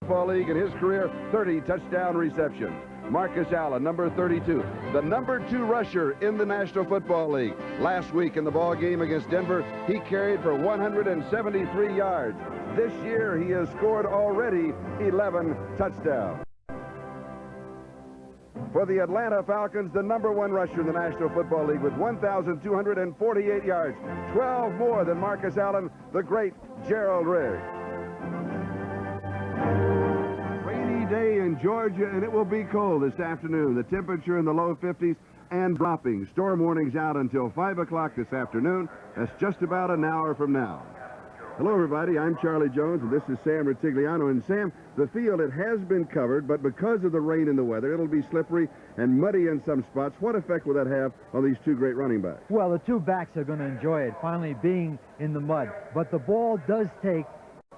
Football League in his career, 30 touchdown receptions. Marcus Allen, number 32, the number 2 rusher in the National Football League. Last week in the ball game against Denver, he carried for 173 yards. This year, he has scored already 11 touchdowns. For the Atlanta Falcons, the number 1 rusher in the National Football League with 1,248 yards, 12 more than Marcus Allen, the great Gerald Riggs. Rainy day in Georgia, and it will be cold this afternoon. The temperature in the low 50s and dropping. Storm warnings out until 5 o'clock this afternoon. That's just about an hour from now. Hello, everybody. I'm Charlie Jones, and this is Sam Ritigliano. And, Sam, the field, it has been covered, but because of the rain and the weather, it'll be slippery and muddy in some spots. What effect will that have on these 2 great running backs? Well, the 2 backs are going to enjoy it, finally being in the mud. But the ball does take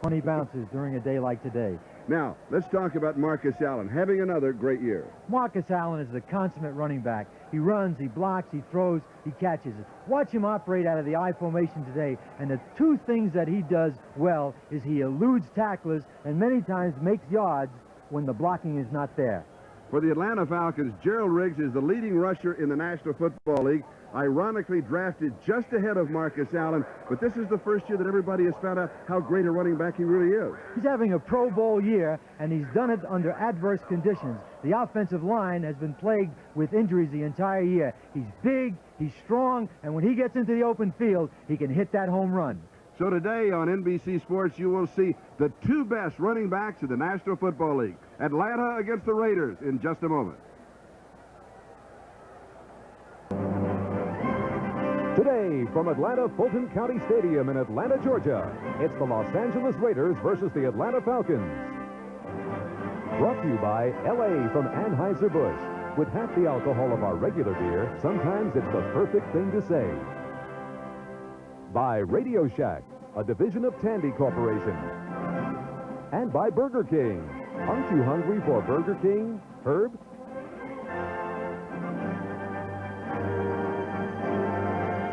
20 bounces during a day like today. Now, let's talk about Marcus Allen having another great year. Marcus Allen is the consummate running back. He runs, he blocks, he throws, he catches it. Watch him operate out of the I formation today, and the 2 things that he does well is he eludes tacklers and many times makes yards when the blocking is not there. For the Atlanta Falcons, Gerald Riggs is the leading rusher in the National Football League, ironically drafted just ahead of Marcus Allen, but this is the first year that everybody has found out how great a running back he really is. He's having a Pro Bowl year, and he's done it under adverse conditions. The offensive line has been plagued with injuries the entire year. He's big, he's strong, and when he gets into the open field, he can hit that home run. So today on NBC Sports, you will see the 2 best running backs in the National Football League. Atlanta against the Raiders in just a moment. Today, from Atlanta Fulton County Stadium in Atlanta, Georgia, it's the Los Angeles Raiders versus the Atlanta Falcons. Brought to you by L.A. from Anheuser-Busch. With half the alcohol of our regular beer, sometimes it's the perfect thing to say. By Radio Shack, a division of Tandy Corporation. And by Burger King. Aren't you hungry for Burger King, Herb?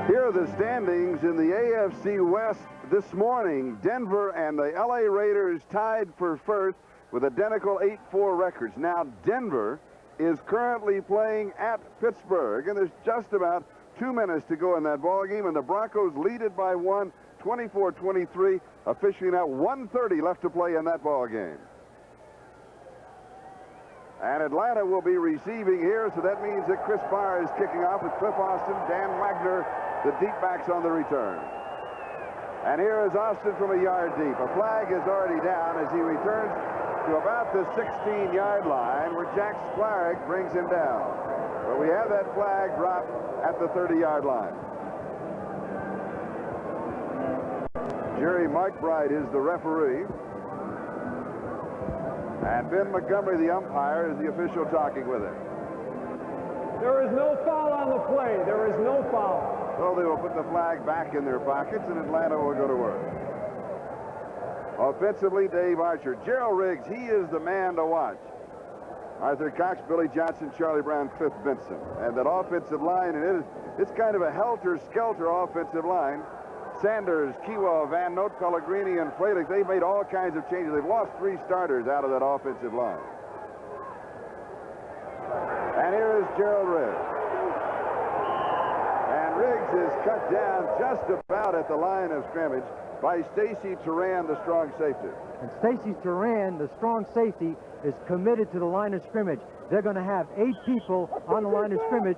Here are the standings in the AFC West this morning. Denver and the LA Raiders tied for first with identical 8-4 records. Now, Denver is currently playing at Pittsburgh, and there's just about 2 minutes to go in that ball game, and the Broncos lead it by 1, 24-23, officially now 1:30 left to play in that ball game. And Atlanta will be receiving here, so that means that Chris Barr is kicking off with Cliff Austin, Dan Wagner, the deep backs on the return. And here is Austin from a yard deep. A flag is already down as he returns to about the 16-yard line, where Jack Splarick brings him down. But we have that flag dropped at the 30-yard line. Jerry McBride is the referee. And Ben Montgomery, the umpire, is the official talking with him. There is no foul on the play. There is no foul. So they will put the flag back in their pockets, and Atlanta will go to work. Offensively, Dave Archer. Gerald Riggs, he is the man to watch. Arthur Cox, Billy Johnson, Charlie Brown, Cliff Benson. And that offensive line, and it's kind of a helter-skelter offensive line. Sanders, Kiwa, Van Note, Pellegrini, and Fralick, they've made all kinds of changes. They've lost 3 starters out of that offensive line. And here is Gerald Riggs. And Riggs is cut down just about at the line of scrimmage by Stacy Turan, the strong safety. And Stacy Turan, the strong safety, is committed to the line of scrimmage. They're going to have 8 people on the line of scrimmage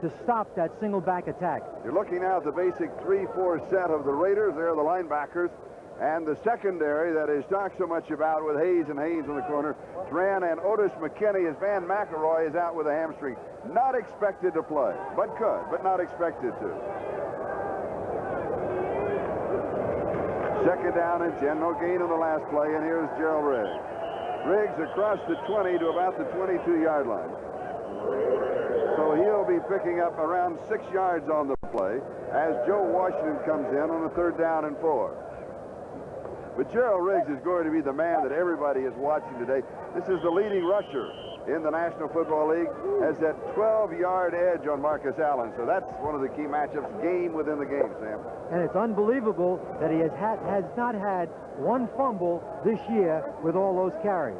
to stop that single back attack. You're looking now at the basic 3-4 set of the Raiders. They're the linebackers. And the secondary that is talked so much about with Hayes and Haynes in the corner. Turan and Otis McKinney, as Van McElroy is out with a hamstring. Not expected to play, but could, but not expected to. Second down and 10. No gain on the last play, and here's Gerald Riggs. Riggs across the 20 to about the 22-yard line. So he'll be picking up around 6 yards on the play as Joe Washington comes in on a 3rd down and 4. But Gerald Riggs is going to be the man that everybody is watching today. This is the leading rusher in the National Football League, has that 12-yard edge on Marcus Allen. So that's one of the key matchups, game within the game, Sam. And it's unbelievable that he has not had one fumble this year with all those carries.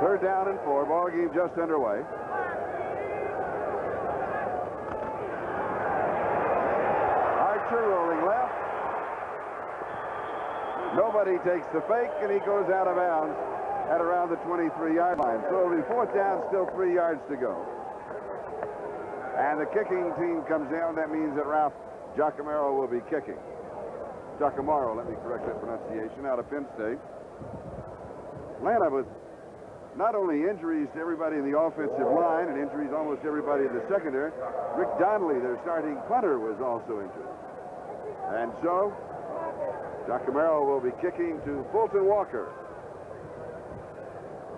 Third down and 4. Ball game just underway. Archer rolling left. Nobody takes the fake, and he goes out of bounds at around the 23-yard line. So it'll be fourth down, still 3 yards to go. And the kicking team comes down. That means that Ralph Giacomo will be kicking. Giacomo, let me correct that pronunciation, out of Penn State. Atlanta with not only injuries to everybody in the offensive line and injuries almost everybody in the secondary. Rick Donnelly, their starting punter, was also injured. And so Giacomo will be kicking to Fulton Walker.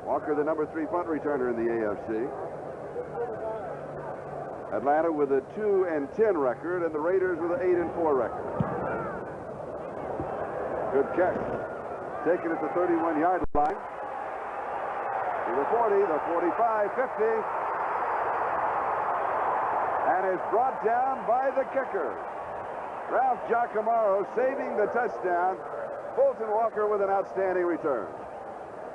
Walker, the number 3 punt returner in the AFC. Atlanta with a 2-10 record, and the Raiders with an 8-4 record. Good catch. Taken at the 31-yard line. To the 40, the 45, 50. And is brought down by the kicker. Ralph Giacomo saving the touchdown. Fulton Walker with an outstanding return.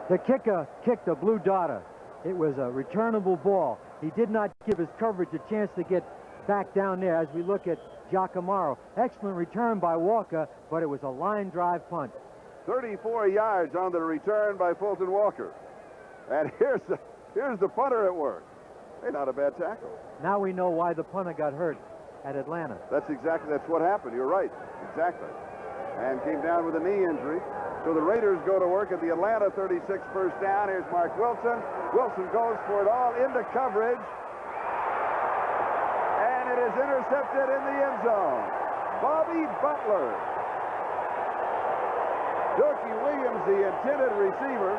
The kicker kicked a blue dotter. It was a returnable ball. He did not give his coverage a chance to get back down there as we look at Giacomo. Excellent return by Walker, but it was a line drive punt. 34 yards on the return by Fulton Walker. And here's the punter at work. Hey, not a bad tackle. Now we know why the punter got hurt at Atlanta. That's what happened. You're right. Exactly. And came down with a knee injury. So the Raiders go to work at the Atlanta 36 first down. Here's Mark Wilson. Wilson goes for it all into coverage. And it is intercepted in the end zone. Bobby Butler. Dookie Williams, the intended receiver.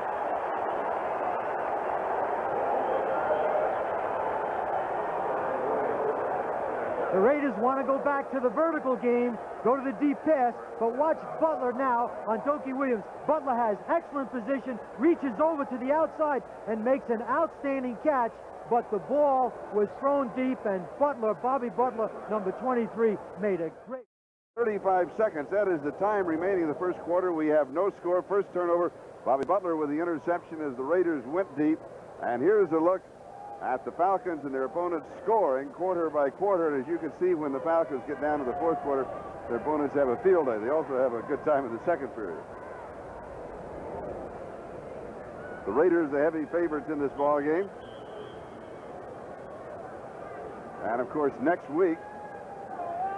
The Raiders want to go back to the vertical game, go to the deep pass, but watch Butler now on Dookie Williams. Butler has excellent position, reaches over to the outside and makes an outstanding catch, but the ball was thrown deep, and Bobby Butler, number 23, made a great... 35 seconds. That is the time remaining in the first quarter. We have no score. First turnover. Bobby Butler with the interception as the Raiders went deep. And here's a look at the Falcons and their opponents scoring quarter by quarter. And as you can see, when the Falcons get down to the fourth quarter, their opponents have a field day. They also have a good time in the second period. The Raiders, the heavy favorites in this ball game. And of course, next week,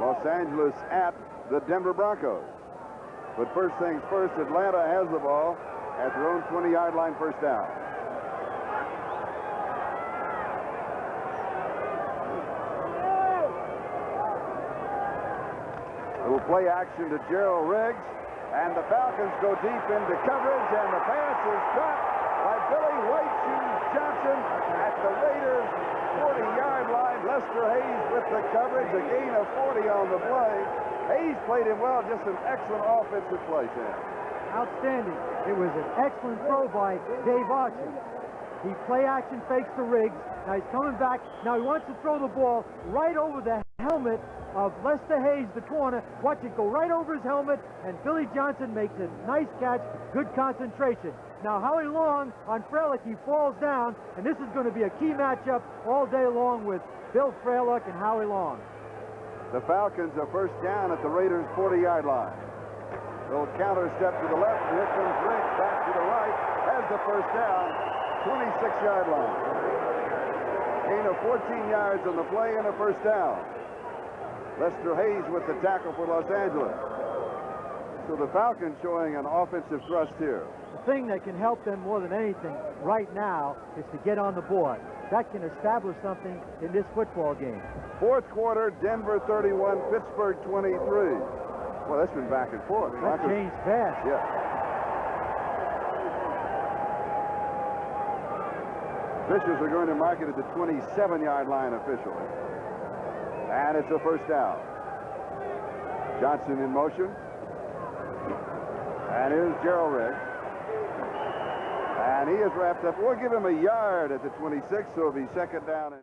Los Angeles at the Denver Broncos. But first things first, Atlanta has the ball at their own 20-yard line, first down. Little play action to Gerald Riggs, and the Falcons go deep into coverage, and the pass is caught by Billy White Shoes Johnson at the Raiders' 40-yard line. Lester Hayes with the coverage, a gain of 40 on the play. Hayes played him well, just an excellent offensive play, Sam. Outstanding. It was an excellent throw by Dave Archer. He play action fakes to Riggs. Now he's coming back. Now he wants to throw the ball right over the helmet of Lester Hayes, the corner. Watch it go right over his helmet, and Billy Johnson makes a nice catch. Good concentration. Now Howie Long on Freilich, he falls down, and this is going to be a key matchup all day long with Bill Freilich and Howie Long. The Falcons are first down at the Raiders' 40-yard line. Little counter step to the left. Here comes Riggs back to the right. Has the first down. 26-yard line. Gain of 14 yards on the play and a first down. Lester Hayes with the tackle for Los Angeles. So the Falcons showing an offensive thrust here. The thing that can help them more than anything right now is to get on the board. That can establish something in this football game. Fourth quarter, Denver 31, Pittsburgh 23. Well, that's been back and forth. That changed fast. Yeah. Officials are going to mark it at the 27-yard line officially. And it's a first down. Johnson in motion. And here's Gerald Riggs. And he is wrapped up. We'll give him a yard at the 26, so it'll be second down.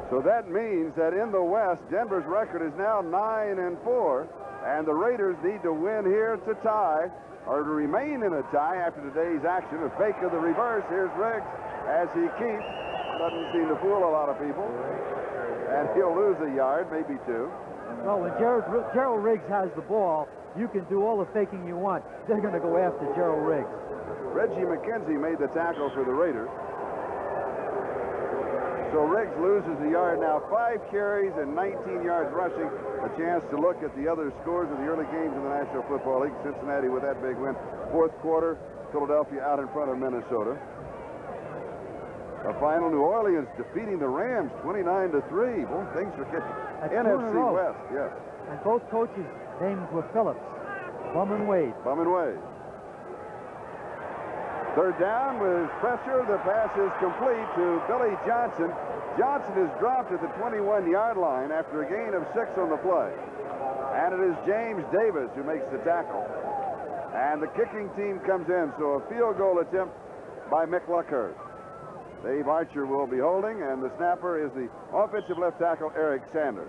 So that means that in the West, Denver's record is now 9-4, and the Raiders need to win here to tie, or to remain in a tie after today's action. A fake of the reverse. Here's Riggs as he keeps. Doesn't seem to fool a lot of people. And he'll lose a yard, maybe two. Well, when Gerald Riggs has the ball, you can do all the faking you want. They're going to go after Gerald Riggs. Reggie McKenzie made the tackle for the Raiders. So Riggs loses a yard now. 5 carries and 19 yards rushing. A chance to look at the other scores of the early games in the National Football League. Cincinnati with that big win. Fourth quarter, Philadelphia out in front of Minnesota. A final, New Orleans defeating the Rams 29-3. Boy, things are getting NFC West, yes. And both coaches' names were Phillips. Bum and Wade. Bum and Wade. Third down with pressure. The pass is complete to Billy Johnson. Johnson is dropped at the 21-yard line after a gain of 6 on the play. And it is James Davis who makes the tackle. And the kicking team comes in, so a field goal attempt by Mick Luckhurst. Dave Archer will be holding, and the snapper is the offensive left tackle, Eric Sanders.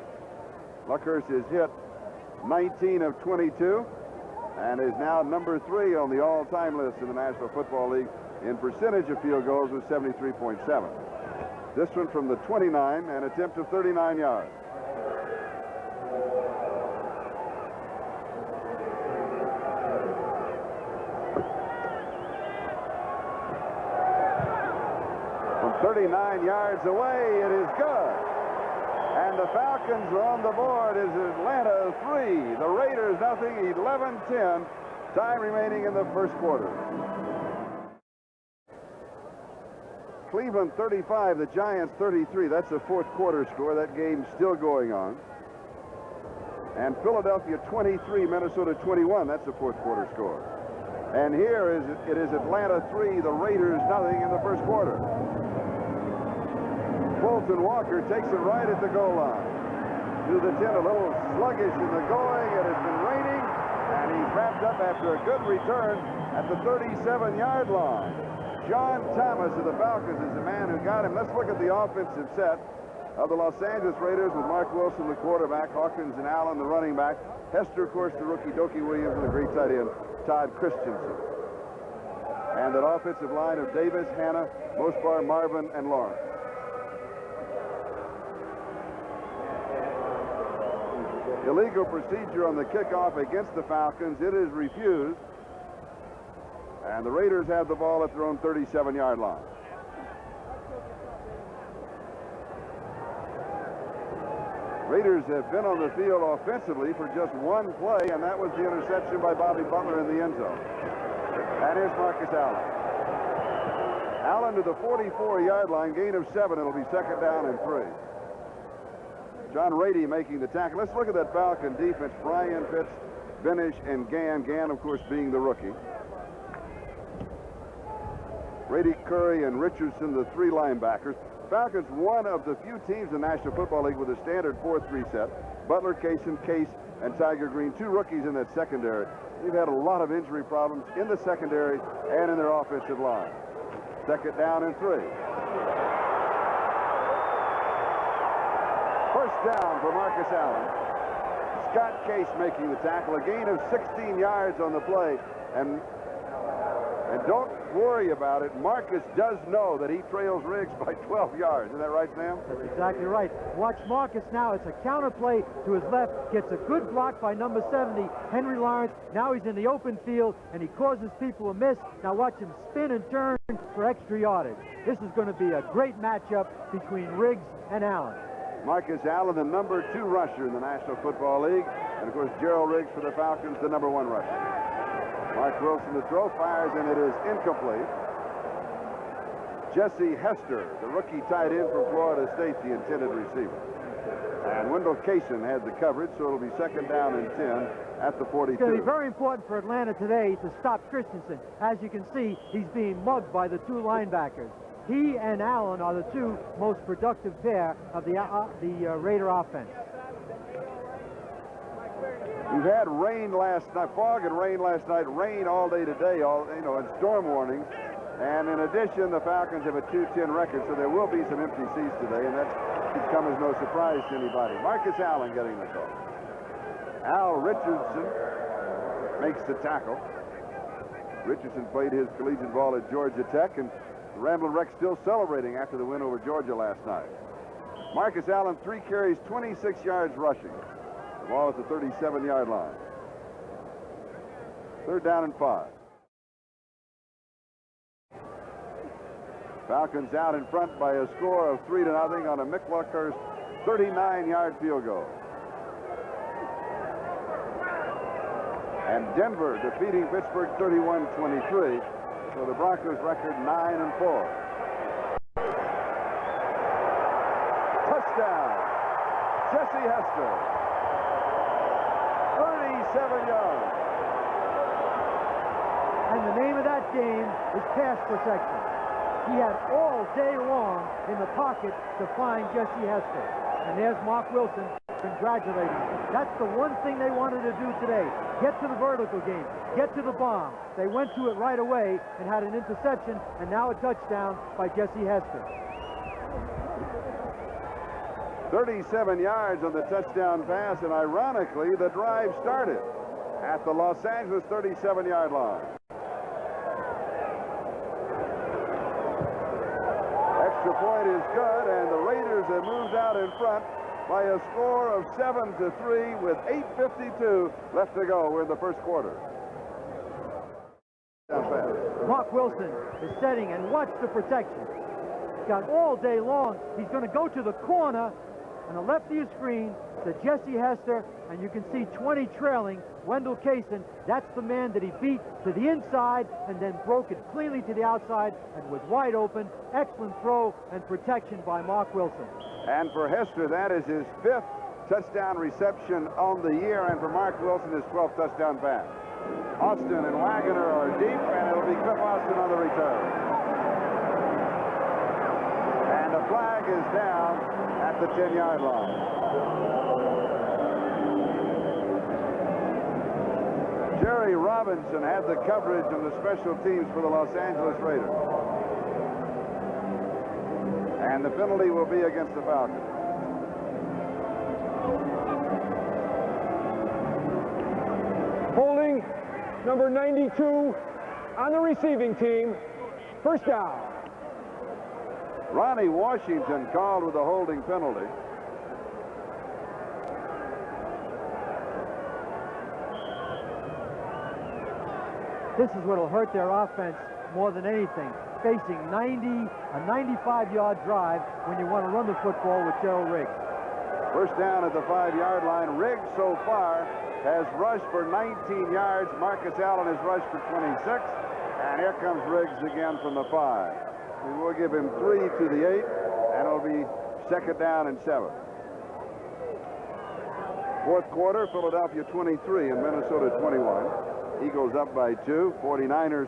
Luckhurst is hit 19 of 22 and is now number 3 on the all-time list in the National Football League in percentage of field goals with 73.7. This one from the 29, an attempt of 39 yards. From 39 yards away, it is good. And the Falcons are on the board. Is Atlanta 3, the Raiders nothing, 11-10. Time remaining in the first quarter. Cleveland 35, the Giants 33. That's a fourth quarter score. That game's still going on. And Philadelphia 23, Minnesota 21. That's a fourth quarter score. And here it is Atlanta 3, the Raiders nothing in the first quarter. Fulton Walker takes it right at the goal line. To the 10, a little sluggish in the going. It has been raining, and he's wrapped up after a good return at the 37-yard line. John Thomas of the Falcons is the man who got him. Let's look at the offensive set of the Los Angeles Raiders with Mark Wilson, the quarterback, Hawkins and Allen, the running back, Hester, of course, the rookie, Dokie Williams, and the great tight end, Todd Christensen. And that offensive line of Davis, Hanna, Mosbar, Marvin, and Lawrence. Illegal procedure on the kickoff against the Falcons. It is refused. And the Raiders have the ball at their own 37-yard line. Raiders have been on the field offensively for just one play, and that was the interception by Bobby Butler in the end zone. And here's Marcus Allen. Allen to the 44-yard line, gain of 7. It'll be second down and 3. John Rady making the tackle. Let's look at that Falcon defense. Brian Pitts, Benish, and Gann. Gann, of course, being the rookie. Rady, Curry, and Richardson, the 3 linebackers. Falcons, one of the few teams in the National Football League with a standard 4-3 set. Butler, Kaysen, Case, and Tiger Green, 2 rookies in that secondary. They've had a lot of injury problems in the secondary and in their offensive line. Second down and 3. First down for Marcus Allen. Scott Case making the tackle. A gain of 16 yards on the play. And don't worry about it. Marcus does know that he trails Riggs by 12 yards. Isn't that right, Sam? That's exactly right. Watch Marcus now. It's a counter play to his left. Gets a good block by number 70, Henry Lawrence. Now he's in the open field, and he causes people to miss. Now watch him spin and turn for extra yardage. This is going to be a great matchup between Riggs and Allen. Marcus Allen, the number 2 rusher in the National Football League. And, of course, Gerald Riggs for the Falcons, the number 1 rusher. Mark Wilson, the throw, fires, and it is incomplete. Jesse Hester, the rookie tight end from Florida State, the intended receiver. And Wendell Kaysen had the coverage, so it'll be second down and 10 at the 42. It's going to be very important for Atlanta today to stop Christensen. As you can see, he's being mugged by the 2 linebackers. He and Allen are the two most productive pair of the Raider offense. We've had rain last night, fog and rain last night, rain all day today, and storm warnings. And in addition, the Falcons have a 2-10 record, so there will be some empty seats today, and that should come as no surprise to anybody. Marcus Allen getting the call. Al Richardson makes the tackle. Richardson played his collegiate ball at Georgia Tech, and the Ramblin' Wreck still celebrating after the win over Georgia last night. Marcus Allen, 3 carries, 26 yards rushing. The ball at the 37-yard line. 3rd down and 5. Falcons out in front by a score of 3-0 on a Mick Luckhurst 39-yard field goal. And Denver defeating Pittsburgh 31-23. So the Broncos record 9-4. Touchdown, Jesse Hester. 37 yards. And the name of that game is pass protection. He had all day long in the pocket to find Jesse Hester. And there's Mark Wilson congratulating him. That's the one thing they wanted to do today. Get to the vertical game. Get to the bomb. They went to it right away and had an interception, and now a touchdown by Jesse Hester. 37 yards on the touchdown pass, and ironically, the drive started at the Los Angeles 37-yard line. Extra point is good, and the Raiders have moved out in front by a score of 7-3 with 8:52 left to go. We're in the first quarter. Mark Wilson is setting, and watch the protection. He's got all day long. He's going to go to the corner on the left of your screen to Jesse Hester, and you can see 20 trailing Wendell Kaysen. That's the man that he beat to the inside and then broke it cleanly to the outside and was wide open. Excellent throw and protection by Mark Wilson. And for Hester, that is his 5th touchdown reception on the year, and for Mark Wilson, his 12th touchdown pass. Austin and Wagner are deep, and it'll be Cliff Austin on the return. And the flag is down at the 10-yard line. Jerry Robinson had the coverage of the special teams for the Los Angeles Raiders. And the penalty will be against the Falcons. Holding number 92 on the receiving team. First down. Ronnie Washington called with a holding penalty. This is what will hurt their offense more than anything. Facing a 95-yard drive when you want to run the football with Gerald Riggs. First down at the 5-yard line. Riggs so far has rushed for 19 yards. Marcus Allen has rushed for 26. And here comes Riggs again from the 5. We will give him 3 to the 8, and it'll be 2nd down and 7. Fourth quarter, Philadelphia 23 and Minnesota 21. Eagles up by 2. 49ers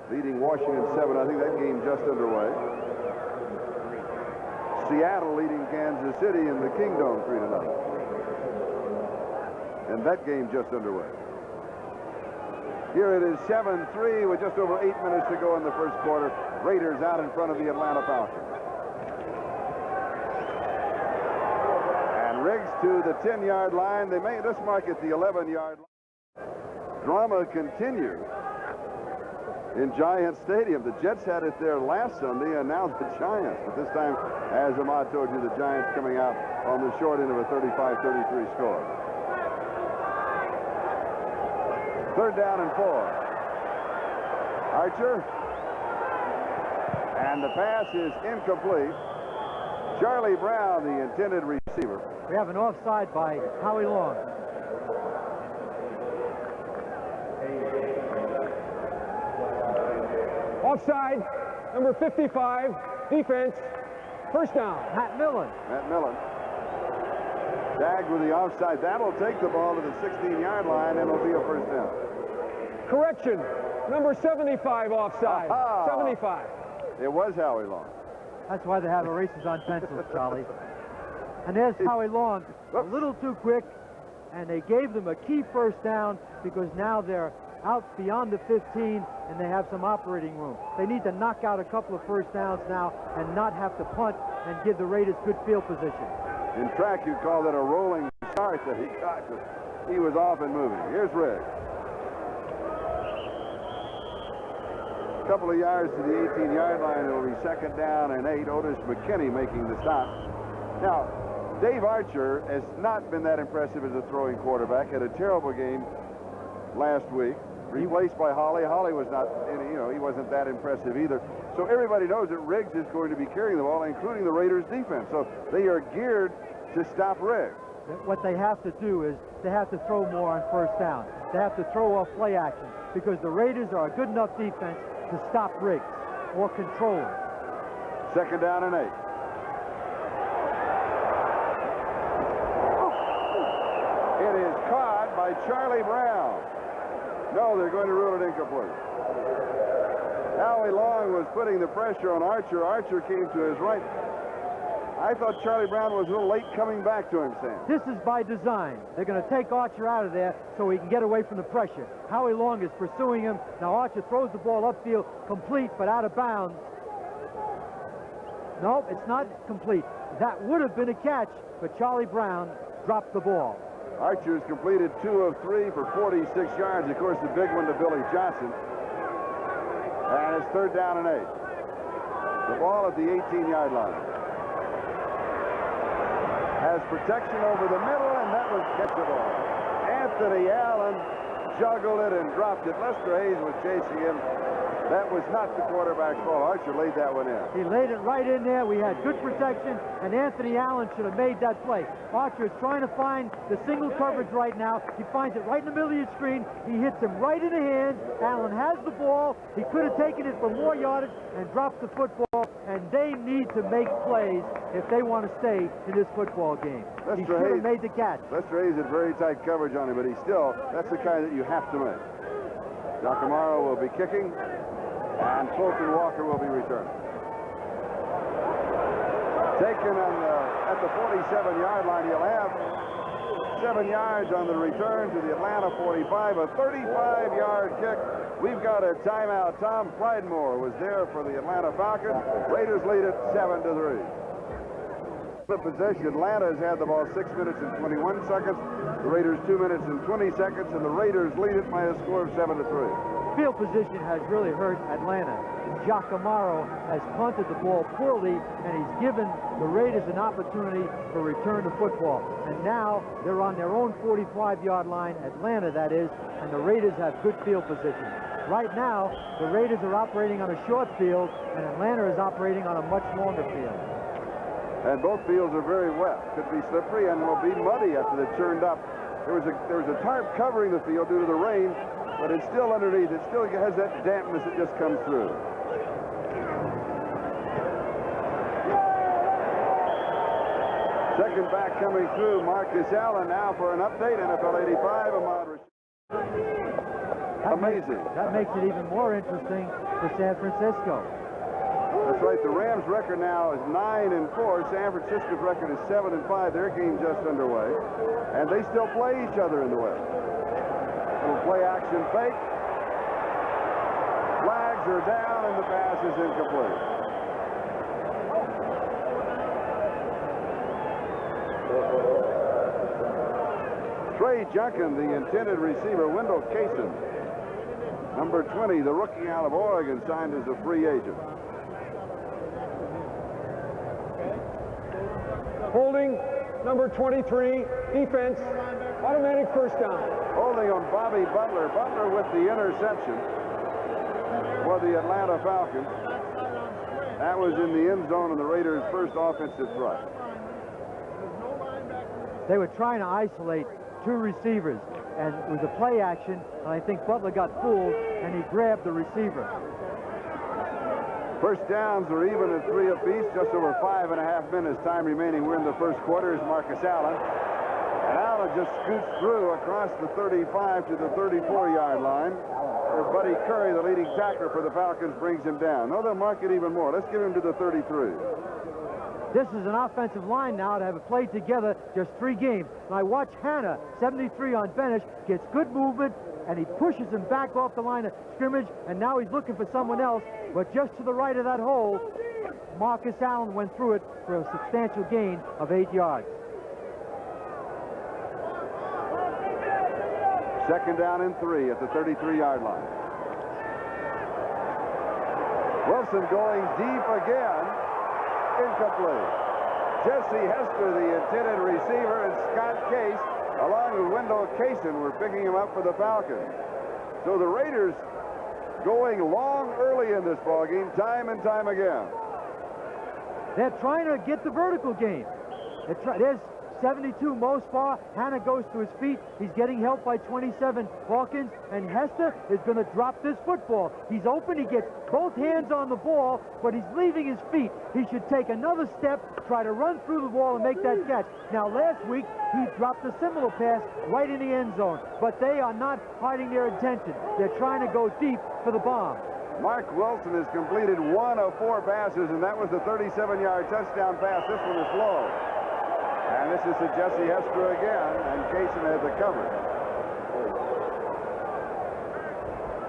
leading Washington 7. I think that game just underway. Seattle leading Kansas City in the Kingdome 3-0. And that game just underway. Here it is 7-3 with just over 8 minutes to go in the first quarter. Raiders out in front of the Atlanta Falcons. And Riggs to the 10-yard line. They made this mark at the 11-yard line. Drama continues in Giants Stadium. The Jets had it there last Sunday, and now the Giants. But this time, as Ahmad told you, the Giants coming out on the short end of a 35-33 score. 3rd down and 4. Archer. And the pass is incomplete. Charlie Brown, the intended receiver. We have an offside by Howie Long. Offside, number 55, defense, first down. Matt Millen. Matt Millen. Tagged with the offside. That'll take the ball to the 16-yard line, and it'll be a first down. Correction, number 75 offside. Aha. 75. It was Howie Long. That's why they have erasers on pencils, Charlie. And there's Howie Long, a little too quick, and they gave them a key first down because now they're out beyond the 15 and they have some operating room. They need to knock out a couple of first downs now and not have to punt and give the Raiders good field position. In track, you call that a rolling start that he got. He was off and moving. Here's Riggs. A couple of yards to the 18-yard line. It'll be second down and 8. Otis McKinney making the stop. Now, Dave Archer has not been that impressive as a throwing quarterback. Had a terrible game last week, replaced by Holly. Holly was not, he wasn't that impressive either. So everybody knows that Riggs is going to be carrying the ball, including the Raiders' defense. So they are geared to stop Riggs. What they have to do is they have to throw more on first down. They have to throw off play action because the Raiders are a good enough defense to stop Riggs or control him. Second down and 8. It is caught by Charlie Brown. No, they're going to rule it incomplete. Howie Long was putting the pressure on Archer. Archer came to his right. I thought Charlie Brown was a little late coming back to him, Sam. This is by design. They're going to take Archer out of there so he can get away from the pressure. Howie Long is pursuing him. Now Archer throws the ball upfield, complete, but out of bounds. No, it's not complete. That would have been a catch, but Charlie Brown dropped the ball. Archer's completed 2 of 3 for 46 yards. Of course, the big one to Billy Johnson. And it's third down and 8. The ball at the 18-yard line. Has protection over the middle, and that was catchable. Anthony Allen juggled it and dropped it. Lester Hayes was chasing him. That was not the quarterback's fault. Archer laid that one in. He laid it right in there. We had good protection, and Anthony Allen should have made that play. Archer is trying to find the single coverage right now. He finds it right in the middle of your screen. He hits him right in the hand. Allen has the ball. He could have taken it for more yardage and dropped the football, and they need to make plays if they want to stay in this football game. He should have made the catch. Lester Hayes had very tight coverage on him, but that's the kind that you have to make. Giacomo will be kicking, and Fulton Walker will be returning. Taken at the 47-yard line. He'll have 7 yards on the return to the Atlanta 45, a 35-yard kick. We've got a timeout. Tom Pridemore was there for the Atlanta Falcons. Raiders lead it 7-3. Split possession. Atlanta has had the ball 6 minutes and 21 seconds. The Raiders 2 minutes and 20 seconds, and the Raiders lead it by a score of 7-3. Field position has really hurt Atlanta. Giacomo has punted the ball poorly, and he's given the Raiders an opportunity for return to football. And now they're on their own 45-yard line, Atlanta that is, and the Raiders have good field position. Right now, the Raiders are operating on a short field, and Atlanta is operating on a much longer field. And both fields are very wet. Could be slippery and will be muddy after they're churned up. There was a tarp covering the field due to the rain, but it's still underneath. It still has that dampness that just comes through. Second back coming through, Marcus Allen now for an update. NFL 85, Ahmad Rashid. Amazing. That makes it even more interesting for San Francisco. That's right. The Rams' record now is 9-4. San Francisco's record is 7-5. Their game just underway, and they still play each other in the West. Little play action fake. Flags are down, and the pass is incomplete. Trey Junkin, the intended receiver. Wendell Cason, number 20, the rookie out of Oregon, signed as a free agent. Holding, number 23, defense, automatic first down. Holding on Bobby Butler. Butler with the interception for the Atlanta Falcons. That was in the end zone of the Raiders' first offensive thrust. They were trying to isolate 2 receivers, and it was a play action, and I think Butler got fooled, and he grabbed the receiver. First downs are even at 3 apiece, just over 5.5 minutes time remaining. We're in the first quarter. Is Marcus Allen. And Allen just scoots through across the 35 to the 34-yard line. Their Buddy Curry, the leading tackler for the Falcons, brings him down. No, they'll mark it even more. Let's give him to the 33. This is an offensive line now to have played together just 3 games. Now watch Hanna, 73 on Benish, gets good movement, and he pushes him back off the line of scrimmage, and now he's looking for someone else. But just to the right of that hole, Marcus Allen went through it for a substantial gain of 8 yards. Second down and 3 at the 33-yard line. Wilson going deep again. Incomplete. Jesse Hester, the intended receiver, and Scott Case, along with Wendell Kaysen, were picking him up for the Falcons. So the Raiders going long early in this ballgame, time and time again. They're trying to get the vertical game. There's 72 most far. Hanna goes to his feet. He's getting help by 27 Falcons, and Hester is going to drop this football. He's open. He gets both hands on the ball, but he's leaving his feet. He should take another step, try to run through the ball and make that catch. Now, last week, he dropped a similar pass right in the end zone, but they are not hiding their intention. They're trying to go deep for the bomb. Mark Wilson has completed 1 of 4 passes, and that was the 37-yard touchdown pass. This one is low. And this is to Jesse Hester again, and Kaysen has the cover.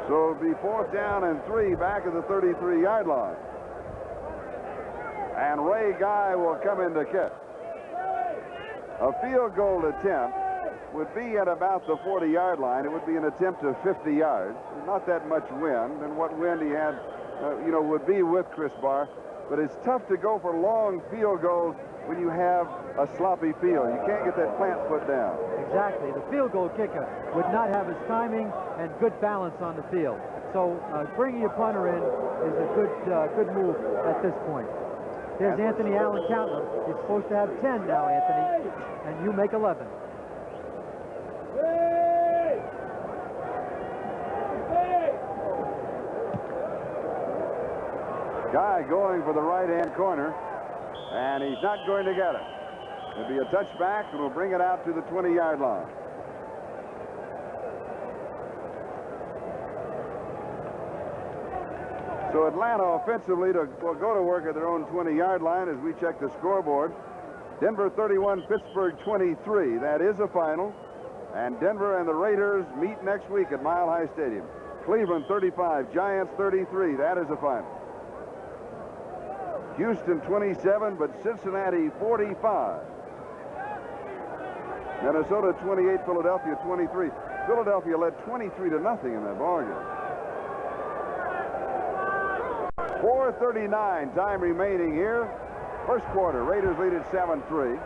So it'll be 4th down and 3 back at the 33-yard line. And Ray Guy will come in to kick. A field goal attempt would be at about the 40-yard line. It would be an attempt of 50 yards. Not that much wind, and what wind he had, would be with Chris Barr. But it's tough to go for long field goals when you have a sloppy field. You can't get that plant foot down. Exactly. The field goal kicker would not have his timing and good balance on the field. So bringing a punter in is a good move at this point. There's Anthony Allen counting them. You're supposed to have 10 now, Anthony, and you make 11. Guy going for the right-hand corner, and he's not going to get it. It'll be a touchback, and we'll bring it out to the 20-yard line. So Atlanta offensively will go to work at their own 20-yard line as we check the scoreboard. Denver 31, Pittsburgh 23. That is a final. And Denver and the Raiders meet next week at Mile High Stadium. Cleveland 35, Giants 33. That is a final. Houston 27, but Cincinnati 45. Minnesota 28, Philadelphia 23. Philadelphia led 23-0 in that ballgame. 4:39 time remaining here. First quarter, Raiders lead at 7-3.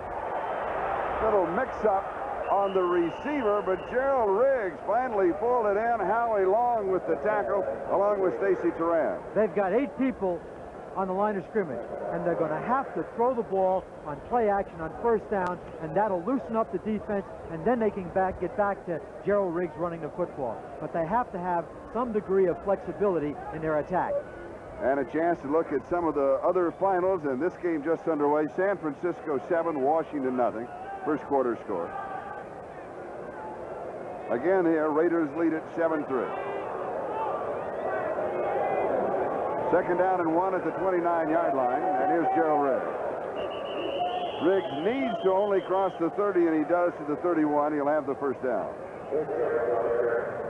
Little mix-up on the receiver, but Gerald Riggs finally pulled it in. Howie Long with the tackle, along with Stacy Turan. They've got 8 people on the line of scrimmage, and they're going to have to throw the ball on play action on first down, and that'll loosen up the defense, and then they can get back to Gerald Riggs running the football. But they have to have some degree of flexibility in their attack. And a chance to look at some of the other finals, and this game just underway. San Francisco 7, Washington 0. First quarter score. Again here, Raiders lead at 7-3. Second down and 1 at the 29-yard line, and here's Gerald Riggs. Riggs needs to only cross the 30, and he does to the 31. He'll have the first down.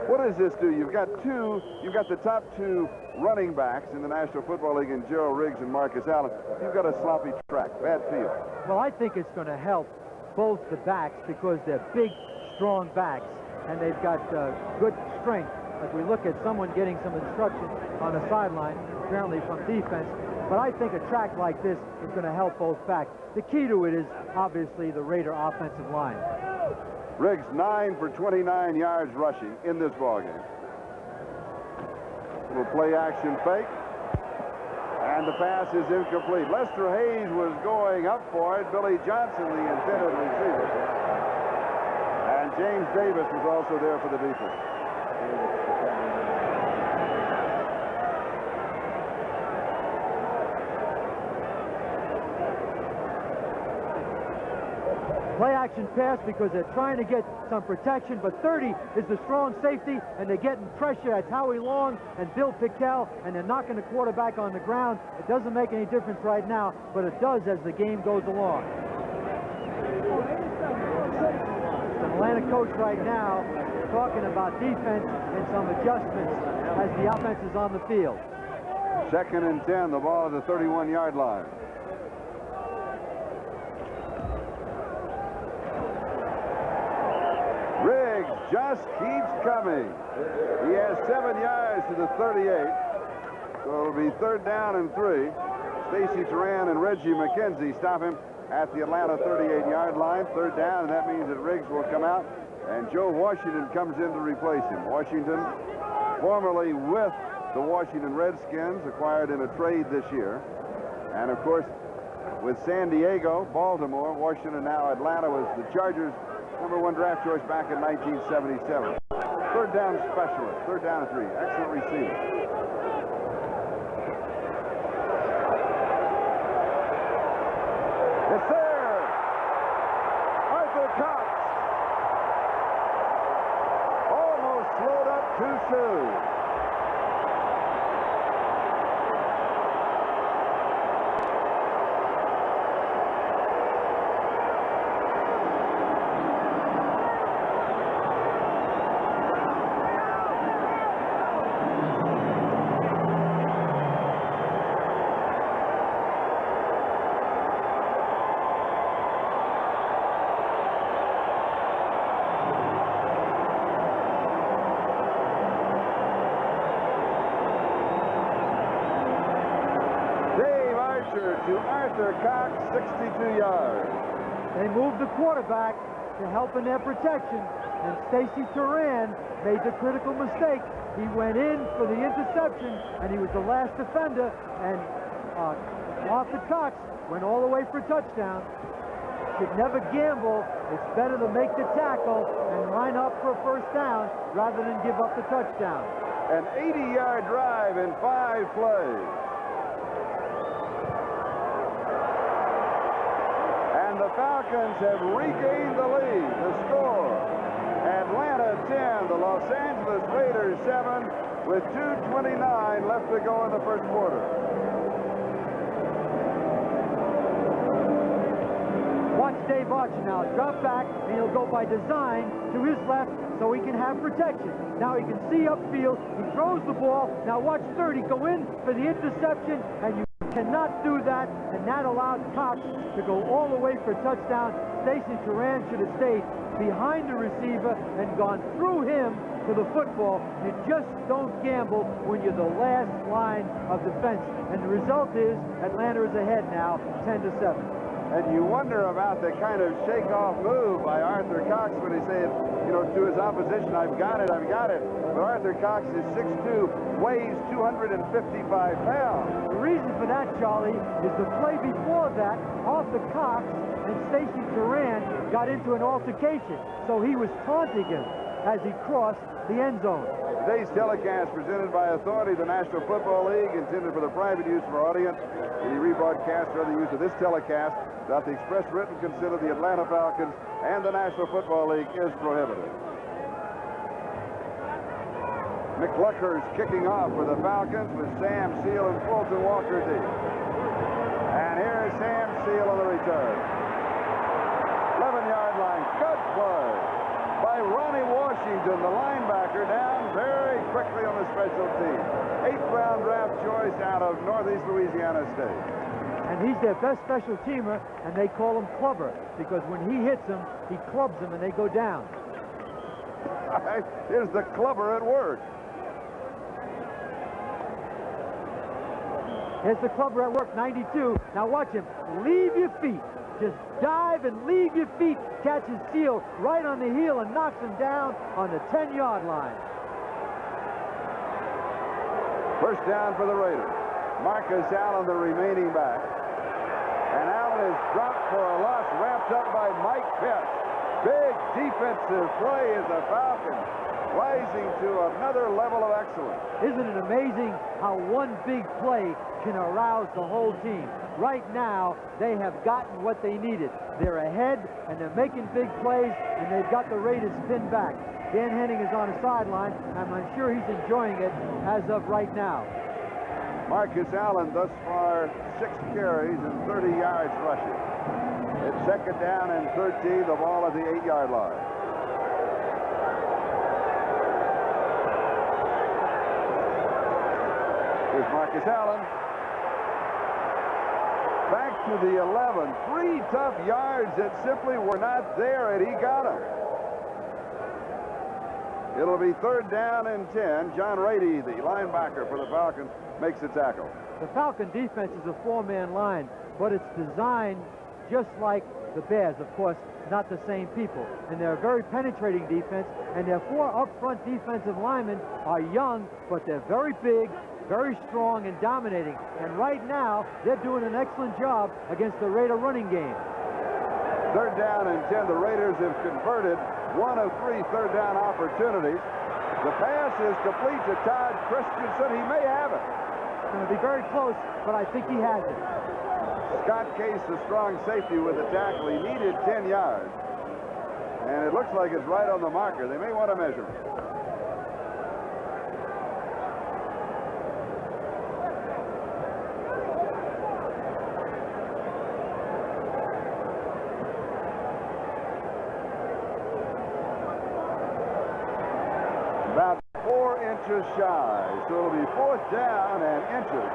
What does this do? You've got the top 2 running backs in the National Football League in Gerald Riggs and Marcus Allen. You've got a sloppy track, bad field. Well, I think it's going to help both the backs because they're big, strong backs, and they've got good strength. As we look at someone getting some instruction on the sideline, apparently from defense. But I think a track like this is going to help both backs. The key to it is obviously the Raider offensive line. Riggs 9 for 29 yards rushing in this ballgame. Little play action fake. And the pass is incomplete. Lester Hayes was going up for it. Billy Johnson, the intended receiver. And James Davis was also there for the defense. play action pass because they're trying to get some protection, but 30 is the strong safety, and they're getting pressure. That's Howie Long and Bill Pickell, and they're knocking the quarterback on the ground. It doesn't make any difference right now, but it does as the game goes along. The Atlanta coach right now talking about defense and some adjustments as the offense is on the field. 2nd and 10, the ball at the 31-yard line. Riggs just keeps coming. He has 7 yards to the 38. So it'll be 3rd down and 3. Stacy Turan and Reggie McKenzie stop him at the Atlanta 38-yard line. 3rd down, and that means that Riggs will come out, and Joe Washington comes in to replace him. Washington, formerly with the Washington Redskins, acquired in a trade this year. And, of course, with San Diego, Baltimore, Washington, now Atlanta, was the Chargers' #1 draft choice back in 1977. 3rd down specialist, 3rd down and 3. Excellent receiver. It's there! Arthur Cox! Almost slowed up too soon. To Arthur Cox, 62 yards. They moved the quarterback to help in their protection, and Stacy Turan made the critical mistake. He went in for the interception, and he was the last defender, and Arthur Cox went all the way for a touchdown. Should never gamble. It's better to make the tackle and line up for a 1st down rather than give up the touchdown. An 80-yard drive in 5 plays. The Falcons have regained the lead. The score, Atlanta 10, the Los Angeles Raiders 7, with 2:29 left to go in the 1st quarter. Watch Dave Archer now drop back, and he'll go by design to his left so he can have protection. Now he can see upfield. He throws the ball. Now watch 30 go in for the interception, and you cannot do that, and that allowed Cox to go all the way for a touchdown. Stacy Turan should have stayed behind the receiver and gone through him to the football. You just don't gamble when you're the last line of defense. And the result is Atlanta is ahead now, 10-7. And you wonder about the kind of shake-off move by Arthur Cox when he said, to his opposition, I've got it. But Arthur Cox is 6'2", weighs 255 pounds. The reason for that, Charlie, is the play before that, Arthur Cox and Stacy Turan got into an altercation. So he was taunting him as he crossed the end zone. Today's telecast presented by authority of the National Football League, intended for the private use of our audience. Any rebroadcast or other use of this telecast without the express written consent of the Atlanta Falcons and the National Football League is prohibited. McClucker's kicking off for the Falcons with Sam Seal and Fulton Walker deep. And here's Sam Seal on the return. 11-yard line. Good play by Ronnie Washington, the linebacker, down very quickly on the special team. 8th-round draft choice out of Northeast Louisiana State. And he's their best special teamer, and they call him Clubber, because when he hits them, he clubs them and they go down. Here's the Clubber at work. Here's the Clubber at work, 92. Now watch him. Leave your feet. Just dive and leave your feet. Catches Seal right on the heel and knocks him down on the 10-yard line. 1st down for the Raiders. Marcus Allen, the remaining back. And Allen is dropped for a loss, wrapped up by Mike Pitts. Big defensive play as the Falcons rising to another level of excellence. Isn't it amazing how one big play can arouse the whole team? Right now, they have gotten what they needed. They're ahead, and they're making big plays, and they've got the Raiders pinned back. Dan Henning is on the sideline, and I'm sure he's enjoying it as of right now. Marcus Allen thus far 6 carries and 30 yards rushing. It's second down and 13, the ball at the 8-yard line. Here's Marcus Allen. Back to the 11. 3 tough yards that simply were not there, and he got them. It'll be third down and 10. John Rady, the linebacker for the Falcons, makes the tackle. The Falcon defense is a 4-man line, but it's designed just like the Bears. Of course, not the same people. And they're a very penetrating defense, and their 4 up-front defensive linemen are young, but they're very big, very strong, and dominating. And right now, they're doing an excellent job against the Raider running game. Third down and 10. The Raiders have converted 1 of 3 third down opportunities. The pass is complete to Todd Christensen. He may have it. It's going to be very close, but I think he has it. Scott Case, the strong safety with the tackle. He needed 10 yards. And it looks like it's right on the marker. They may want to measure it. About 4 inches shy. So it'll be fourth down and inches.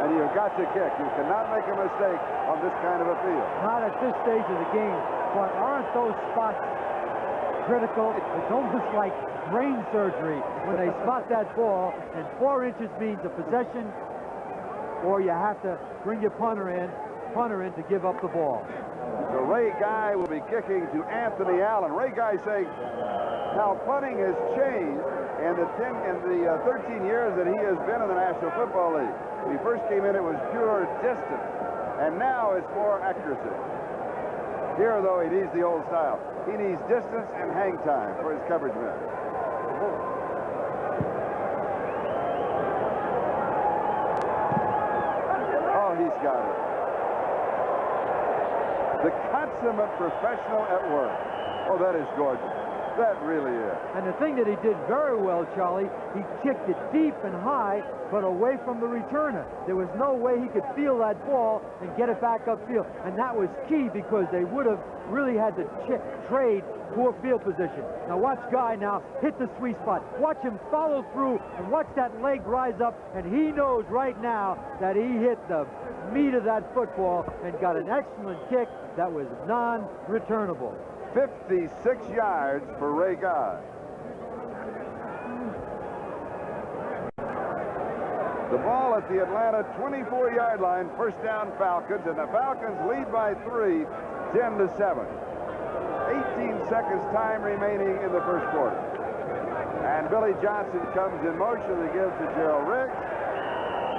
And you've got to kick. You cannot make a mistake on this kind of a field. Not at this stage of the game, but aren't those spots critical? It's almost like brain surgery when they spot that ball, and 4 inches means a possession, or you have to bring your punter in to give up the ball. So Ray Guy will be kicking to Anthony Allen. Ray Guy saying, now punting has changed in the 13 years that he has been in the National Football League. When he first came in, it was pure distance, and now it's more accuracy. Here, though, he needs the old style. He needs distance and hang time for his coverage men. Oh, he's got it. The consummate professional at work. Oh, that is gorgeous. That really is. And the thing that he did very well, Charlie, he kicked it deep and high, but away from the returner. There was no way he could feel that ball and get it back upfield. And that was key because they would have really had to trade poor field position. Now watch Guy now hit the sweet spot. Watch him follow through and watch that leg rise up. And he knows right now that he hit the meat of that football and got an excellent kick that was non-returnable. 56 yards for Ray Guy. The ball at the Atlanta 24-yard line, first down Falcons, and the Falcons lead by 3, 10-7. 18 seconds time remaining in the first quarter. And Billy Johnson comes in motion to give to Gerald Riggs.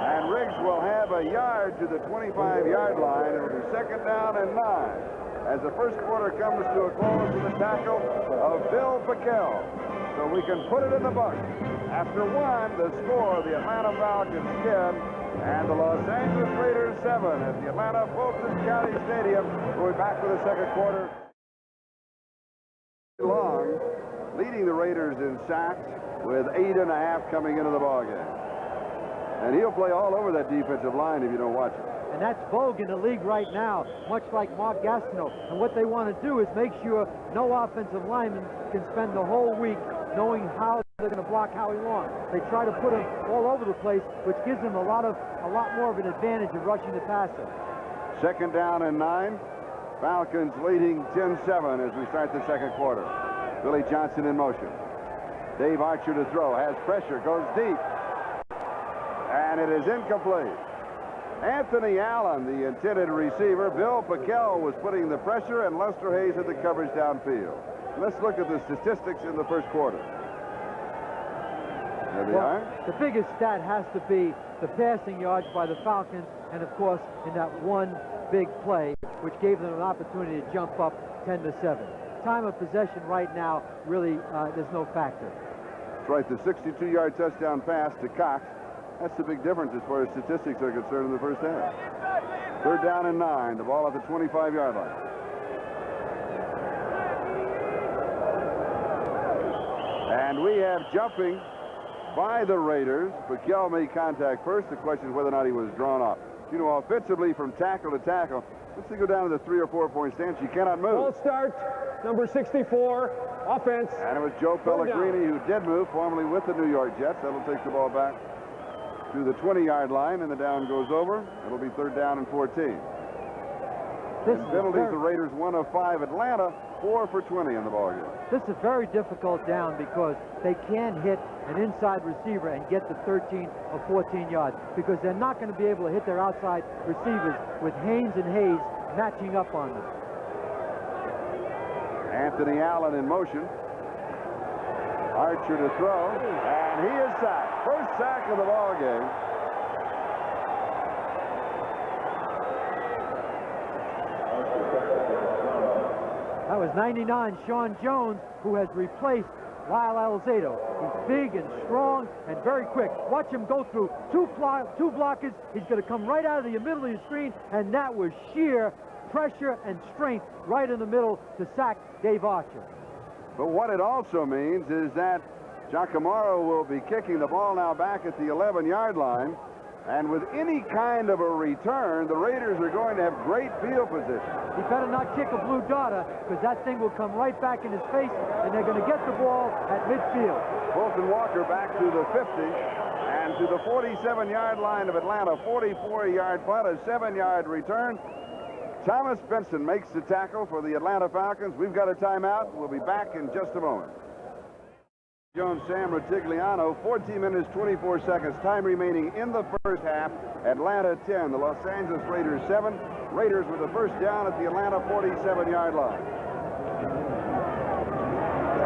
And Riggs will have a yard to the 25-yard line. It'll be second down and 9. As the first quarter comes to a close with the tackle of Bill Pickel. So we can put it in the books. After 1, the score, the Atlanta Falcons 10 and the Los Angeles Raiders 7 at the Atlanta Fulton County Stadium. We'll be back with the second quarter. Long, leading the Raiders in sacks with 8.5 coming into the ballgame. And he'll play all over that defensive line if you don't watch it. And that's vogue in the league right now, much like Mark Gastineau. And what they want to do is make sure no offensive lineman can spend the whole week knowing how they're going to block Howie Long. They try to put him all over the place, which gives them a lot more of an advantage of rushing the passer. Second down and 9. Falcons leading 10-7 as we start the second quarter. Billy Johnson in motion. Dave Archer to throw, has pressure, goes deep. And it is incomplete. Anthony Allen, the intended receiver. Bill Pickel was putting the pressure, and Lester Hayes had the coverage downfield. Let's look at the statistics in the first quarter. There they are. The biggest stat has to be the passing yards by the Falcons, and of course, in that one big play, which gave them an opportunity to jump up 10-7. Time of possession right now, really, there's no factor. That's right, the 62-yard touchdown pass to Cox. That's the big difference as far as statistics are concerned in the first half. 3rd down and 9. The ball at the 25-yard line. And we have jumping by the Raiders. Bakel made contact first. The question is whether or not he was drawn off. You know, offensively from tackle to tackle, once they go down to the 3 or 4 point stance, you cannot move. Ball start, number 64, offense. And it was Joe Pellegrini who did move, formerly with the New York Jets. That'll take the ball back to the 20-yard line, and the down goes over. It'll be 3rd down and 14. And penalties, the Raiders 1 of 5. Atlanta 4 for 20 in the ball game. This is a very difficult down because they can't hit an inside receiver and get to 13 or 14 yards because they're not going to be able to hit their outside receivers with Haynes and Hayes matching up on them. Anthony Allen in motion. Archer to throw, and he is sacked. First sack of the ball game. That was 99, Sean Jones, who has replaced Lyle Alzado. He's big and strong and very quick. Watch him go through two blockers. He's going to come right out of the middle of the screen, and that was sheer pressure and strength right in the middle to sack Dave Archer. But what it also means is that Giacomo will be kicking the ball now back at the 11-yard line. And with any kind of a return, the Raiders are going to have great field position. He better not kick a blue darter because that thing will come right back in his face, and they're going to get the ball at midfield. Fulton Walker back to the 50 and to the 47-yard line of Atlanta. 44-yard punt, a 7-yard return. Thomas Benson makes the tackle for the Atlanta Falcons. We've got a timeout. We'll be back in just a moment. Jones, Sam Rutigliano, 14 minutes, 24 seconds. Time remaining in the first half. Atlanta 10, the Los Angeles Raiders 7. Raiders with the first down at the Atlanta 47-yard line.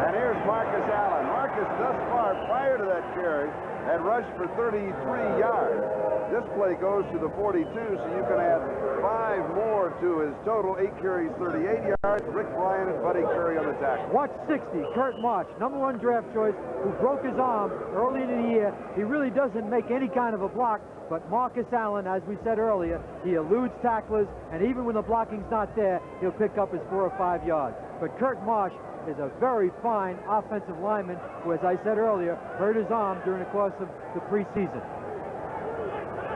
And here's Marcus Allen. Marcus, thus far, prior to that carry, had rushed for 33 yards. This play goes to the 42, so you can add 5 more to his total. 8 carries, 38 yards. Rick Bryan and Buddy Curry on the tackle. Watch 60, Kurt Marsh, #1 draft choice, who broke his arm early in the year. He really doesn't make any kind of a block, but Marcus Allen, as we said earlier, he eludes tacklers, and even when the blocking's not there, he'll pick up his 4 or 5 yards. But Kurt Marsh is a very fine offensive lineman who, as I said earlier, hurt his arm during the course of the preseason.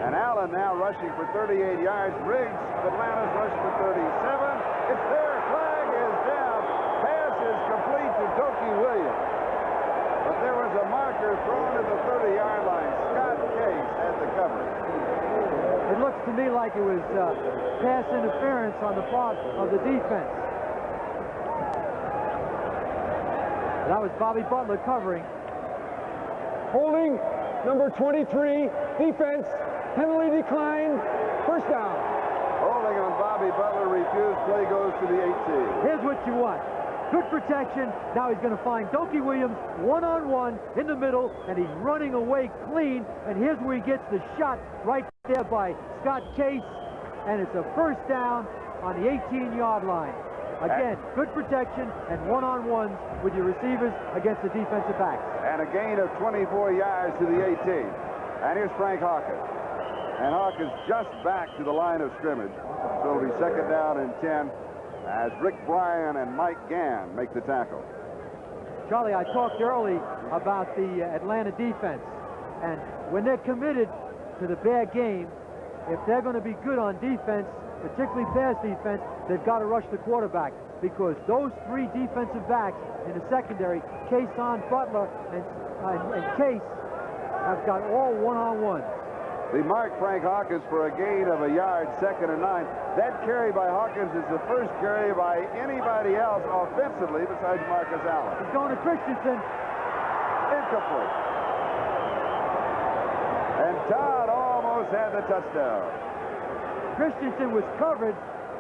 And Allen now rushing for 38 yards. Riggs of Atlanta's rushed for 37. It's there. Flag is down. Pass is complete to Doki Williams. But there was a marker thrown at the 30-yard line. Scott Case had the coverage. It looks to me like it was pass interference on the part of the defense. That was Bobby Butler covering. Holding, number 23, defense, penalty declined, first down. Holding on Bobby Butler refused. Play goes to the 18. Here's what you want. Good protection. Now he's going to find Doki Williams one-on-one in the middle, and he's running away clean. And here's where he gets the shot right there by Scott Case, and it's a first down on the 18-yard line. Again, good protection and one-on-ones with your receivers against the defensive backs. And a gain of 24 yards to the 18. And here's Frank Hawkins. And Hawkins just back to the line of scrimmage. So it'll be 2nd down and 10 as Rick Bryan and Mike Gann make the tackle. Charlie, I talked early about the Atlanta defense. And when they're committed to the bad game, if they're going to be good on defense, particularly pass defense, they've got to rush the quarterback, because those 3 defensive backs in the secondary, Kason, Butler, and Case, have got all one-on-ones. They mark Frank Hawkins for a gain of a yard, 2nd and 9. That carry by Hawkins is the first carry by anybody else offensively besides Marcus Allen. He's going to Christensen. Incomplete. And Todd almost had the touchdown. Christensen was covered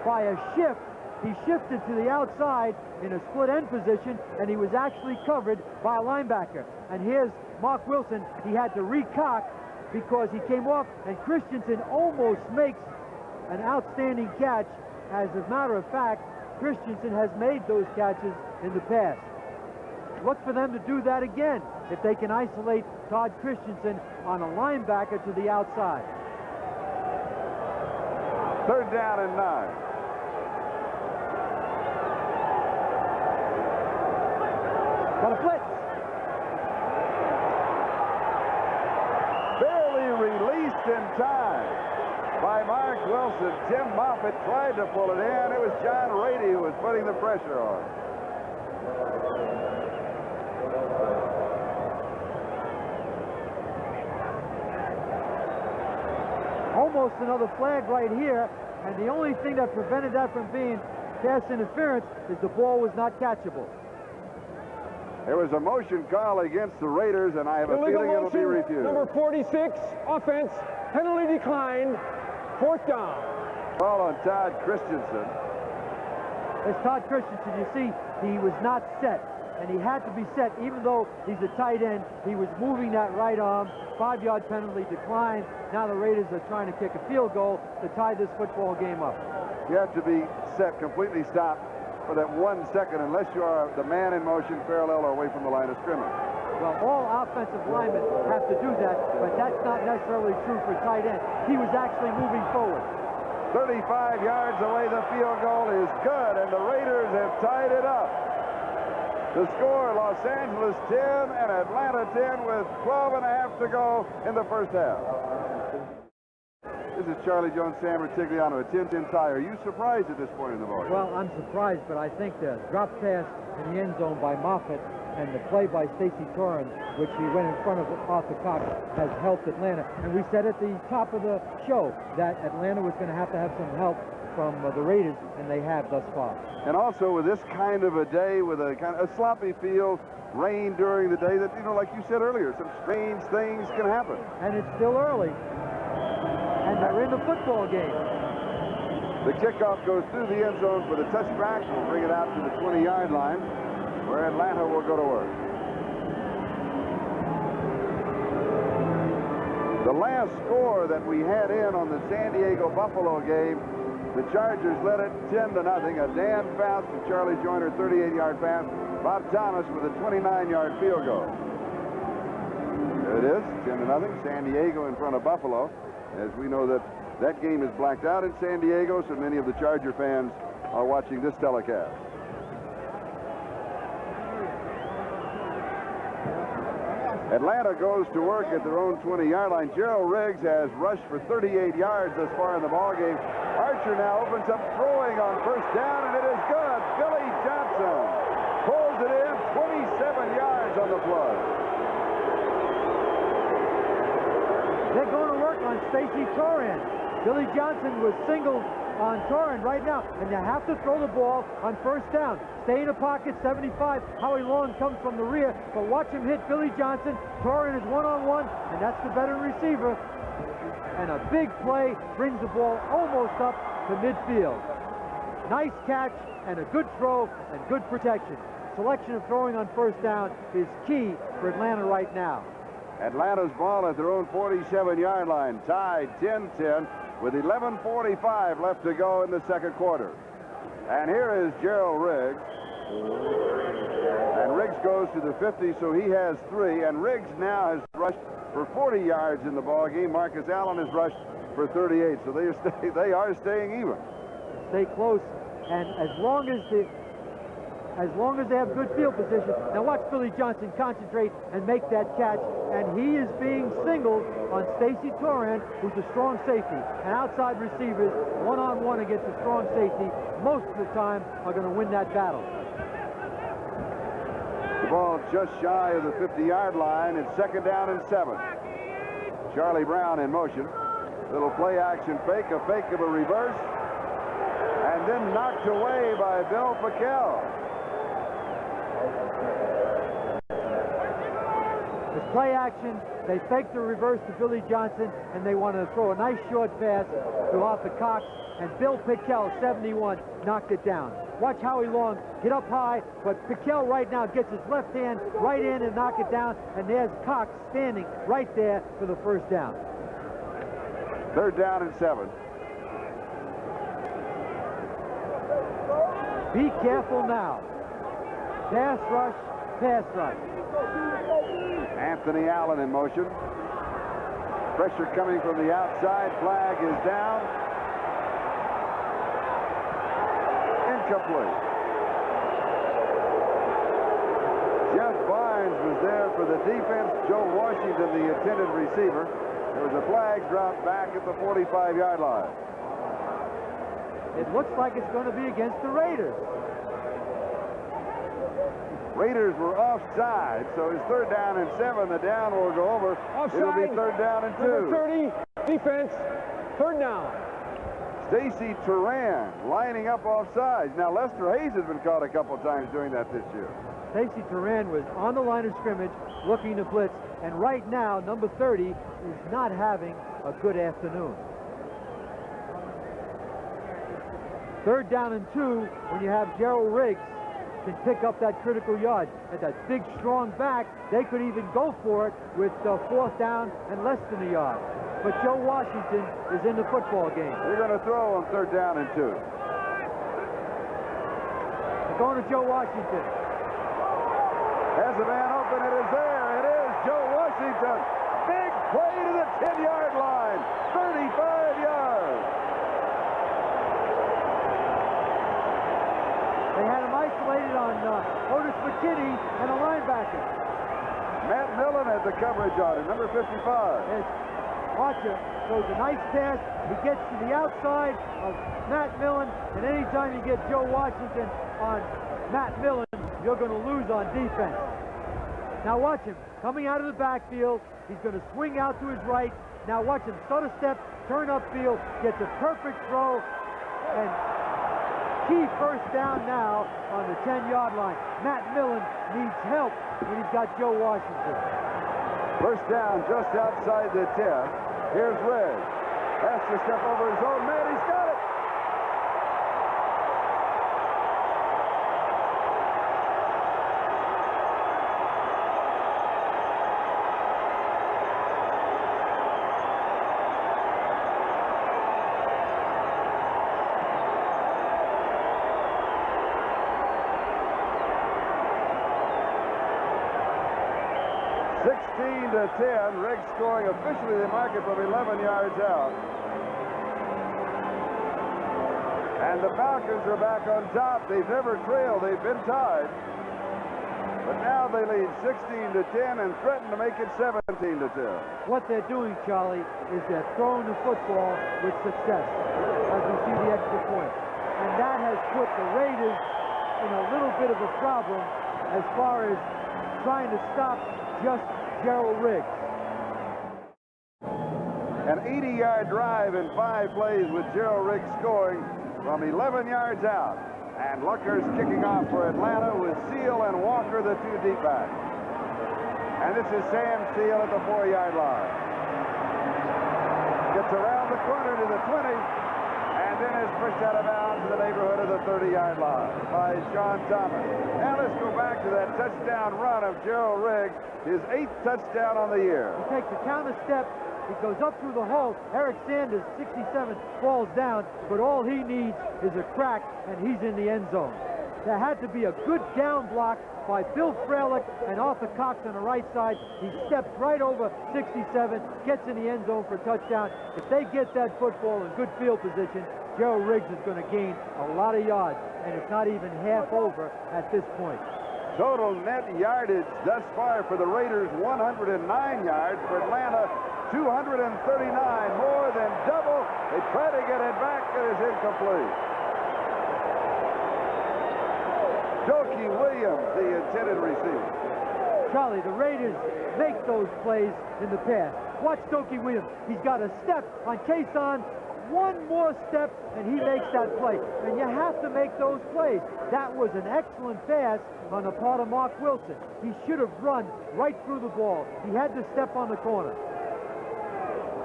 by a shift. He shifted to the outside in a split end position, and he was actually covered by a linebacker. And here's Mark Wilson. He had to recock because he came off, and Christensen almost makes an outstanding catch. As a matter of fact, Christensen has made those catches in the past. look for them to do that again if they can isolate Todd Christensen on a linebacker to the outside. 3rd down and 9. Got a blitz. Barely released in time by Mark Wilson. Tim Moffitt tried to pull it in. It was John Rady who was putting the pressure on. Almost another flag right here, and the only thing that prevented that from being pass interference is the ball was not catchable. There was a motion call against the Raiders, and I have a feeling it'll be refused. Number 46, offense, penalty declined, 4th down. Ball on Todd Christensen. As Todd Christensen, you see, he was not set, and he had to be set, even though he's a tight end. He was moving that right arm. 5-yard penalty declined. Now the Raiders are trying to kick a field goal to tie this football game up. You have to be set, completely stopped for that 1 second, unless you are the man in motion parallel or away from the line of scrimmage. Well, all offensive linemen have to do that, but that's not necessarily true for tight end. He was actually moving forward. 35 yards away, the field goal is good, and the Raiders have tied it up. The score, Los Angeles 10 and Atlanta 10 with 12 and a half to go in the first half. This is Charlie Jones, Sam Retigliano at 10-10 tie. Are you surprised at this point in the ball game? Well, I'm surprised, but I think the drop pass in the end zone by Moffitt and the play by Stacy Torrens, which he went in front of Arthur Cox, has helped Atlanta. And we said at the top of the show that Atlanta was going to have some help from the Raiders, and they have thus far. And also with this kind of a day, with a kind of a sloppy field, rain during the day, that, you know, like you said earlier, some strange things can happen. And it's still early, and they're in the football game. The kickoff goes through the end zone for the touchback. We'll bring it out to the 20-yard line, where Atlanta will go to work. The last score that we had in on the San Diego-Buffalo game, the Chargers led it 10-0. A Dan Fouts to Charlie Joyner 38-yard pass. Bob Thomas with a 29-yard field goal. There it is, 10-0. San Diego in front of Buffalo. As we know that game is blacked out in San Diego, so many of the Charger fans are watching this telecast. Atlanta goes to work at their own 20-yard line. Gerald Riggs has rushed for 38 yards thus far in the ballgame. Archer now opens up throwing on first down, and it is good. Billy Johnson pulls it in, 27 yards on the play. They're going to work on Stacy Torrens. Billy Johnson was singled on Torrens right now, and you have to throw the ball on first down. Stay in the pocket, 75. Howie Long comes from the rear, but watch him hit Billy Johnson. Torrens is one-on-one, and that's the veteran receiver. And a big play brings the ball almost up to midfield. Nice catch and a good throw and good protection. Selection of throwing on first down is key for Atlanta right now. Atlanta's ball at their own 47-yard line, tied 10-10 with 11:45 left to go in the second quarter. And here is Gerald Riggs. And Riggs goes to the 50, so he has 3. And Riggs now has rushed for 40 yards in the ball game. Marcus Allen has rushed for 38, so they are staying even. Stay close, and as long as they have good field position. Now watch Billy Johnson concentrate and make that catch, and he is being singled on Stacy Torrens, who's a strong safety. And outside receivers, one-on-one against a strong safety, most of the time are going to win that battle. The ball just shy of the 50-yard line. It's second down and 7. Charlie Brown in motion. Little play action fake, a fake of a reverse, and then knocked away by Bill Pickell. It's play action. They fake the reverse to Billy Johnson, and they want to throw a nice short pass to Arthur Cox, and Bill Pickell, 71, knocked it down. Watch Howie Long get up high, but Pickell right now gets his left hand right in and knock it down, and there's Cox standing right there for the first down. Third down and 7. Be careful now. Pass rush, pass rush. Anthony Allen in motion. Pressure coming from the outside. Flag is down. Incomplete. Jeff Barnes was there for the defense. Joe Washington, the intended receiver. There was a flag dropped back at the 45-yard line. It looks like it's going to be against the Raiders. Raiders were offside, so it's 3rd down and 7. The down will go over. Offside. It'll be 3rd down and 2. Number 30, defense, 3rd down. Stacy Turan lining up offsides. Now, Lester Hayes has been caught a couple times doing that this year. Stacy Turan was on the line of scrimmage looking to blitz, and right now, number 30 is not having a good afternoon. 3rd down and 2 when you have Gerald Riggs can pick up that critical yard. At that big, strong back, they could even go for it with 4th down and less than a yard. But Joe Washington is in the football game. They're going to throw on 3rd down and 2. They're going to Joe Washington. Has a man open. It is there. It is Joe Washington. Big play to the 10-yard line. 35 yards. They had him isolated on Otis McKinney and a linebacker. Matt Millen had the coverage on it, number 55. As Archer throws a nice pass. He gets to the outside of Matt Millen, and anytime you get Joe Washington on Matt Millen, you're going to lose on defense. Now watch him. Coming out of the backfield, he's going to swing out to his right. Now watch him. Start a step, turn upfield, gets a perfect throw, and key 1st down now on the 10-yard line. Matt Millen needs help when he's got Joe Washington. 1st down just outside the 10. Here's Riggs. Has to step over his own man. He's got it. To 10, Riggs scoring officially. They mark it from 11 yards out. And the Falcons are back on top. They've never trailed. They've been tied. But now they lead 16 to 10 and threaten to make it 17 to 10. What they're doing, Charlie, is they're throwing the football with success as we see the extra point. And that has put the Raiders in a little bit of a problem as far as trying to stop just Gerald Riggs. An 80-yard drive in 5 plays with Gerald Riggs scoring from 11 yards out. And Lucker's kicking off for Atlanta with Seal and Walker, the 2 deep backs. And this is Sam Seal at the 4-yard line. Gets around the corner to the 20, and then is pushed out of bounds in the neighborhood of the 30-yard line by Sean Thomas. Now let's go back to that touchdown run of Gerald Riggs, his 8th touchdown on the year. He takes a counter step. He goes up through the hole. Eric Sanders, 67, falls down, but all he needs is a crack, and he's in the end zone. There had to be a good down block by Bill Frelick and Arthur Cox on the right side. He steps right over 67, gets in the end zone for a touchdown. If they get that football in good field position, Gerald Riggs is going to gain a lot of yards, and it's not even half over at this point. Total net yardage thus far for the Raiders, 109 yards. For Atlanta, 239, more than double. They try to get it back. It is incomplete. Jokey Williams, the intended receiver. Charlie, the Raiders make those plays in the past. Watch Jokey Williams. He's got a step on Kason. One more step, and he makes that play. And you have to make those plays. That was an excellent pass on the part of Mark Wilson. He should have run right through the ball. He had to step on the corner.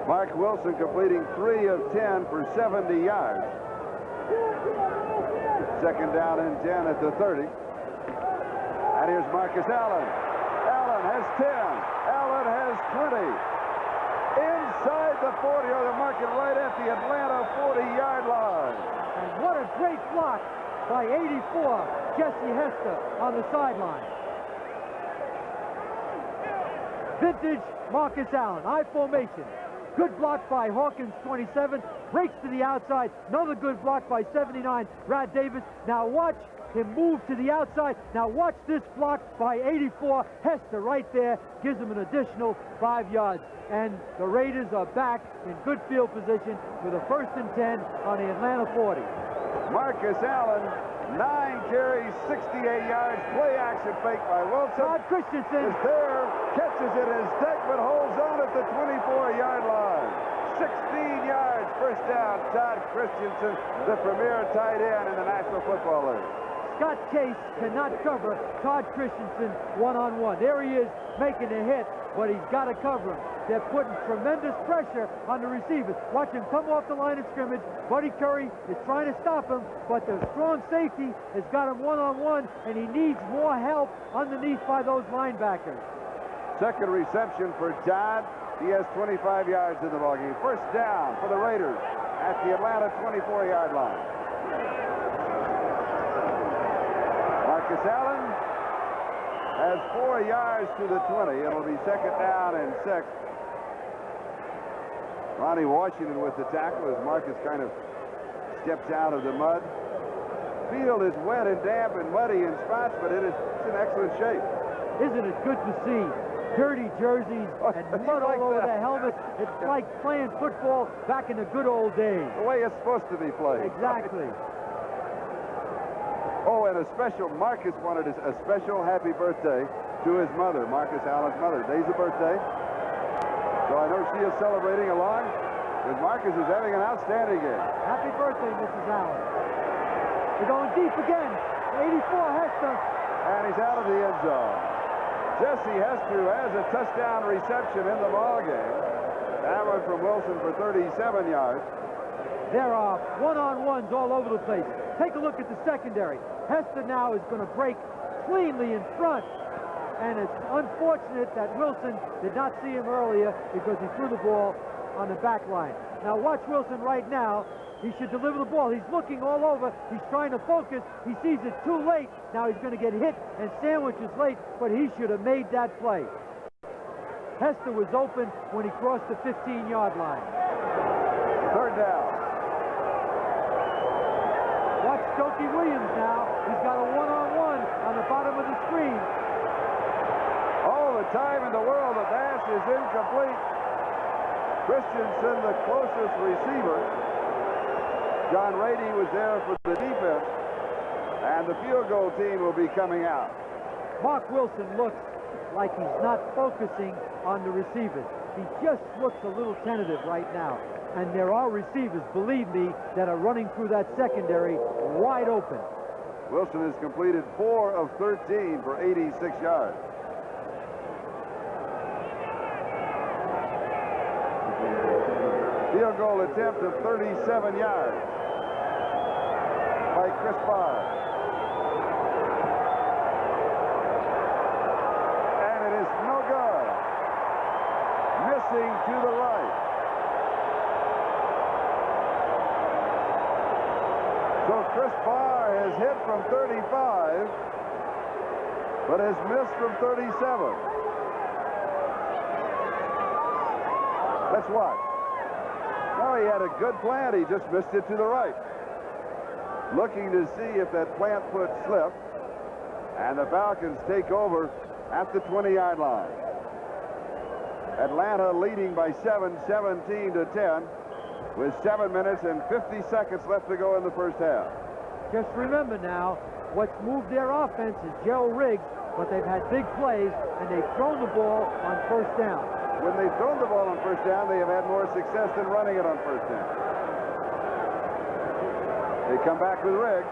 Mark Wilson completing 3 of 10 for 70 yards. 2nd down and 10 at the 30. And here's Marcus Allen. Allen has 10. Allen has 20. Inside the 40, or the market right at the Atlanta 40-yard line. And what a great block by 84, Jesse Hester on the sideline. Vintage Marcus Allen, I formation. Good block by Hawkins, 27, breaks to the outside. Another good block by 79, Brad Davis. Now watch him move to the outside. Now watch this block by 84, Hester right there, gives him an additional 5 yards. And the Raiders are back in good field position with a 1st and 10 on the Atlanta 40. Marcus Allen, 9 carries, 68 yards, play action fake by Wilson. Todd Christensen is there, catches it as Deckman holds on at the 24-yard line. 16 yards, first down. Todd Christensen, the premier tight end in the National Football League. Scott Case cannot cover Todd Christensen one-on-one. There he is making a hit, but he's got to cover him. They're putting tremendous pressure on the receivers. Watch him come off the line of scrimmage. Buddy Curry is trying to stop him, but the strong safety has got him one-on-one, and he needs more help underneath by those linebackers. Second reception for Todd. He has 25 yards in the ballgame. First down for the Raiders at the Atlanta 24-yard line. Marcus Allen has 4 yards to the 20. It'll be second down and 6. Ronnie Washington with the tackle as Marcus kind of steps out of the mud. Field is wet and damp and muddy in spots, but it's in excellent shape. Isn't it good to see dirty jerseys and mud all over the helmet? It's like playing football back in the good old days. The way it's supposed to be played. Exactly. Oh, and Marcus wanted a special happy birthday to his mother, Marcus Allen's mother. Today's the birthday. So I know she is celebrating along with Marcus, who's having an outstanding game. Happy birthday, Mrs. Allen. We're going deep again. 84, Hester. And he's out of the end zone. Jesse Hester has a touchdown reception in the ballgame. That one from Wilson for 37 yards. There are one-on-ones all over the place. Take a look at the secondary. Hester now is going to break cleanly in front. And it's unfortunate that Wilson did not see him earlier because he threw the ball on the back line. Now watch Wilson right now. He should deliver the ball. He's looking all over. He's trying to focus. He sees it too late. Now he's going to get hit and sandwiches late, but he should have made that play. Hester was open when he crossed the 15-yard line. Third down. Watch Stokey Williams now. He's got a one-on-one on the bottom of the screen. All the time in the world, the pass is incomplete. Christensen, the closest receiver. John Rady was there for the defense. And the field goal team will be coming out. Mark Wilson looks like he's not focusing on the receivers. He just looks a little tentative right now. And there are receivers, believe me, that are running through that secondary wide open. Wilson has completed 4 of 13 for 86 yards. Field goal attempt of 37 yards by Chris Barr. And it is no good. Missing to the right. So Chris Barr has hit from 35, but has missed from 37. Let's watch. No, he had a good plant. He just missed it to the right. Looking to see if that plant foot slipped. And the Falcons take over at the 20-yard line. Atlanta leading by 7, 17-10. With 7 minutes and 50 seconds left to go in the first half. Just remember now, what's moved their offense is Gerald Riggs, but they've had big plays, and they've thrown the ball on first down. When they've thrown the ball on first down, they have had more success than running it on first down. They come back with Riggs.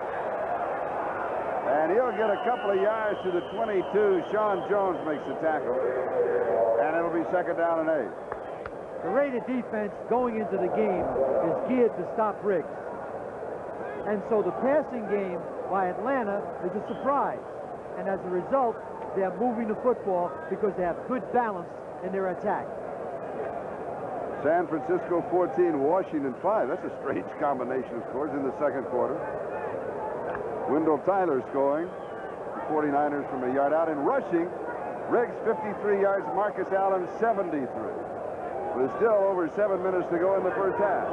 And he'll get a couple of yards to the 22. Sean Jones makes the tackle. And it'll be second down and 8. The Raider defense going into the game is geared to stop Riggs. And so the passing game by Atlanta is a surprise. And as a result, they're moving the football because they have good balance in their attack. San Francisco 14, Washington 5. That's a strange combination of scores in the second quarter. Wendell Tyler scoring. The 49ers from a yard out. And rushing Riggs 53 yards, Marcus Allen 73. With still over 7 minutes to go in the first half.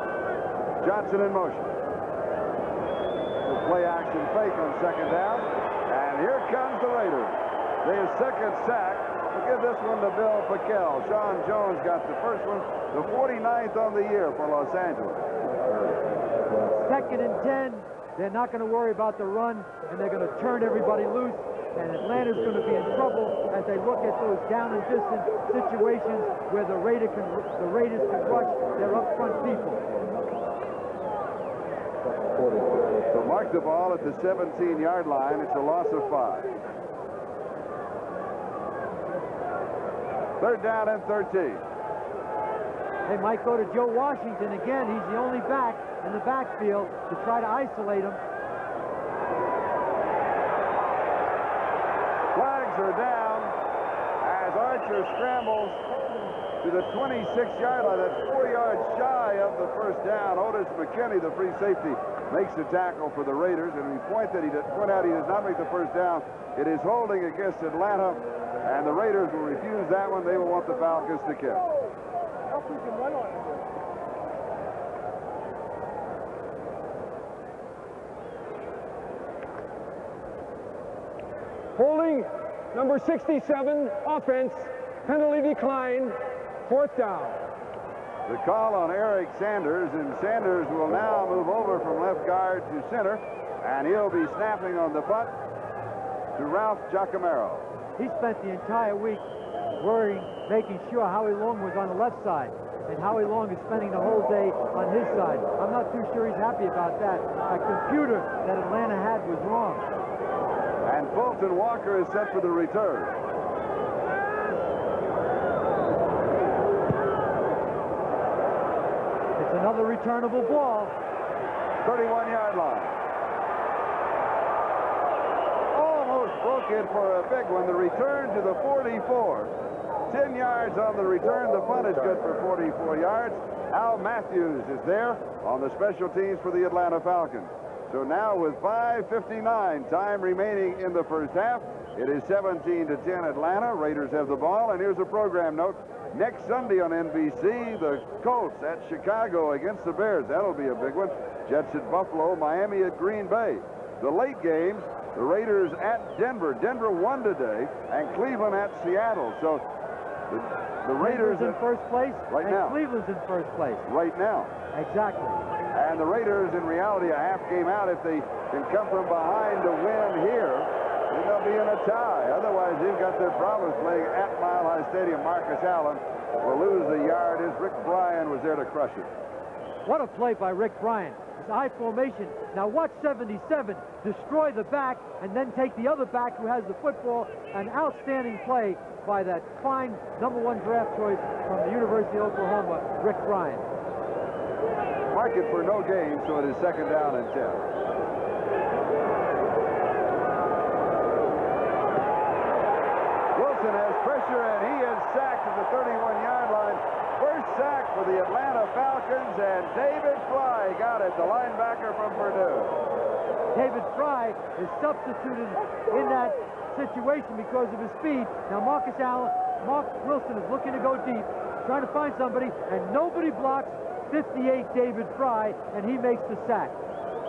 Johnson in motion. The play action fake on second down. And here comes the Raiders. Their second sack. We'll give this one to Bill Pickell. Sean Jones got the first one, the 49th on the year for Los Angeles. Second and 10. They're not going to worry about the run, and they're going to turn everybody loose. And Atlanta's going to be in trouble as they look at those down and distance situations where the Raiders can rush their up front people. So mark the ball at the 17-yard line. It's a loss of 5. Third down and 13. They might go to Joe Washington again. He's the only back in the backfield to try to isolate him. Flags are down as Archer scrambles to the 26-yard line. That's 4 yards shy of the first down. Otis McKinney, the free safety, makes the tackle for the Raiders. And we point out he does not make the first down. It is holding against Atlanta, and the Raiders will refuse that one. They will want the Falcons to kick. Holding number 67, offense, penalty declined, fourth down. The call on Eric Sanders, and Sanders will now move over from left guard to center, and he'll be snapping on the punt to Ralph Giacomello. He spent the entire week worrying, making sure Howie Long was on the left side, and Howie Long is spending the whole day on his side. I'm not too sure he's happy about that. A computer that Atlanta had was wrong. And Fulton Walker is set for the return. It's another returnable ball. 31-yard line. Almost broke it for a big one. The return to the 44. 10 yards on the return. The punt is good for 44 yards. Al Matthews is there on the special teams for the Atlanta Falcons. So now with 5:59 time remaining in the first half, it is 17-10 Atlanta. Raiders have the ball, and here's a program note. Next Sunday on NBC, the Colts at Chicago against the Bears. That'll be a big one. Jets at Buffalo, Miami at Green Bay. The late games, the Raiders at Denver. Denver won today, and Cleveland at Seattle. So the Raiders in first place, right and now. Cleveland's in first place. Right now. Exactly. And the Raiders, in reality, a half game out. If they can come from behind to win here, then they'll be in a tie. Otherwise, they've got their problems playing at Mile High Stadium. Marcus Allen will lose the yard as Rick Bryan was there to crush it. What a play by Rick Bryan. It's I formation. Now watch 77 destroy the back and then take the other back who has the football. An outstanding play by that fine #1 draft choice from the University of Oklahoma, Rick Bryan. Mark it for no gain, so it is second down and 10. Wilson has pressure, and he is sacked at the 31-yard line. First sack for the Atlanta Falcons, and David Fry got it, the linebacker from Purdue. David Fry is substituted in that situation because of his speed. Now Mark Wilson is looking to go deep, trying to find somebody, and nobody blocks 58 David Fry, and he makes the sack.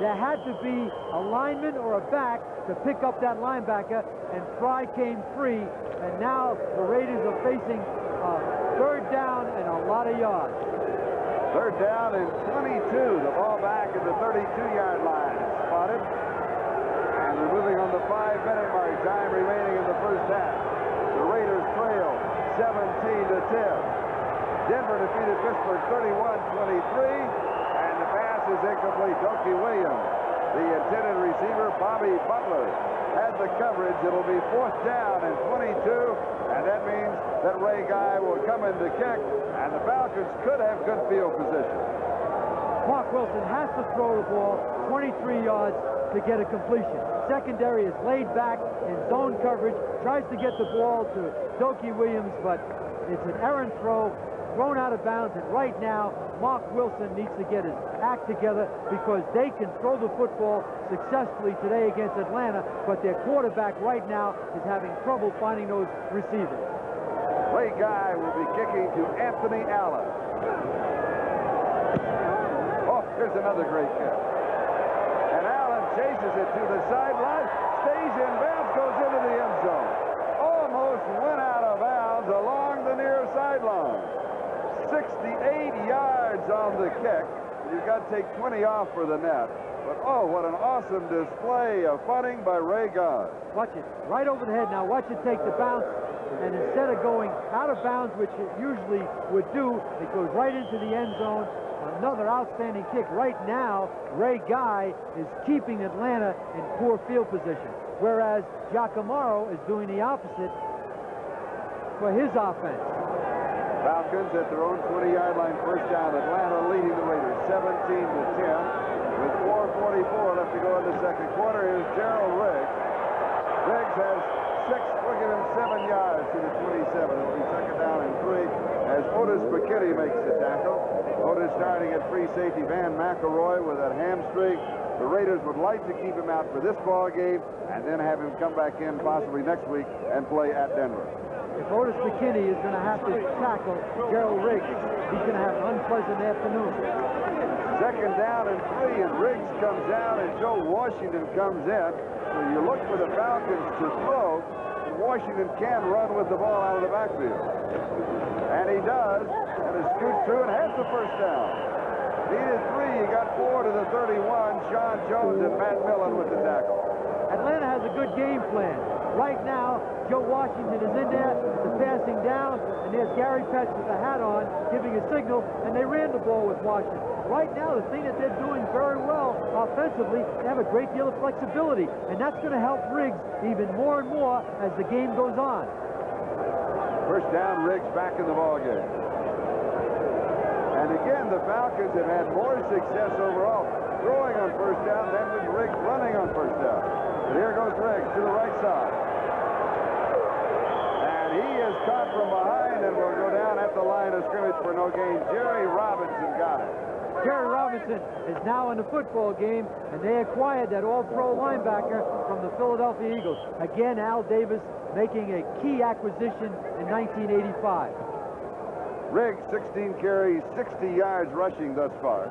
There had to be a lineman or a back to pick up that linebacker, and Fry came free, and now the Raiders are facing third down and a lot of yards. Third down and 22. The ball back at the 32-yard line. Spotted. And they're moving on the 5-minute mark. Time remaining in the first half. The Raiders trail 17-10. Denver defeated Pittsburgh 31-23, and the pass is incomplete. Doki Williams, the intended receiver, Bobby Butler, had the coverage. It'll be fourth down and 22, and that means that Ray Guy will come in to kick, and the Falcons could have good field position. Mark Wilson has to throw the ball 23 yards to get a completion. Secondary is laid back in zone coverage, tries to get the ball to Doki Williams, but it's an errant throw, thrown out of bounds, and right now, Mark Wilson needs to get his act together because they can throw the football successfully today against Atlanta, but their quarterback right now is having trouble finding those receivers. Ray Guy will be kicking to Anthony Allen. Oh, here's another great kick. And Allen chases it to the sideline, stays in bounds, goes into the end zone. Almost went out of bounds along the near sideline. 68 yards on the kick. You've got to take 20 off for the net. But, oh, what an awesome display of punting by Ray Guy. Watch it. Right over the head. Now watch it take the bounce. And instead of going out of bounds, which it usually would do, it goes right into the end zone. Another outstanding kick. Right now, Ray Guy is keeping Atlanta in poor field position, whereas Giacomaro is doing the opposite for his offense. Falcons at their own 20-yard line, first down. Atlanta leading the Raiders 17-10 with 4:44 left to go in the second quarter. Here's Gerald Riggs. Riggs has 6, we'll give him 7 yards to the 27. It'll be second down and 3 as Otis McKinney makes the tackle. Otis starting at free safety. Van McElroy with that hamstring. The Raiders would like to keep him out for this ball game and then have him come back in possibly next week and play at Denver. If Otis McKinney is going to have to tackle Gerald Riggs, he's going to have an unpleasant afternoon. Second down and 3, and Riggs comes down and Joe Washington comes in. So you look for the Falcons to throw, and Washington can run with the ball out of the backfield. And he does, and he scoots through and has the first down. Needed 3, he got 4 to the 31. Sean Jones and Matt Millen with the tackle. Atlanta has a good game plan. Right now, Joe Washington is in there, the passing down, and there's Gary Petts with the hat on, giving a signal, and they ran the ball with Washington. Right now, the thing that they're doing very well offensively, they have a great deal of flexibility, and that's going to help Riggs even more and more as the game goes on. First down, Riggs back in the ball game. And again, the Falcons have had more success overall throwing on first down than with Riggs running on first down. But here goes Riggs to the right side. And he is caught from behind and will go down at the line of scrimmage for no gain. Jerry Robinson got it. Jerry Robinson is now in the football game, and they acquired that all-pro linebacker from the Philadelphia Eagles. Again, Al Davis making a key acquisition in 1985. Riggs, 16 carries, 60 yards rushing thus far.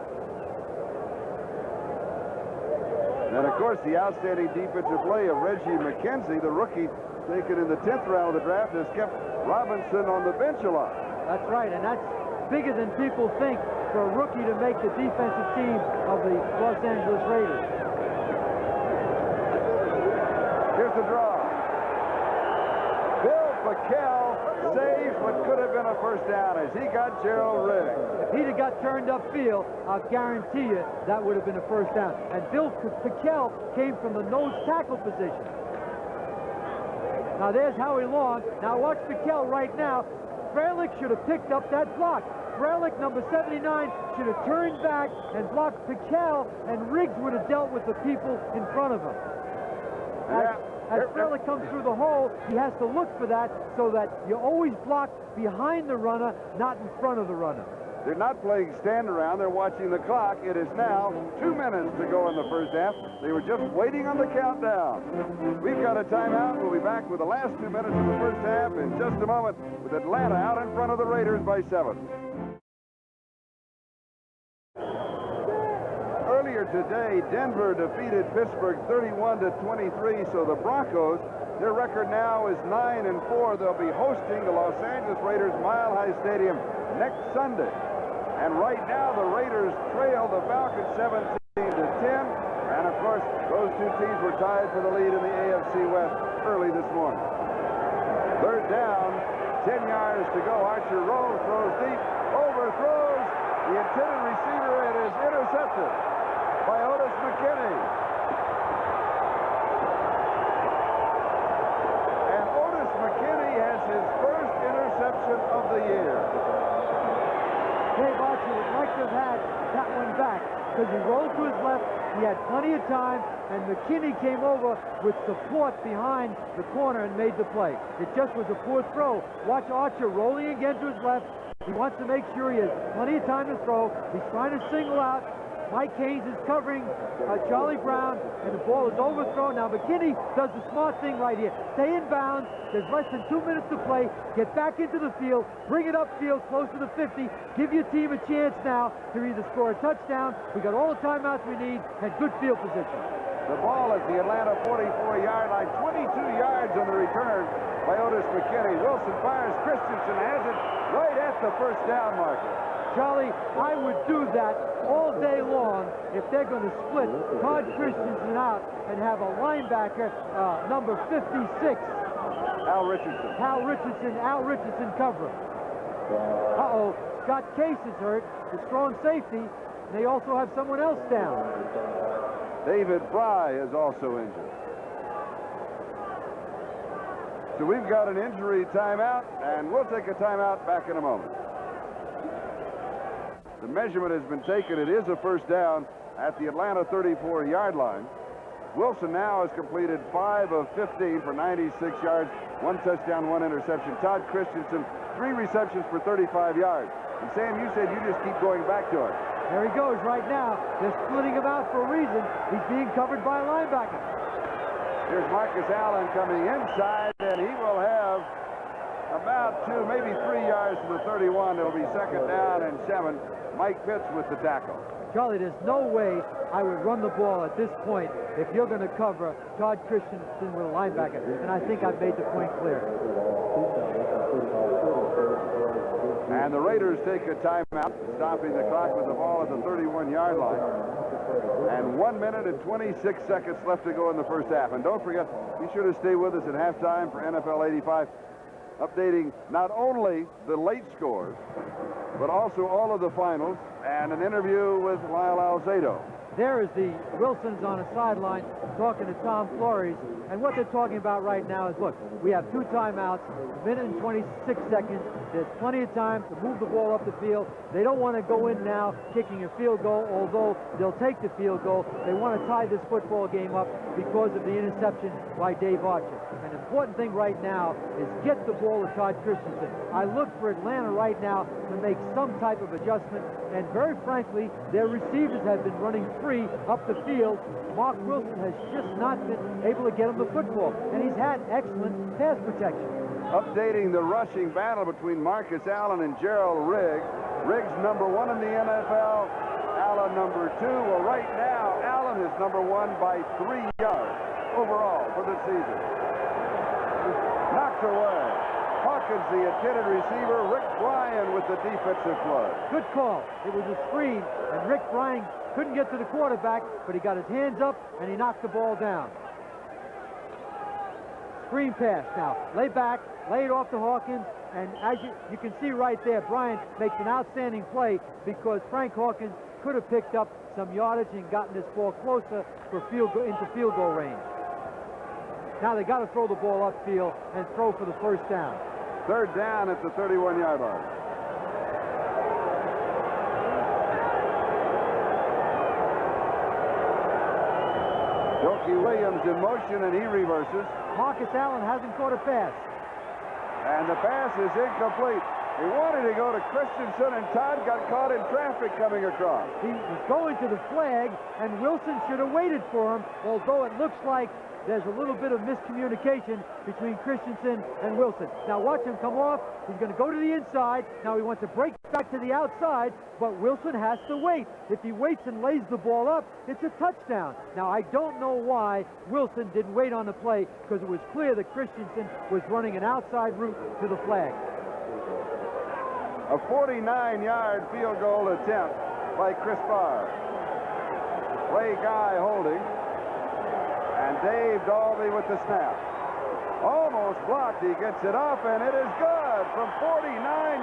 And, of course, the outstanding defensive play of Reggie McKenzie, the rookie taken in the 10th round of the draft, has kept Robinson on the bench a lot. That's right, and that's bigger than people think for a rookie to make the defensive team of the Los Angeles Raiders. Here's the draw. Bill Packel saves what could have been a first down as he got Gerald Riggs. If he'd have got turned upfield, I'll guarantee you that would have been a first down. And Bill Packel came from the nose tackle position. Now there's Howie Long. Now watch Packel right now. Frelick should have picked up that block. Frelick, number 79, should have turned back and blocked Packel, and Riggs would have dealt with the people in front of him. As Frelick comes through the hole, he has to look for that so that you always block behind the runner, not in front of the runner. They're not playing stand around. They're watching the clock. It is now 2 minutes to go in the first half. They were just waiting on the countdown. We've got a timeout. We'll be back with the last 2 minutes of the first half in just a moment with Atlanta out in front of the Raiders by 7. Earlier today, Denver defeated Pittsburgh 31-23, so the Broncos, their record now is 9-4. They'll be hosting the Los Angeles Raiders Mile High Stadium next Sunday. And right now, the Raiders trail the Falcons 17-10. And, of course, those two teams were tied for the lead in the AFC West early this morning. Third down, 10 yards to go. Archer rolls, throws deep, overthrows the intended receiver. It is intercepted by Otis McKinney. And Otis McKinney has his first interception of the year. Dave Archer would like to have had that one back. because he rolled to his left. He had plenty of time, and McKinney came over with support behind the corner and made the play. It just was a poor throw. Watch Archer rolling again to his left. He wants to make sure he has plenty of time to throw. He's trying to single out. Mike Haynes is covering Charlie Brown, and the ball is overthrown. Now McKinney does the smart thing right here. Stay in bounds. There's less than 2 minutes to play. Get back into the field. Bring it upfield close to the 50. Give your team a chance now to either score a touchdown. We got all the timeouts we need and good field position. The ball at the Atlanta 44-yard line, 22 yards on the return by Otis McKinney. Wilson fires. Christensen has it right at the first down marker. Charlie, I would do that all day long if they're going to split Todd Christensen out and have a linebacker, number 56. Al Richardson. Al Richardson cover. Uh-oh, Scott Case is hurt, the strong safety. And they also have someone else down. David Fry is also injured. So we've got an injury timeout, and we'll take a timeout back in a moment. The measurement has been taken. It is a first down at the Atlanta 34-yard line. Wilson now has completed 5 of 15 for 96 yards, 1 touchdown, 1 interception. Todd Christensen, 3 receptions for 35 yards. And Sam, you said you just keep going back to it. There he goes right now. They're splitting him out for a reason. He's being covered by a linebacker. Here's Marcus Allen coming inside, and he will have about 2, maybe 3 yards to the 31. It'll be second down and 7. Mike Pitts with the tackle. Charlie, there's no way I would run the ball at this point if you're going to cover Todd Christensen with a linebacker. And I think I've made the point clear. And the Raiders take a timeout, stopping the clock with the ball at the 31-yard line. And 1 minute and 26 seconds left to go in the first half. And don't forget, be sure to stay with us at halftime for NFL 85, updating not only the late scores, but also all of the finals and an interview with Lyle Alzado. There is the Wilsons on a sideline talking to Tom Flores, and what they're talking about right now is, look, we have 2 timeouts, a minute and 26 seconds. There's plenty of time to move the ball up the field. They don't want to go in now kicking a field goal, although they'll take the field goal. They want to tie this football game up because of the interception by Dave Archer. An important thing right now is get the ball to Todd Christensen. I look for Atlanta right now to make some type of adjustment, and very frankly, their receivers have been running free up the field. Mark Wilson has just not been able to get him the football, and he's had excellent pass protection. Updating the rushing battle between Marcus Allen and Gerald Riggs. Riggs number 1 in the NFL, Allen number 2. Well, right now, Allen is number 1 by 3 yards overall for the season. Knocked away. Hawkins, the intended receiver. Rick Bryan with the defensive play. Good call. It was a screen, and Rick Bryan couldn't get to the quarterback, but he got his hands up, and he knocked the ball down. Screen pass now. Lay back, lay it off to Hawkins, and as you can see right there, Bryan makes an outstanding play because Frank Hawkins could have picked up some yardage and gotten this ball closer for into field goal range. Now they got to throw the ball upfield and throw for the first down. Third down at the 31-yard line. Jokie Williams in motion, and he reverses. Marcus Allen hasn't caught a pass. And the pass is incomplete. He wanted to go to Christensen, and Todd got caught in traffic coming across. He was going to the flag, and Wilson should have waited for him, although it looks like there's a little bit of miscommunication between Christensen and Wilson. Now watch him come off. He's going to go to the inside. Now he wants to break back to the outside, but Wilson has to wait. If he waits and lays the ball up, it's a touchdown. Now I don't know why Wilson didn't wait on the play, because it was clear that Christensen was running an outside route to the flag. A 49-yard field goal attempt by Chris Barr. Play guy holding. And Dave Dalby with the snap. Almost blocked. He gets it up, and it is good from 49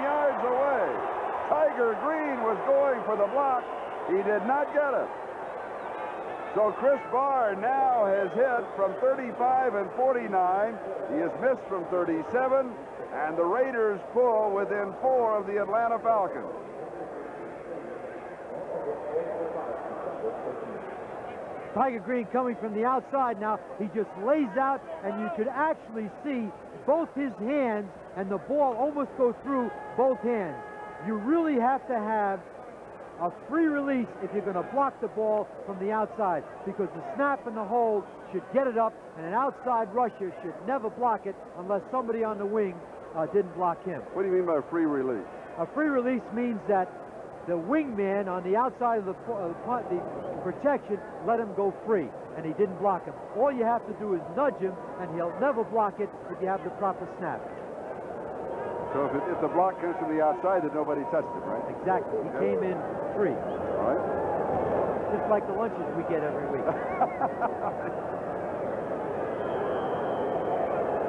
yards away. Tiger Green was going for the block. He did not get it. So Chris Barr now has hit from 35 and 49. He has missed from 37, and the Raiders pull within 4 of the Atlanta Falcons. Tiger Green coming from the outside now. He just lays out, and you could actually see both his hands and the ball almost go through both hands. You really have to have a free release if you're going to block the ball from the outside, because the snap and the hold should get it up, and an outside rusher should never block it unless somebody on the wing didn't block him. What do you mean by free release? A free release means that the wingman on the outside of the protection let him go free, and he didn't block him. All you have to do is nudge him, and he'll never block it if you have the proper snap. So if the block comes from the outside, then nobody touched it, right? Exactly. He came in free. All right. Just like the lunches we get every week.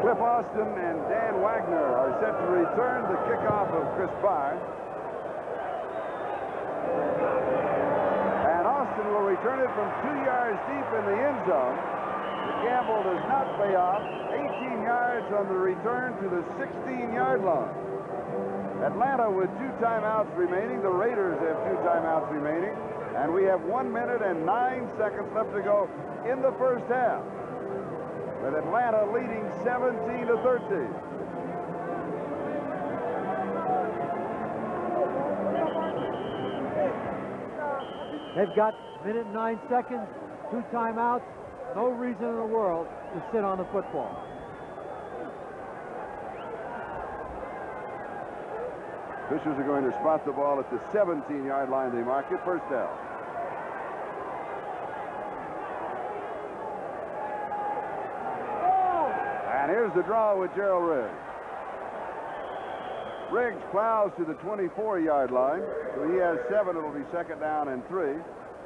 Cliff Austin and Dan Wagner are set to return the kickoff of Chris Barr. And Austin will return it from 2 yards deep in the end zone. The gamble does not pay off. 18 yards on the return to the 16-yard line. Atlanta with 2 timeouts remaining. The Raiders have 2 timeouts remaining. And we have 1 minute and 9 seconds left to go in the first half, with Atlanta leading 17-13. They've got a minute and 9 seconds, 2 timeouts, no reason in the world to sit on the football. Officials are going to spot the ball at the 17-yard line. They mark it first down. And here's the draw with Gerald Riggs. Riggs plows to the 24-yard line. So he has 7. It'll be second down and 3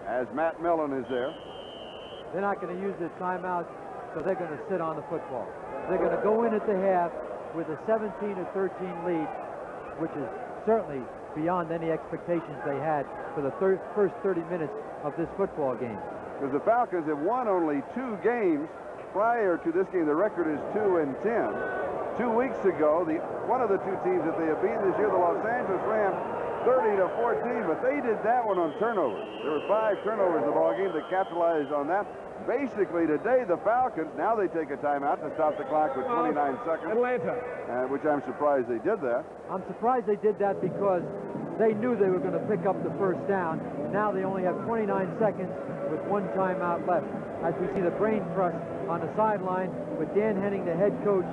as Matt Millen is there. They're not going to use the timeout, so they're going to sit on the football. They're going to go in at the half with a 17-13 lead, which is certainly beyond any expectations they had for the first 30 minutes of this football game. Because the Falcons have won only 2 games prior to this game. The record is 2-10. 2 weeks ago, one of the 2 teams that they have beaten this year, the Los Angeles Rams, 30-14, but they did that one on turnovers. There were 5 turnovers in the ball game that capitalized on that. Basically, today, the Falcons, now they take a timeout to stop the clock with 29 seconds. Atlanta. Which I'm surprised they did that. I'm surprised they did that because they knew they were going to pick up the first down. Now they only have 29 seconds with 1 timeout left. As we see the brain trust on the sideline with Dan Henning, the head coach,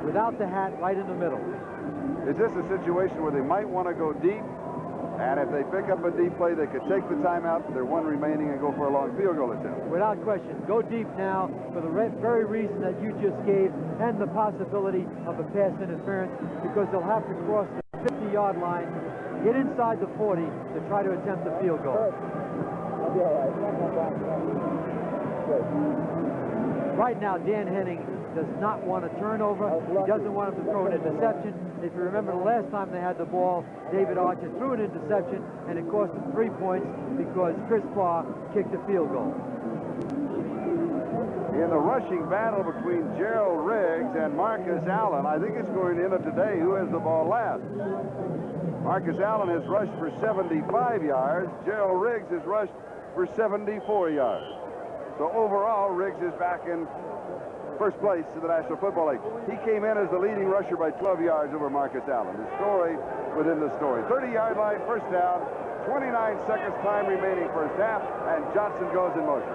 without the hat, right in the middle. Is this a situation where they might want to go deep? And if they pick up a deep play, they could take the timeout, there 1 remaining, and go for a long field goal attempt. Without question. Go deep now for the very reason that you just gave, and the possibility of a pass interference, because they'll have to cross the 50-yard line, get inside the 40 to try to attempt the field goal. I'll be all right. Right now, Dan Henning does not want a turnover. He doesn't want him to throw an interception. If you remember the last time they had the ball, David Archer threw an interception, and it cost him 3 points because Chris Barr kicked a field goal. In the rushing battle between Gerald Riggs and Marcus Allen, I think it's going to end up today who has the ball last. Marcus Allen has rushed for 75 yards. Gerald Riggs has rushed for 74 yards. So overall, Riggs is back in first place in the National Football League. He came in as the leading rusher by 12 yards over Marcus Allen. The story within the story. 30-yard line, first down, 29 seconds time remaining first half, and Johnson goes in motion.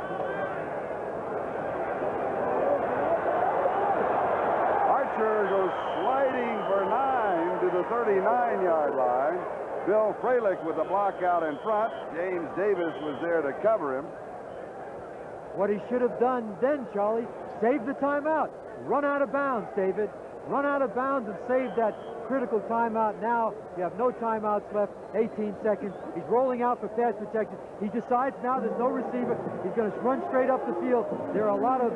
Archer goes sliding for 9 to the 39-yard line. Bill Fralick with the block out in front. James Davis was there to cover him. What he should have done then, Charlie, save the timeout. Run out of bounds, David. Run out of bounds and save that critical timeout. Now you have no timeouts left, 18 seconds. He's rolling out for pass protection. He decides now there's no receiver. He's going to run straight up the field. There are a lot of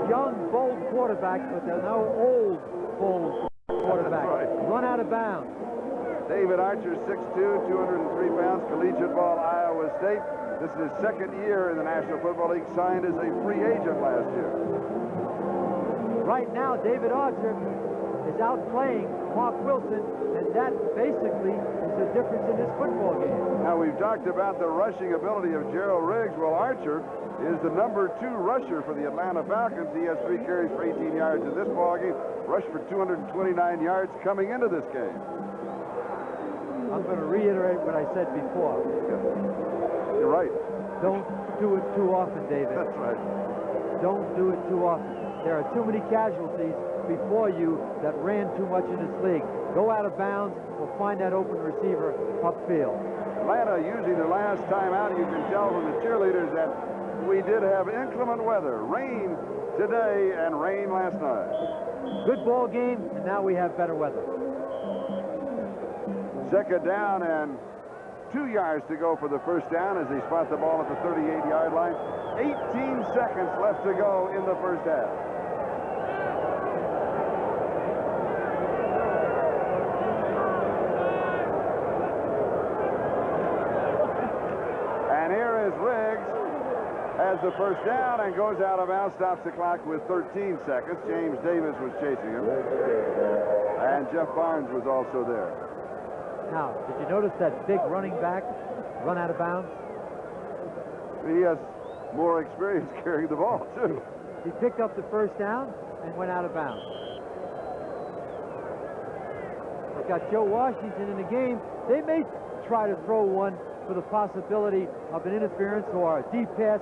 young, bold quarterbacks, but there are no old, bold quarterbacks. Right. Run out of bounds. David Archer, 6'2", 203 pounds, collegiate ball, Iowa State. This is his second year in the National Football League, signed as a free agent last year. Right now, David Archer is out playing Mark Wilson, and that basically is the difference in this football game. Now, we've talked about the rushing ability of Gerald Riggs. Well, Archer is the number 2 rusher for the Atlanta Falcons. He has 3 carries for 18 yards in this ballgame, rushed for 229 yards coming into this game. I'm going to reiterate what I said before. You're right. Don't do it too often, David. That's right. Don't do it too often. There are too many casualties before you that ran too much in this league. Go out of bounds or find that open receiver upfield. Atlanta using their last timeout. You can tell from the cheerleaders that we did have inclement weather. Rain today and rain last night. Good ball game, and now we have better weather. Second down and 2 yards to go for the first down as they spot the ball at the 38-yard line. 18 seconds left to go in the first half. And here is Riggs has the first down and goes out of bounds, stops the clock with 13 seconds. James Davis was chasing him. And Jeff Barnes was also there. Now, did you notice that big running back run out of bounds? He has more experience carrying the ball, too. He picked up the first down and went out of bounds. They got Joe Washington in the game. They may try to throw one for the possibility of an interference or a deep pass,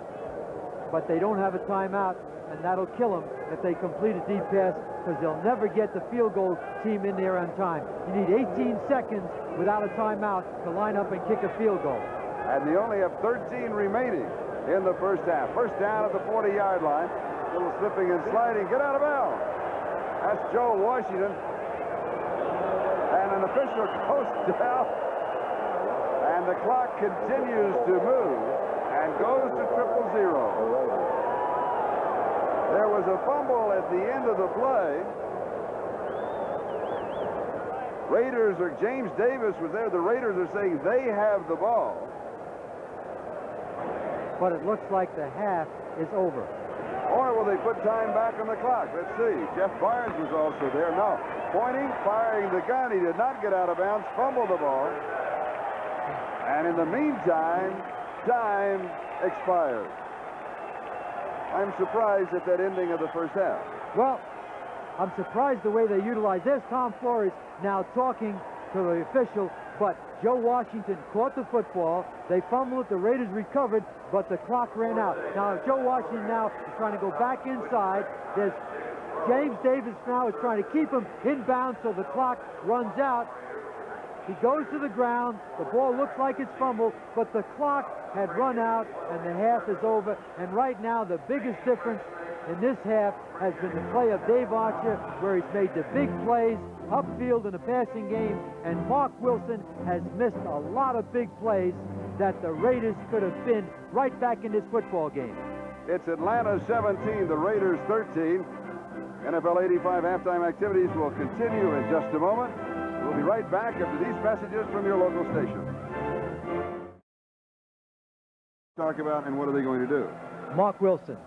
but they don't have a timeout, and that'll kill them if they complete a deep pass, because they'll never get the field goal team in there on time. You need 18 seconds without a timeout to line up and kick a field goal. And they only have 13 remaining in the first half. First down at the 40-yard line. Little slipping and sliding. Get out of bounds. That's Joe Washington. And an official goes down. And the clock continues to move and goes to 0-0. There was a fumble at the end of the play. Raiders, or James Davis was there. The Raiders are saying they have the ball. But it looks like the half is over. Or will they put time back on the clock? Let's see. Jeff Barnes was also there. No. Pointing, firing the gun. He did not get out of bounds, fumbled the ball. And in the meantime, time expired. I'm surprised at that ending of the first half. Well, I'm surprised the way they utilize. There's Tom Flores now talking to the official, but Joe Washington caught the football. They fumbled it. The Raiders recovered, but the clock ran out. Now, Joe Washington now is trying to go back inside. There's James Davis now is trying to keep him in bounds so the clock runs out. He goes to the ground. The ball looks like it's fumbled, but the clock had run out, and the half is over. And right now, the biggest difference in this half has been the play of Dave Archer, where he's made the big plays upfield in the passing game, and Mark Wilson has missed a lot of big plays that the Raiders could have been right back in this football game. It's Atlanta 17, the Raiders 13. NFL 85 halftime activities will continue in just a moment. We'll be right back after these messages from your local station. Talk about, and what are they going to do? Mark Wilson,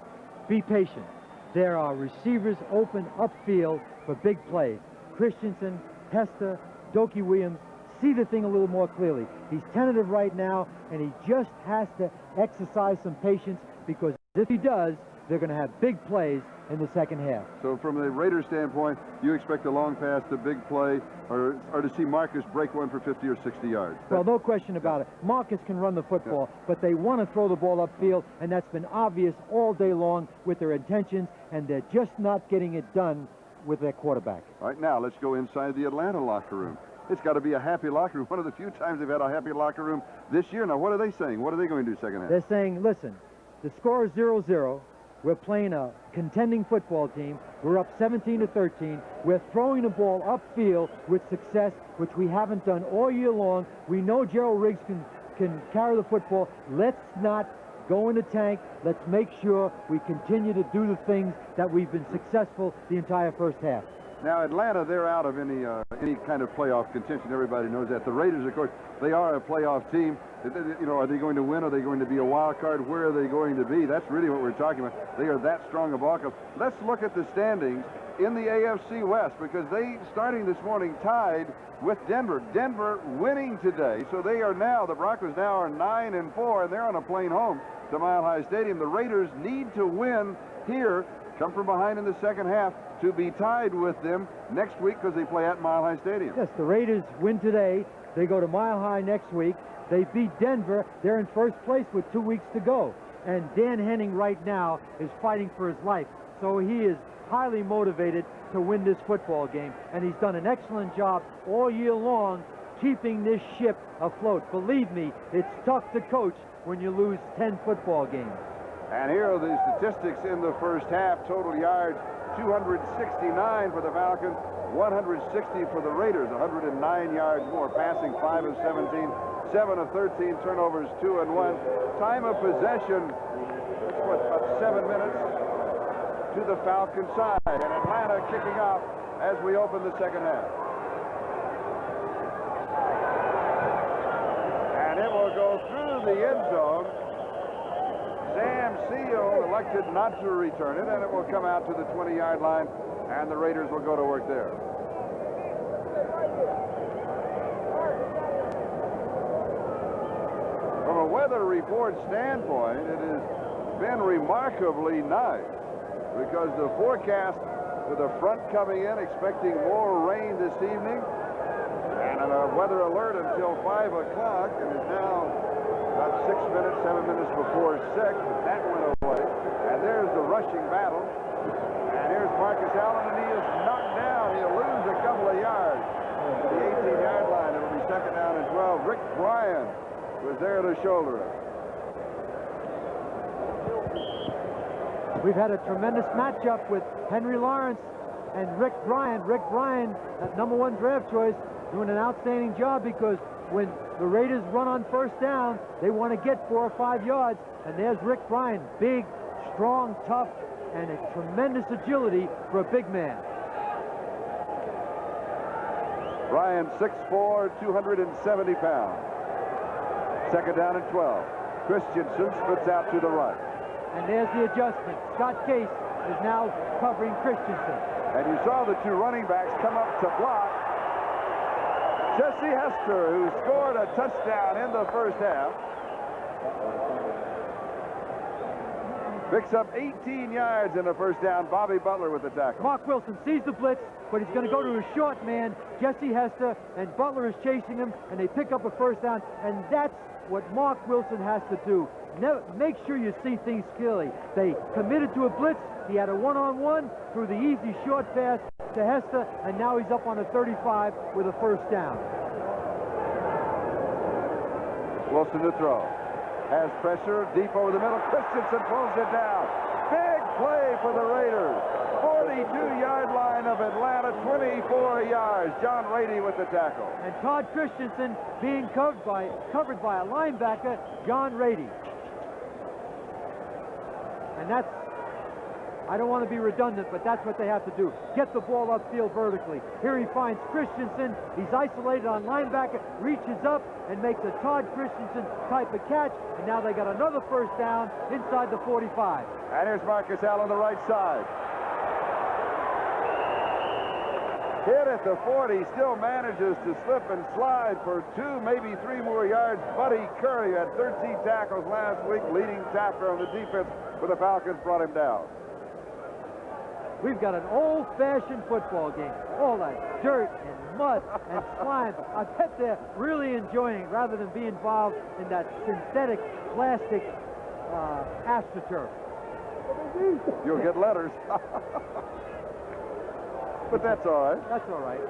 be patient. There are receivers open upfield for big plays. Christensen, Hester, Dokie Williams see the thing a little more clearly. He's tentative right now, and he just has to exercise some patience, because if he does, they're going to have big plays in the second half. So from the Raiders standpoint, you expect a long pass, the big play, or to see Marcus break one for 50 or 60 yards? Well, no question about it. Marcus can run the football, but they want to throw the ball upfield, and that's been obvious all day long with their intentions, and they're just not getting it done with their quarterback. All right, now let's go inside the Atlanta locker room. It's got to be a happy locker room. One of the few times they've had a happy locker room this year. Now, what are they saying? What are they going to do second half? They're saying, listen, the score is 0-0. We're playing a contending football team. We're up 17-13. We're throwing the ball upfield with success, which we haven't done all year long. We know Gerald Riggs can carry the football. Let's not go in the tank. Let's make sure we continue to do the things that we've been successful the entire first half. Now, Atlanta, they're out of any kind of playoff contention. Everybody knows that. The Raiders, of course, they are a playoff team. You know, are they going to win? Are they going to be a wild card? Where are they going to be? That's really what we're talking about. They are that strong a ball club. Let's look at the standings in the AFC West, because they, starting this morning, tied with Denver. Denver winning today, so they are now, the Broncos now are 9-4, and they're on a plane home to Mile High Stadium. The Raiders need to win here, come from behind in the second half, to be tied with them next week, because they play at Mile High Stadium. Yes, the Raiders win today. They go to Mile High next week. They beat Denver. They're in first place with 2 weeks to go. And Dan Henning right now is fighting for his life. So he is highly motivated to win this football game. And he's done an excellent job all year long keeping this ship afloat. Believe me, it's tough to coach when you lose 10 football games. And here are the statistics in the first half. Total yards, 269 for the Falcons, 160 for the Raiders, 109 yards more. Passing 5 of 17, 7 of 13, turnovers 2 and 1. Time of possession, about 7 minutes to the Falcon side. And Atlanta kicking off as we open the second half. And it will go through the end zone. Sam Seal elected not to return it, and it will come out to the 20-yard line, and the Raiders will go to work there. From a weather report standpoint, it has been remarkably nice, because the forecast with a front coming in, expecting more rain this evening, and a weather alert until 5 o'clock, and is now about 7 minutes before 6. That went away. And there's the rushing battle. And here's Marcus Allen, and he is knocked down. He'll lose a couple of yards to the 18-yard line. It'll be second down and 12. Rick Bryan was there to shoulder it. We've had a tremendous matchup with Henry Lawrence and Rick Bryan. Rick Bryan, that #1 draft choice, doing an outstanding job, because when the Raiders run on first down, they want to get 4 or 5 yards. And there's Rick Bryan, big, strong, tough, and a tremendous agility for a big man. Bryan, 6'4", 270 pounds. Second down and 12. Christensen splits out to the right. And there's the adjustment. Scott Case is now covering Christensen. And you saw the 2 running backs come up to block. Jesse Hester, who scored a touchdown in the first half, picks up 18 yards in the first down. Bobby Butler with the tackle. Mark Wilson sees the blitz, but he's going to go to a short man, Jesse Hester, and Butler is chasing him, and they pick up a first down, and that's what Mark Wilson has to do. Make sure you see things clearly. They committed to a blitz. He had a one-on-one, threw the easy short pass to Hester, and now he's up on a 35 with a first down. Wilson to throw. Has pressure deep over the middle. Christensen pulls it down. Big play for the Raiders. 42-yard line of Atlanta, 24 yards. John Rady with the tackle. And Todd Christensen being covered by a linebacker, John Rady. And that's, I don't want to be redundant, but that's what they have to do. Get the ball upfield vertically. Here he finds Christensen. He's isolated on linebacker, reaches up and makes a Todd Christensen type of catch. And now they got another first down inside the 45. And here's Marcus Allen on the right side. Hit at the 40, still manages to slip and slide for 2, maybe 3 more yards. Buddy Curry had 13 tackles last week, leading tackler on the defense for the Falcons, brought him down. We've got an old-fashioned football game. All that dirt and mud and slime. I bet they're really enjoying it rather than be involved in that synthetic plastic astroturf. You'll get letters. But that's all right. That's all right.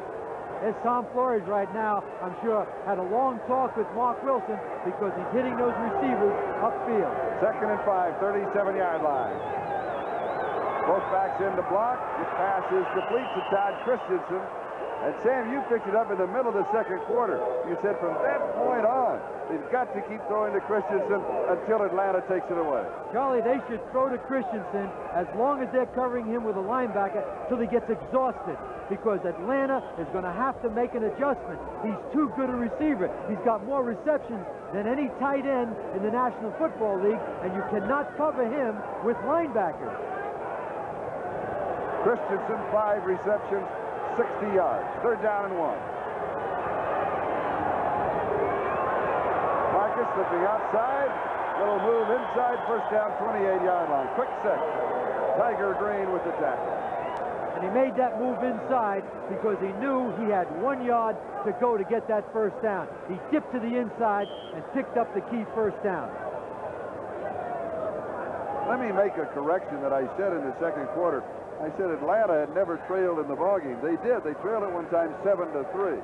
There's Tom Flores right now, I'm sure, had a long talk with Mark Wilson because he's hitting those receivers upfield. Second and 5, 37-yard line. Both backs in the block. This pass is complete to Todd Christensen. And Sam, you picked it up in the middle of the second quarter. You said from that point on, they've got to keep throwing to Christensen until Atlanta takes it away. Charlie, they should throw to Christensen as long as they're covering him with a linebacker till he gets exhausted, because Atlanta is going to have to make an adjustment. He's too good a receiver. He's got more receptions than any tight end in the National Football League, and you cannot cover him with linebackers. Christensen, 5 receptions, 60 yards. 3rd down and 1. Marcus slipping outside. Little move inside. 1st down, 28-yard line. Quick set. Tiger Green with the tackle. And he made that move inside because he knew he had 1 yard to go to get that 1st down. He dipped to the inside and picked up the key 1st down. Let me make a correction that I said in the second quarter. I said Atlanta had never trailed in the ballgame. They did. They trailed at one time 7-3.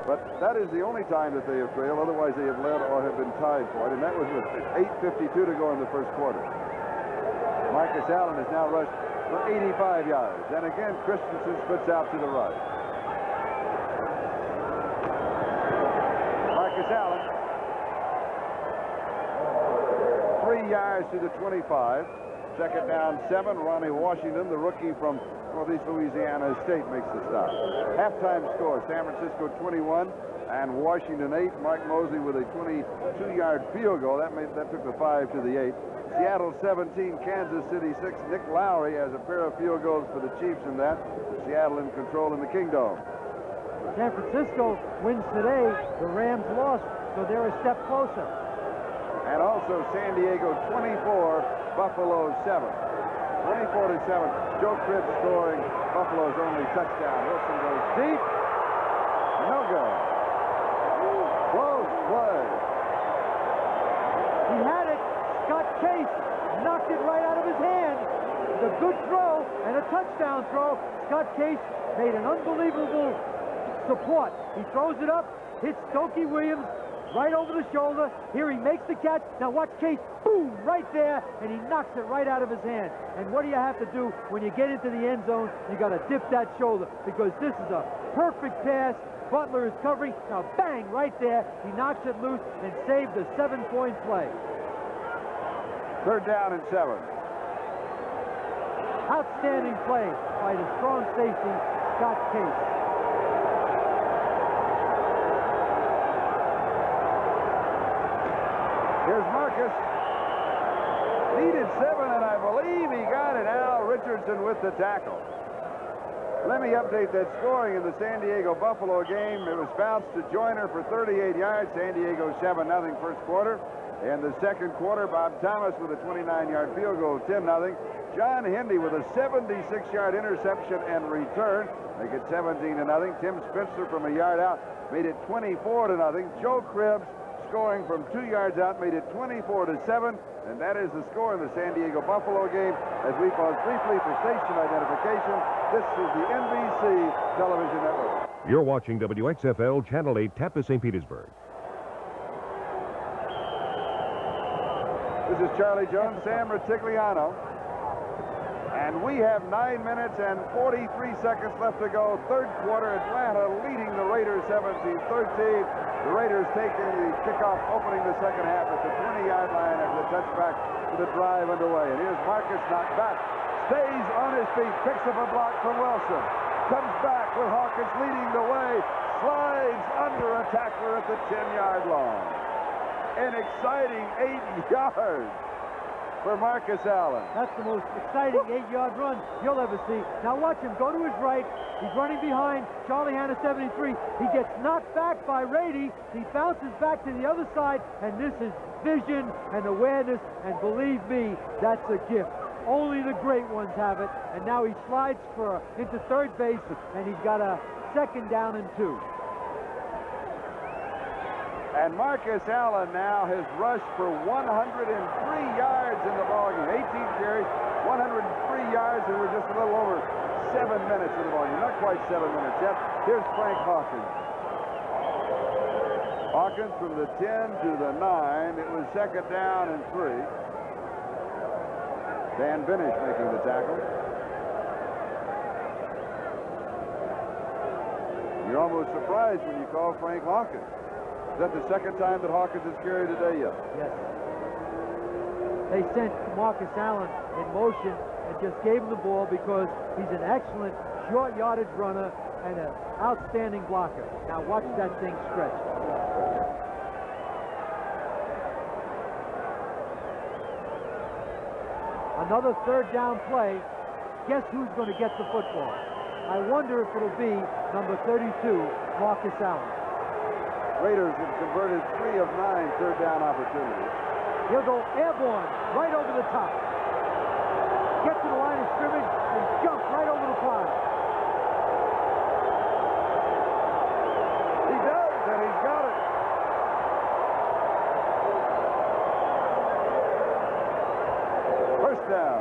But that is the only time that they have trailed. Otherwise, they have led or have been tied for it. And that was with 8:52 to go in the 1st quarter. Marcus Allen has now rushed for 85 yards. And again, Christensen splits out to the right. Marcus Allen, 3 yards to the 25. 2nd down, 7. Ronnie Washington, the rookie from Northeast Louisiana State, makes the stop. Halftime score, San Francisco 21 and Washington 8. Mark Mosley with a 22-yard field goal. That took the 5 to the 8. Seattle 17, Kansas City 6. Nick Lowry has a pair of field goals for the Chiefs in that. Seattle in control in the Kingdom. San Francisco wins today. The Rams lost, so they're a step closer. And also San Diego 24, Buffalo 7. 24-7. Joe Cribbs scoring Buffalo's only touchdown. Wilson goes deep. No good. Close play. He had it. Scott Case knocked it right out of his hand. It's a good throw and a touchdown throw. Scott Case made an unbelievable support. He throws it up, hits Stokey Williams right over the shoulder. Here he makes the catch. Now watch Case, boom, right there, and he knocks it right out of his hand. And what do you have to do when you get into the end zone? You got to dip that shoulder, because this is a perfect pass. Butler is covering. Now bang, right there. He knocks it loose and saved a 7-point play. 3rd down and 7. Outstanding play by the strong safety, Scott Case. Here's Marcus. Needed 7, and I believe he got it. Al Richardson with the tackle. Let me update that scoring in the San Diego-Buffalo game. It was bounced to Joyner for 38 yards. San Diego 7-0 1st quarter. In the 2nd quarter, Bob Thomas with a 29-yard field goal, 10-0. John Hendy with a 76-yard interception and return. Make it 17-0. Tim Spencer from a yard out made it 24-0. Joe Cribbs scoring from 2 yards out made it 24-7. And that is the score in the San Diego-Buffalo game. As we pause briefly for station identification, this is the NBC Television Network. You're watching WXFL Channel 8, Tampa, St. Petersburg. This is Charlie Jones, Sam Retigliano. And we have 9 minutes and 43 seconds left to go. 3rd quarter, Atlanta leading the Raiders 17-13. The Raiders taking the kickoff, opening the 2nd half at the 20-yard line after the touchback with the drive underway. And here's Marcus knocked back. Stays on his feet, picks up a block from Wilson. Comes back with Hawkins leading the way. Slides under a tackler at the 10-yard line. An exciting 8 yards for Marcus Allen. That's the most exciting 8-yard run you'll ever see. Now watch him go to his right. He's running behind Charlie Hanna, 73. He gets knocked back by Rady. He bounces back to the other side, and this is vision and awareness, and believe me, that's a gift. Only the great ones have it. And now he slides into 3rd base, and he's got a 2nd down and 2. And Marcus Allen now has rushed for 103 yards in the ballgame. 18 carries, 103 yards, and we're just a little over 7 minutes in the ballgame. Not quite 7 minutes yet. Here's Frank Hawkins. Hawkins from the 10 to the 9. It was 2nd down and 3. Dan Binish making the tackle. You're almost surprised when you call Frank Hawkins. Is that the second time that Hawkins has carried today yet? Yes. They sent Marcus Allen in motion and just gave him the ball because he's an excellent short yardage runner and an outstanding blocker. Now watch that thing stretch. Another third down play. Guess who's going to get the football? I wonder if it'll be number 32, Marcus Allen. Raiders have converted 3 of 9 third down opportunities. He'll go airborne right over the top. Get to the line of scrimmage and jump right over the pile. He does, and he's got it. First down.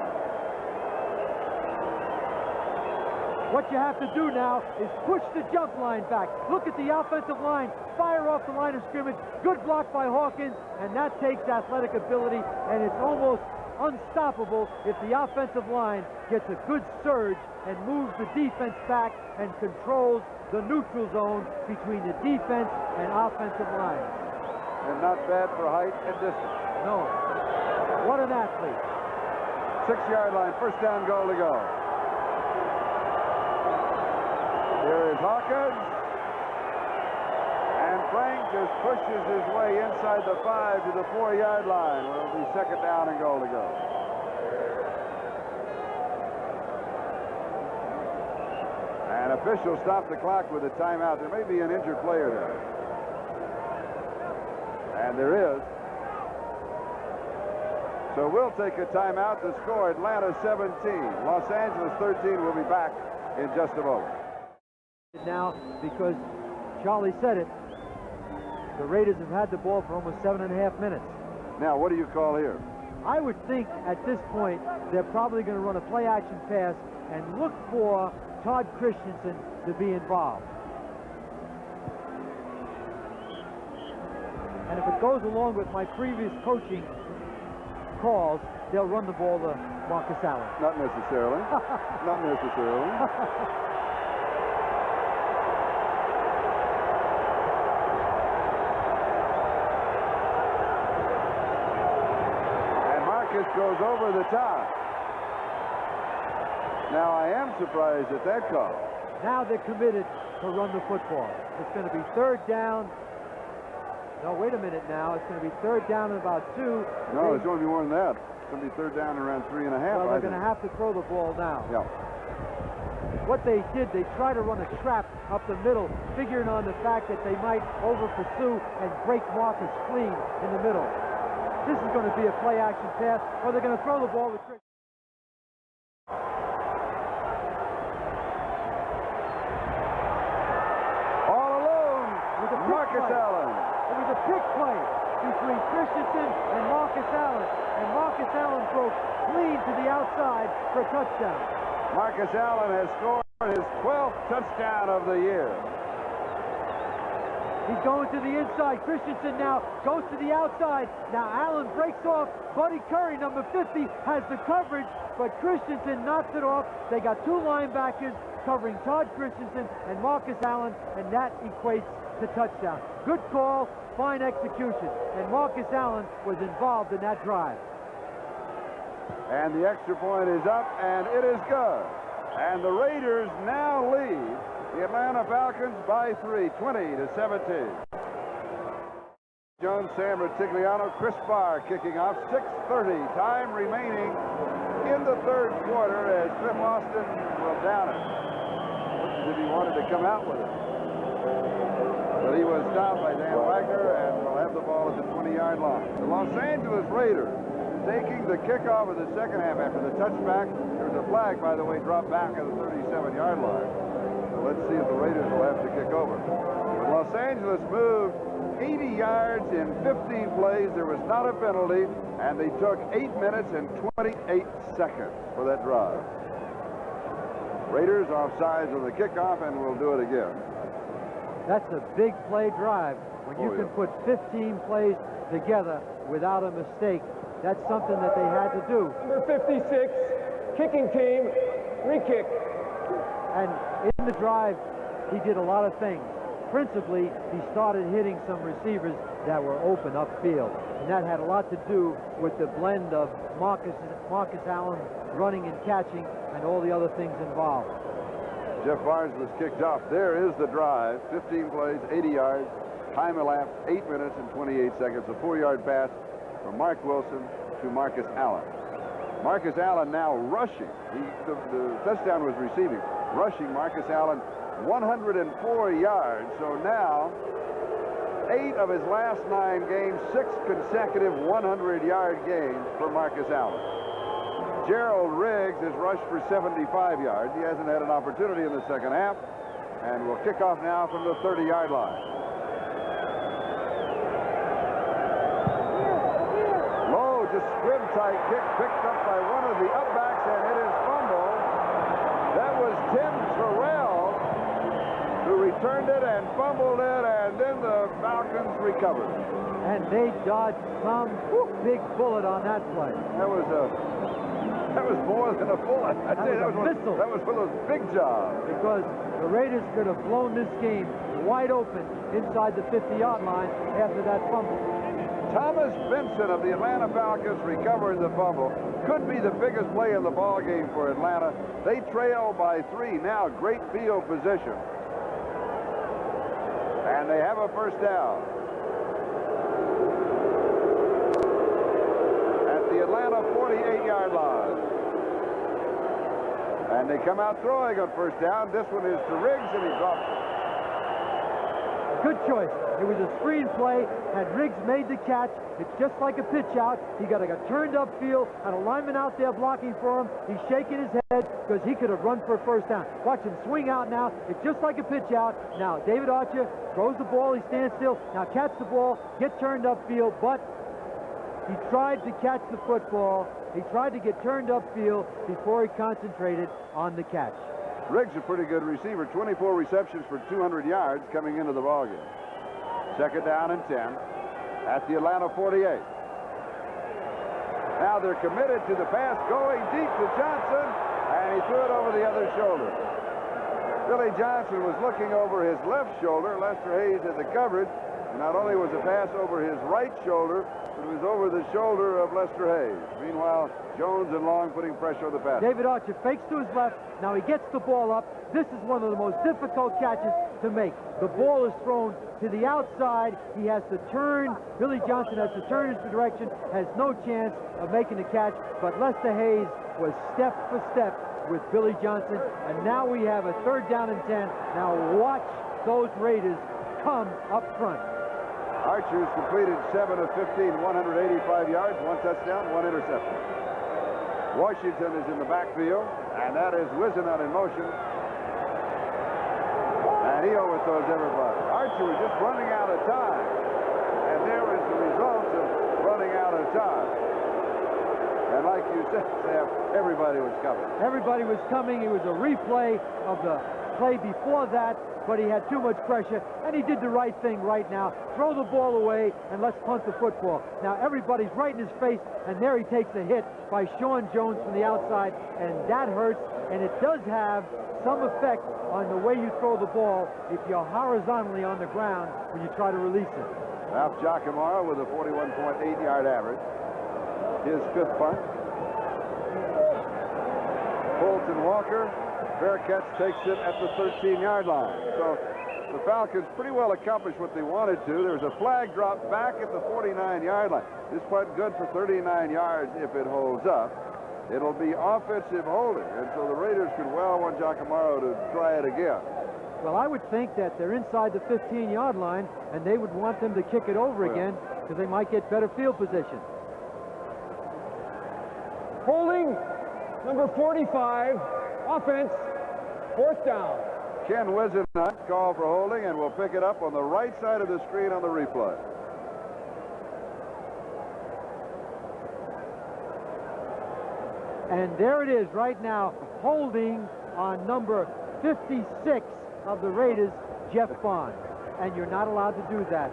What you have to do now is push the jump line back. Look at the offensive line. Fire off the line of scrimmage. Good block by Hawkins, and that takes athletic ability, and it's almost unstoppable if the offensive line gets a good surge and moves the defense back and controls the neutral zone between the defense and offensive line. And not bad for height and distance. No. What an athlete. 6-yard line, first down, goal to go. Here is Hawkins. And Frank just pushes his way inside the 5 to the 4-yard line. Well, it'll be second down and goal to go. And officials stop the clock with a timeout. There may be an injured player there. And there is. So we'll take a timeout. The score, Atlanta 17. Los Angeles 13. We'll be back in just a moment. Now, because Charlie said it, the Raiders have had the ball for almost 7.5 minutes. Now, what do you call here? I would think at this point they're probably going to run a play-action pass and look for Todd Christensen to be involved. And if it goes along with my previous coaching calls, they'll run the ball to Marcus Allen. Not necessarily. Not necessarily. Goes over the top. Now I am surprised at that call. Now they're committed to run the football. It's going to be third down. No, wait a minute now. It's going to be third down and about 2. No, it's going to be more than that. It's going to be third down around 3.5. Well, they're going to have to throw the ball now. Yeah. What they did, they tried to run a trap up the middle, figuring on the fact that they might over-pursue and break Marcus clean in the middle. This is going to be a play-action pass, or they're going to throw the ball to Chris. All alone with Marcus Allen. It was a pick play between Christensen and Marcus Allen, and Marcus Allen broke clean to the outside for a touchdown. Marcus Allen has scored his 12th touchdown of the year. He's going to the inside. Christensen now goes to the outside. Now Allen breaks off. Buddy Curry, number 50, has the coverage, but Christensen knocks it off. They got 2 linebackers covering Todd Christensen and Marcus Allen, and that equates to touchdown. Good call, fine execution, and Marcus Allen was involved in that drive. And the extra point is up, and it is good. And the Raiders now lead the Atlanta Falcons by 3, 20-17. Jones, Sam Retigliano, Chris Barr kicking off. 6:30 time remaining in the third quarter as Cliff Austin will down it. Looks as if he wanted to come out with it. But he was stopped by Dan Wagner and will have the ball at the 20-yard line. The Los Angeles Raiders taking the kickoff of the second half after the touchback. There's a flag, by the way, dropped back at the 37-yard line. Let's see if the Raiders will have to kick over. But Los Angeles moved 80 yards in 15 plays. There was not a penalty, and they took 8 minutes and 28 seconds for that drive. Raiders offsides on the kickoff, and we'll do it again. That's a big play drive. When you can put 15 plays together without a mistake, that's something that they had to do. Number 56, kicking team, free kick. And in the drive, he did a lot of things. Principally, he started hitting some receivers that were open upfield, and that had a lot to do with the blend of Marcus Allen running and catching and all the other things involved. Jeff Barnes was kicked off. There is the drive. 15 plays, 80 yards. Time elapsed 8 minutes and 28 seconds. A 4-yard pass from Mark Wilson to Marcus Allen. Marcus Allen now rushing. The touchdown was receiving. Rushing Marcus Allen 104 yards. So now 8 of his last 9 games, 6 consecutive 100-yard games for Marcus Allen. Gerald Riggs has rushed for 75 yards. He hasn't had an opportunity in the second half, and will kick off now from the 30-yard line. Low, just squib-tight kick picked up by one of the upbacks, and it is fumbled. That was Tim Terrell who returned it and fumbled it, and then the Falcons recovered. And they dodged some big bullet on that play. That was more than a bullet. That was a missile. That was one of those big jobs. Because the Raiders could have blown this game wide open inside the 50-yard line after that fumble. Thomas Benson of the Atlanta Falcons recovering the fumble. Could be the biggest play in the ball game for Atlanta. They trail by 3 now. Great field position. And they have a first down. At the Atlanta 48-yard line. And they come out throwing on first down. This one is to Riggs, and he drops it. Good choice. It was a screen play. Had Riggs made the catch, it's just like a pitch out. He got a turned up field, had a lineman out there blocking for him. He's shaking his head because he could have run for a first down. Watch him swing out now. It's just like a pitch out. Now, David Archer throws the ball. He stands still. Now, catch the ball, get turned up field, but he tried to catch the football. He tried to get turned upfield before he concentrated on the catch. Riggs, a pretty good receiver. 24 receptions for 200 yards coming into the ballgame. Second down and 10 at the Atlanta 48. Now they're committed to the pass, going deep to Johnson, and he threw it over the other shoulder. Billy Johnson was looking over his left shoulder. Lester Hayes had the coverage. Not only was the pass over his right shoulder, but it was over the shoulder of Lester Hayes. Meanwhile, Jones and Long putting pressure on the pass. David Archer fakes to his left. Now he gets the ball up. This is one of the most difficult catches to make. The ball is thrown to the outside. He has to turn. Billy Johnson has to turn his direction. Has no chance of making the catch. But Lester Hayes was step for step with Billy Johnson. And now we have a third down and 10. Now watch those Raiders come up front. Archer's completed 7 of 15, 185 yards, 1 touchdown, 1 interception. Washington is in the backfield, and that is Wisenhunt in motion. And he overthrows everybody. Archer was just running out of time, and there is the result of running out of time. And like you said, Sam, everybody was coming. Everybody was coming. It was a replay of the play before that, but he had too much pressure, and he did the right thing right now. Throw the ball away, and let's punt the football. Now, everybody's right in his face, and there he takes a hit by Sean Jones from the outside, and that hurts, and it does have some effect on the way you throw the ball if you're horizontally on the ground when you try to release it. Ralph Giacomo with a 41.8-yard average. His 5th punt. Fulton Walker, fair catch, takes it at the 13-yard line. So the Falcons pretty well accomplished what they wanted to. There was a flag drop back at the 49-yard line. This punt good for 39 yards if it holds up. It'll be offensive holding, and so the Raiders could well want Giacomo to try it again. Well, I would think that they're inside the 15-yard line, and they would want them to kick it over again because they might get better field position. Holding, number 45, offense, 4th down. Ken Wisenhunt called for holding, and will pick it up on the right side of the screen on the replay. And there it is right now, holding on number 56 of the Raiders, Jeff Bond. And you're not allowed to do that.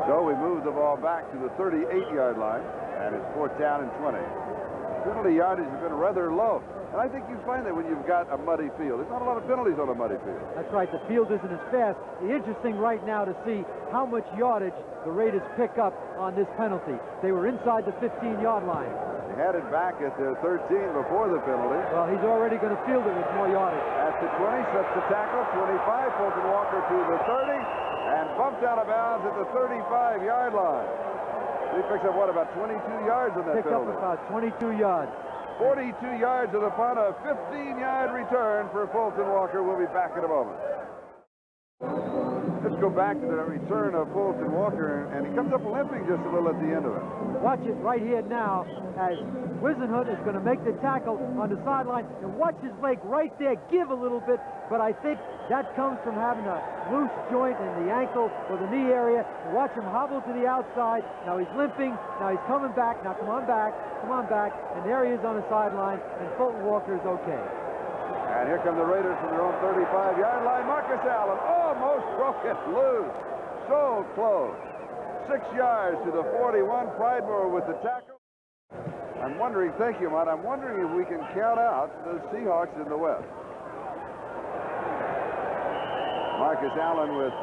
So we move the ball back to the 38-yard line, and it's 4th down and 20. penalty yardage has been rather low. And I think you find that when you've got a muddy field. There's not a lot of penalties on a muddy field. That's right. The field isn't as fast. The interesting right now to see how much yardage the Raiders pick up on this penalty. They were inside the 15-yard line. They had it back at their 13 before the penalty. Well, he's already going to field it with more yardage. At the 20, sets the tackle, 25, Fulton Walker to the 30, and bumped out of bounds at the 35-yard line. He picks up, what, about 22 yards on that Picked up penalty? about 22 yards. 42 yards of the punt, a 15-yard return for Fulton Walker. We'll be back in a moment. Let's go back to the return of Fulton Walker, and he comes up limping just a little at the end of it. Watch it right here now as Wisenhut is going to make the tackle on the sideline, and watch his leg right there give a little bit, but I think that comes from having a loose joint in the ankle or the knee area. And watch him hobble to the outside. Now he's limping. Now he's coming back. Now come on back. Come on back. And there he is on the sideline, and Fulton Walker is okay. And here come the Raiders from their own 35-yard line. Marcus Allen almost broke it loose. So close. 6 yards to the 41. Pridemore with the tackle. I'm wondering, thank you, Mott, I'm wondering if we can count out the Seahawks in the West. Marcus Allen with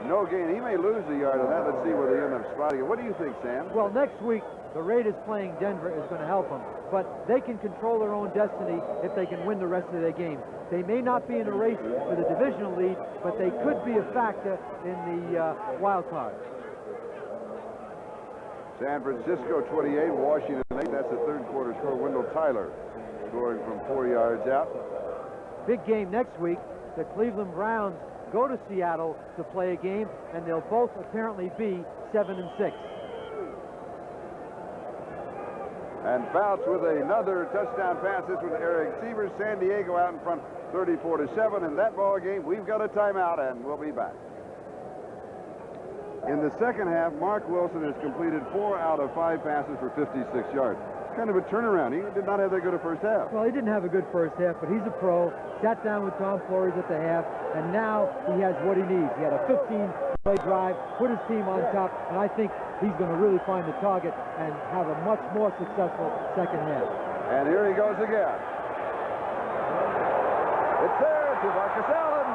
no gain. He may lose a yard on that. Let's see where they end up spotting it. What do you think, Sam? Well, next week, the Raiders playing Denver is going to help them, but they can control their own destiny if they can win the rest of their games. They may not be in a race for the divisional lead, but they could be a factor in the wild card. San Francisco 28, Washington 8. That's the third quarter score. Wendell Tyler scoring from 4 yards out. Big game next week. The Cleveland Browns go to Seattle to play a game, and they'll both apparently be 7-6. And Fouts with another touchdown pass. This was Eric Sievers. San Diego out in front 34-7. In that ball game, we've got a timeout, and we'll be back. In the second half, Mark Wilson has completed 4 out of 5 passes for 56 yards. Kind of a turnaround. He did not have that good a first half. Well, he didn't have a good first half, but he's a pro. Sat down with Tom Flores at the half, and now he has what he needs. He had a 15-play drive, put his team on top, and I think he's going to really find the target and have a much more successful second half. And here he goes again. It's there to Marcus Allen.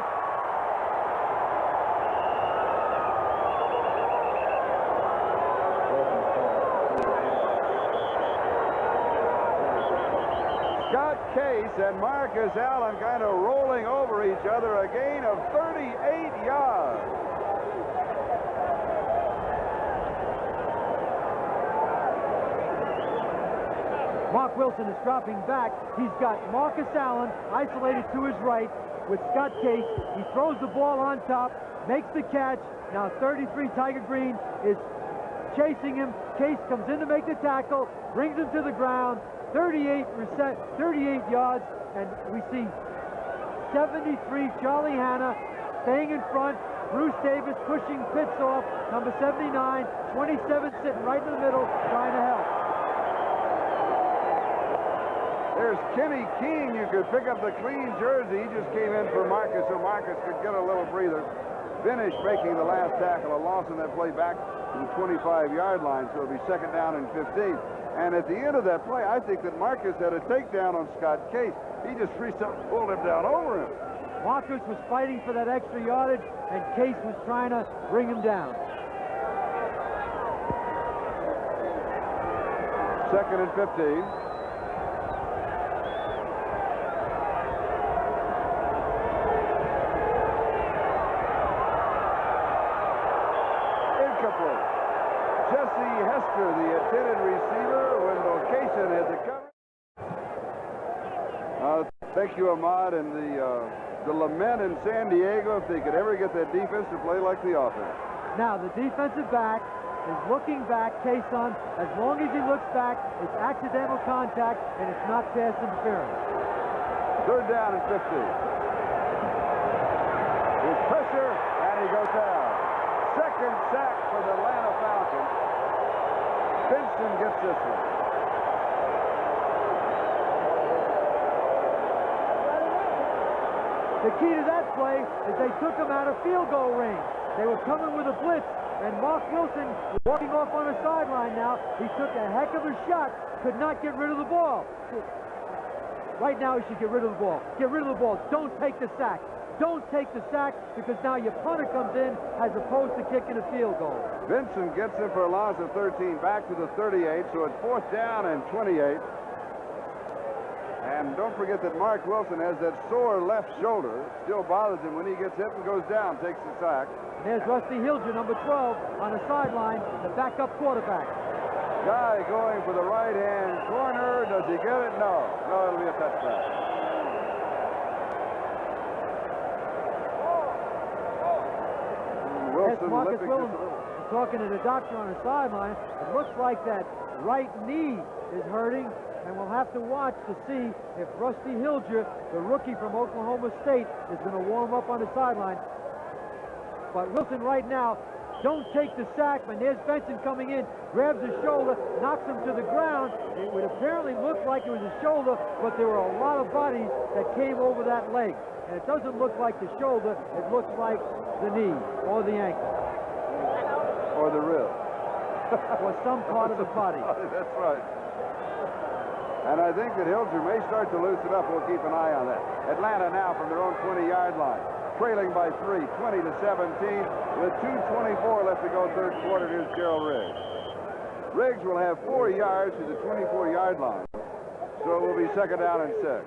Scott Case and Marcus Allen kind of rolling over each other, a gain of 38 yards. Mark Wilson is dropping back. He's got Marcus Allen isolated to his right with Scott Case. He throws the ball on top, makes the catch. Now 33 Tiger Green is chasing him. Case comes in to make the tackle, brings him to the ground. 38 yards, and we see 73 Charlie Hanna staying in front. Bruce Davis pushing Pitts off. Number 79, 27 sitting right in the middle trying to help. There's Kenny King. You could pick up the clean jersey. He just came in for Marcus, so Marcus could get a little breather. Finish making the last tackle. A loss in that play back to the 25-yard line, so it'll be second down and 15. And at the end of that play, I think that Marcus had a takedown on Scott Case. He just reached up and pulled him down over him. Marcus was fighting for that extra yardage, and Case was trying to bring him down. Second and 15. Jesse Hester, the intended receiver. Wendell Cason had the cover. Thank you, Ahmad, and the lament in San Diego if they could ever get that defense to play like the offense. Now the defensive back is looking back. Cason, as long as he looks back, it's accidental contact and it's not pass interference. Third down and 15. There's pressure, and he goes down. Second sack for the Atlanta Falcons. Benson gets this one. The key to that play is they took him out of field goal range. They were coming with a blitz, and Mark Wilson walking off on the sideline now. He took a heck of a shot, could not get rid of the ball. Right now, he should get rid of the ball. Get rid of the ball. Don't take the sack. Don't take the sack, because now your punter comes in as opposed to kicking a field goal. Vincent gets him for a loss of 13 back to the 38, so it's 4th down and 28. And don't forget that Mark Wilson has that sore left shoulder. Still bothers him when he gets hit and goes down, takes the sack. And there's Rusty Hilger, number 12, on the sideline, the backup quarterback. Guy going for the right-hand corner. Does he get it? No. No, it'll be a touchback. Yes, Marcus Williams talking to the doctor on the sideline. It looks like that right knee is hurting, and we'll have to watch to see if Rusty Hilger, the rookie from Oklahoma State, is going to warm up on the sideline. But Wilson right now, don't take the sack, and there's Benson coming in, grabs his shoulder, knocks him to the ground. It would apparently look like it was his shoulder, but there were a lot of bodies that came over that leg. And it doesn't look like the shoulder, it looks like the knee or the ankle. Or the rib. Or some part of the body. That's right. And I think that Hilger may start to loosen up. We'll keep an eye on that. Atlanta now from their own 20-yard line. Trailing by 3, 20 to 17. With 2:24 left to go third quarter, here's Gerald Riggs. Riggs will have 4 yards to the 24-yard line. So it will be 2nd down and 6.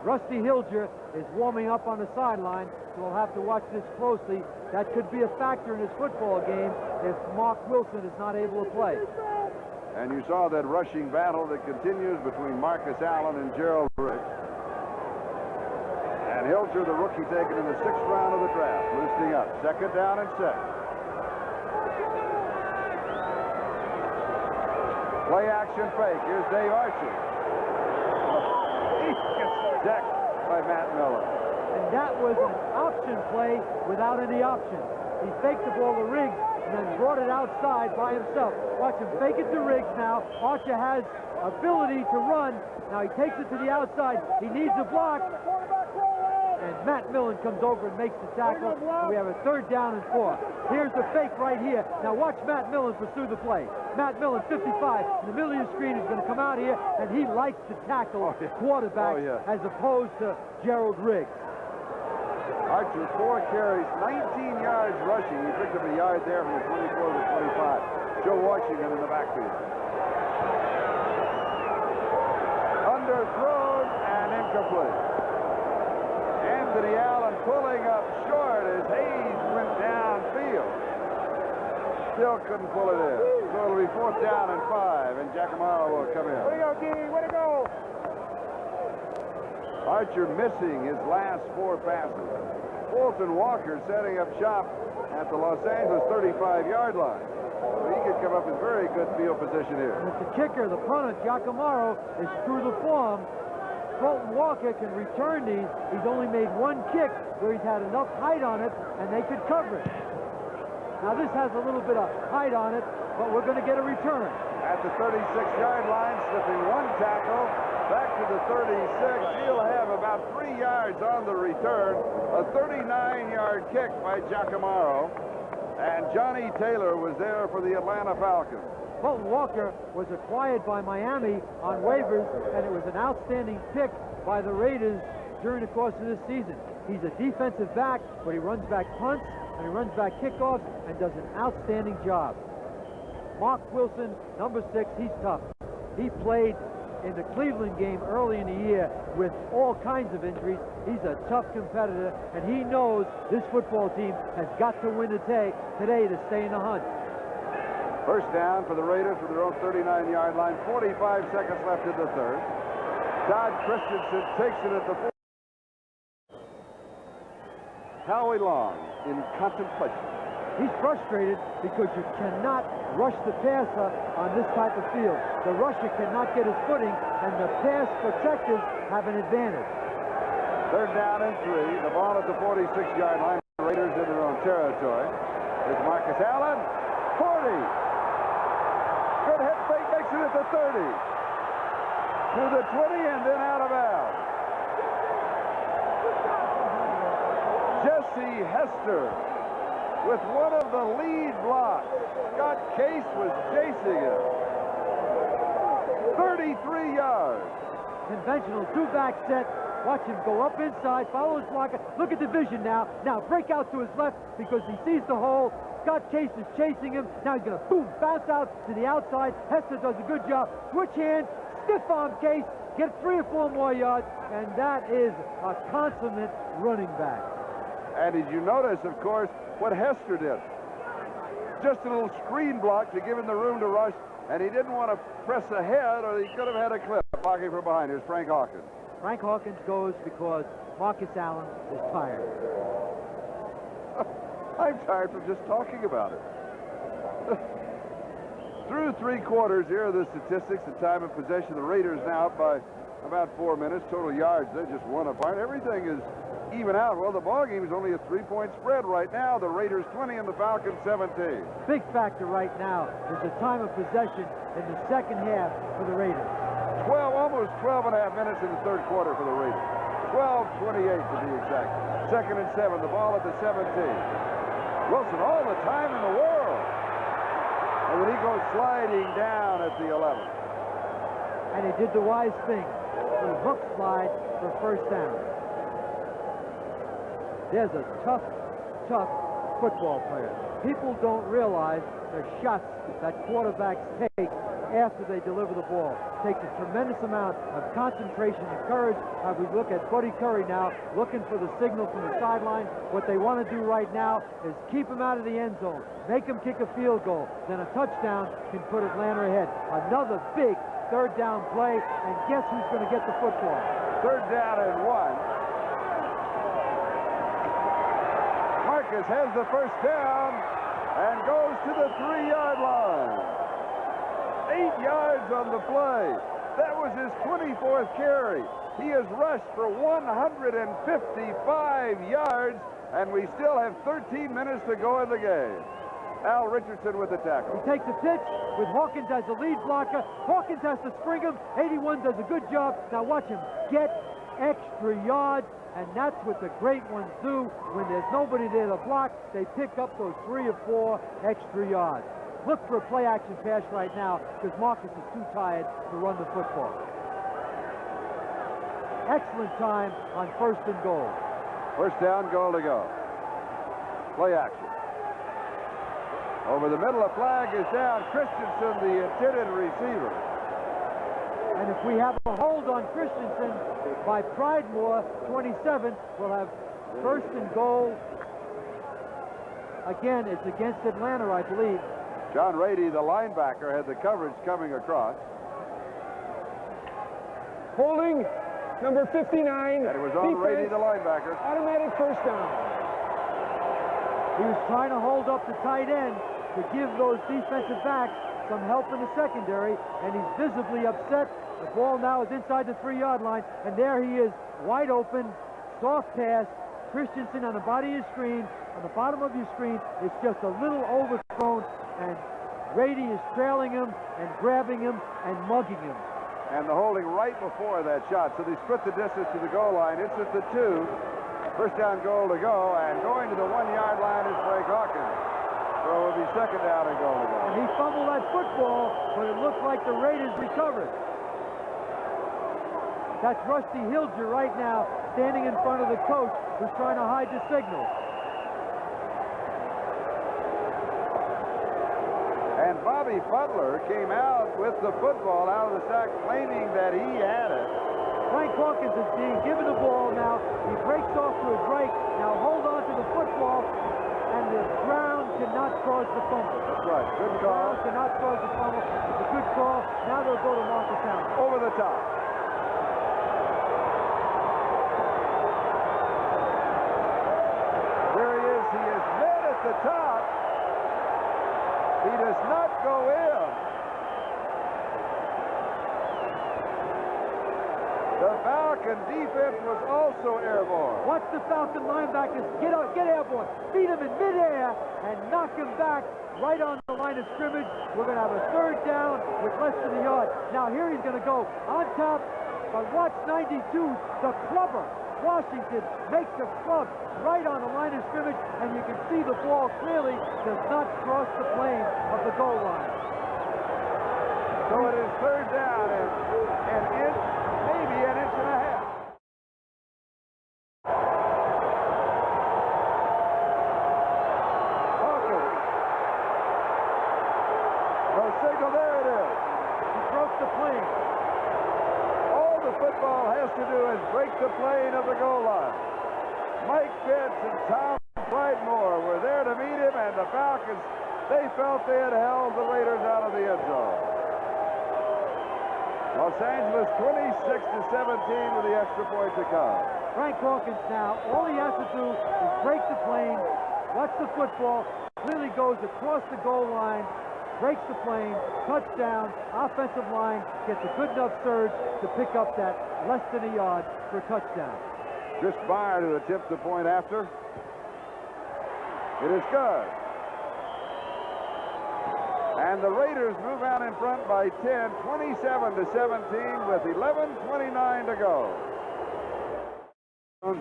Rusty Hilger is warming up on the sideline, so we'll have to watch this closely. That could be a factor in his football game if Mark Wilson is not able to play. And you saw that rushing battle that continues between Marcus Allen and Gerald Riggs. And Hilger, the rookie, taken in the 6th round of the draft, loosening up. 2nd down and 6. Play action fake. Here's Dave Archer. He gets decked by Matt Miller. And that was an option play without any option. He faked the ball to Riggs and then brought it outside by himself. Watch him fake it to Riggs now. Archer has ability to run. Now he takes it to the outside. He needs a block. And Matt Millen comes over and makes the tackle. And we have a 3rd down and 4. Here's the fake right here. Now watch Matt Millen pursue the play. Matt Millen, 55, in the middle of the screen, is going to come out here, and he likes to tackle quarterback as opposed to Gerald Riggs. Archer, 4 carries, 19 yards rushing. He picked up a yard there from the 24 to the 25. Joe Washington in the backfield. Underthrown and incomplete. Anthony Allen pulling up short as Hayes went downfield. Still couldn't pull it in. So it'll be 4th down and 5, and Giacomo will come in. Way to go, D. Way to go. Archer missing his last 4 passes. Fulton Walker setting up shop at the Los Angeles 35-yard line. So he could come up with very good field position here. And the kicker, the punter, Giacomo, is through the form. Fulton Walker can return these. He's only made 1 kick where he's had enough height on it, and they could cover it. Now this has a little bit of height on it, but we're going to get a return. At the 36-yard line, slipping 1 tackle, back to the 36. He'll have about 3 yards on the return. A 39-yard kick by Giacomo. And Johnny Taylor was there for the Atlanta Falcons. Fulton Walker was acquired by Miami on waivers, and it was an outstanding pick by the Raiders during the course of this season. He's a defensive back, but he runs back punts, and he runs back kickoffs, and does an outstanding job. Mark Wilson, number 6, he's tough. He played in the Cleveland game early in the year with all kinds of injuries. He's a tough competitor, and he knows this football team has got to win today to stay in the hunt. 1st down for the Raiders from their own 39-yard line. 45 seconds left in the 3rd. Todd Christensen takes it at the 4. Howie Long in contemplation. He's frustrated because you cannot rush the passer on this type of field. The rusher cannot get his footing, and the pass protectors have an advantage. 3rd down and 3. The ball at the 46-yard line. The Raiders in their own territory. There's Marcus Allen. 40. Good head fake, makes it at the 30. To the 20 and then out of bounds. Jesse Hester with one of the lead blocks. Scott Case was chasing him. 33 yards. Conventional two-back set. Watch him go up inside, follow his blocker. Look at the vision now. Now break out to his left because he sees the hole. Scott Case is chasing him. Now he's going to, boom, bounce out to the outside. Hester does a good job. Switch hands, stiff arm Case, get 3 or 4 more yards, and that is a consummate running back. And did you notice, of course, what Hester did? Just a little screen block to give him the room to rush, and he didn't want to press ahead or he could have had a clip. Blocking from behind. Here's Frank Hawkins. Frank Hawkins goes because Marcus Allen is tired. I'm tired from just talking about it. Through 3 quarters, here are the statistics. The time of possession. The Raiders now up by about 4 minutes. Total yards, they're just 1 apart. Everything is even out. Well, the ball game is only a 3-point spread right now. The Raiders 20 and the Falcons 17. Big factor right now is the time of possession in the second half for the Raiders. Almost 12 and a half minutes in the third quarter for the Raiders. 12:28 to be exact. 2nd and 7. The ball at the 17. Wilson all the time in the world. And then he goes sliding down at the 11. And he did the wise thing. The hook slide for first down. There's a tough football player. People don't realize the shots that quarterbacks take after they deliver the ball. Takes a tremendous amount of concentration and courage. We look at Buddy Curry now, looking for the signal from the sideline. What they want to do right now is keep him out of the end zone, make him kick a field goal. Then a touchdown can put Atlanta ahead. Another big 3rd down play, and guess who's going to get the football? 3rd down and 1. Marcus has the first down and goes to the 3-yard line. 8 yards on the play. That was his 24th carry. He has rushed for 155 yards, and we still have 13 minutes to go in the game. Al Richardson with the tackle. He takes a pitch with Hawkins as the lead blocker. Hawkins has to spring him. 81 does a good job. Now watch him get extra yards, and that's what the great ones do. When there's nobody there to block, they pick up those 3 or 4 extra yards. Look for a play-action pass right now because Marcus is too tired to run the football. Excellent time on 1st and goal. 1st down, goal to go. Play action. Over the middle, a flag is down. Christensen, the intended receiver. And if we have a hold on Christensen by Pridemore, 27, we'll have 1st and goal. Again, it's against Atlanta, I believe. John Rady, the linebacker, had the coverage coming across. Holding number 59. And it was on Rady, the linebacker. Automatic 1st down. He was trying to hold up the tight end to give those defensive backs some help in the secondary, and he's visibly upset. The ball now is inside the 3-yard line, and there he is, wide open, soft pass. Christensen on the body of your screen, on the bottom of your screen, it's just a little overthrown, and Rady is trailing him and grabbing him and mugging him. And the holding right before that shot. So they split the distance to the goal line. It's at the 2. 1st down, goal to go. And going to the 1-yard line is Frank Hawkins. So it will be 2nd down and goal to go. And he fumbled that football, but it looked like the Raiders recovered. That's Rusty Hilger right now, standing in front of the coach who's trying to hide the signal. And Bobby Butler came out with the football out of the sack, claiming that he had it. Frank Hawkins is being given the ball now. He breaks off to his right. Now hold on to the football, and the ground cannot cause the fumble. That's right. Good The call. ground cannot cause the fumble. It's a good call. Now they'll go to Marcus Allen. Over the top. There he is. He is met at the top. He does not go in. The Falcon defense was also airborne. Watch the Falcon linebackers get airborne, beat him in midair, and knock him back right on the line of scrimmage. We're going to have a 3rd down with less than a yard. Now here he's going to go on top, but watch 92, the clubber Washington makes a club right on the line of scrimmage, and you can see the ball clearly does not cross the plane of the goal line. So it is third down and an inch, maybe an inch and a half. Falcons. No signal, there it is. He broke the plane. All the football has to do is break the plane of the goal line. Mike Pitts and Tom Brightmore were there to meet him, and the Falcons, they felt they had held the Raiders out of the end zone. Los Angeles 26-17 with the extra point to come. Frank Hawkins now, all he has to do is break the plane, watch the football, clearly goes across the goal line, breaks the plane, touchdown, offensive line gets a good enough surge to pick up that less than a yard for a touchdown. Chris Byrd who attempts the point after. It is good. And the Raiders move out in front by 10, 27-17 with 11:29 to go.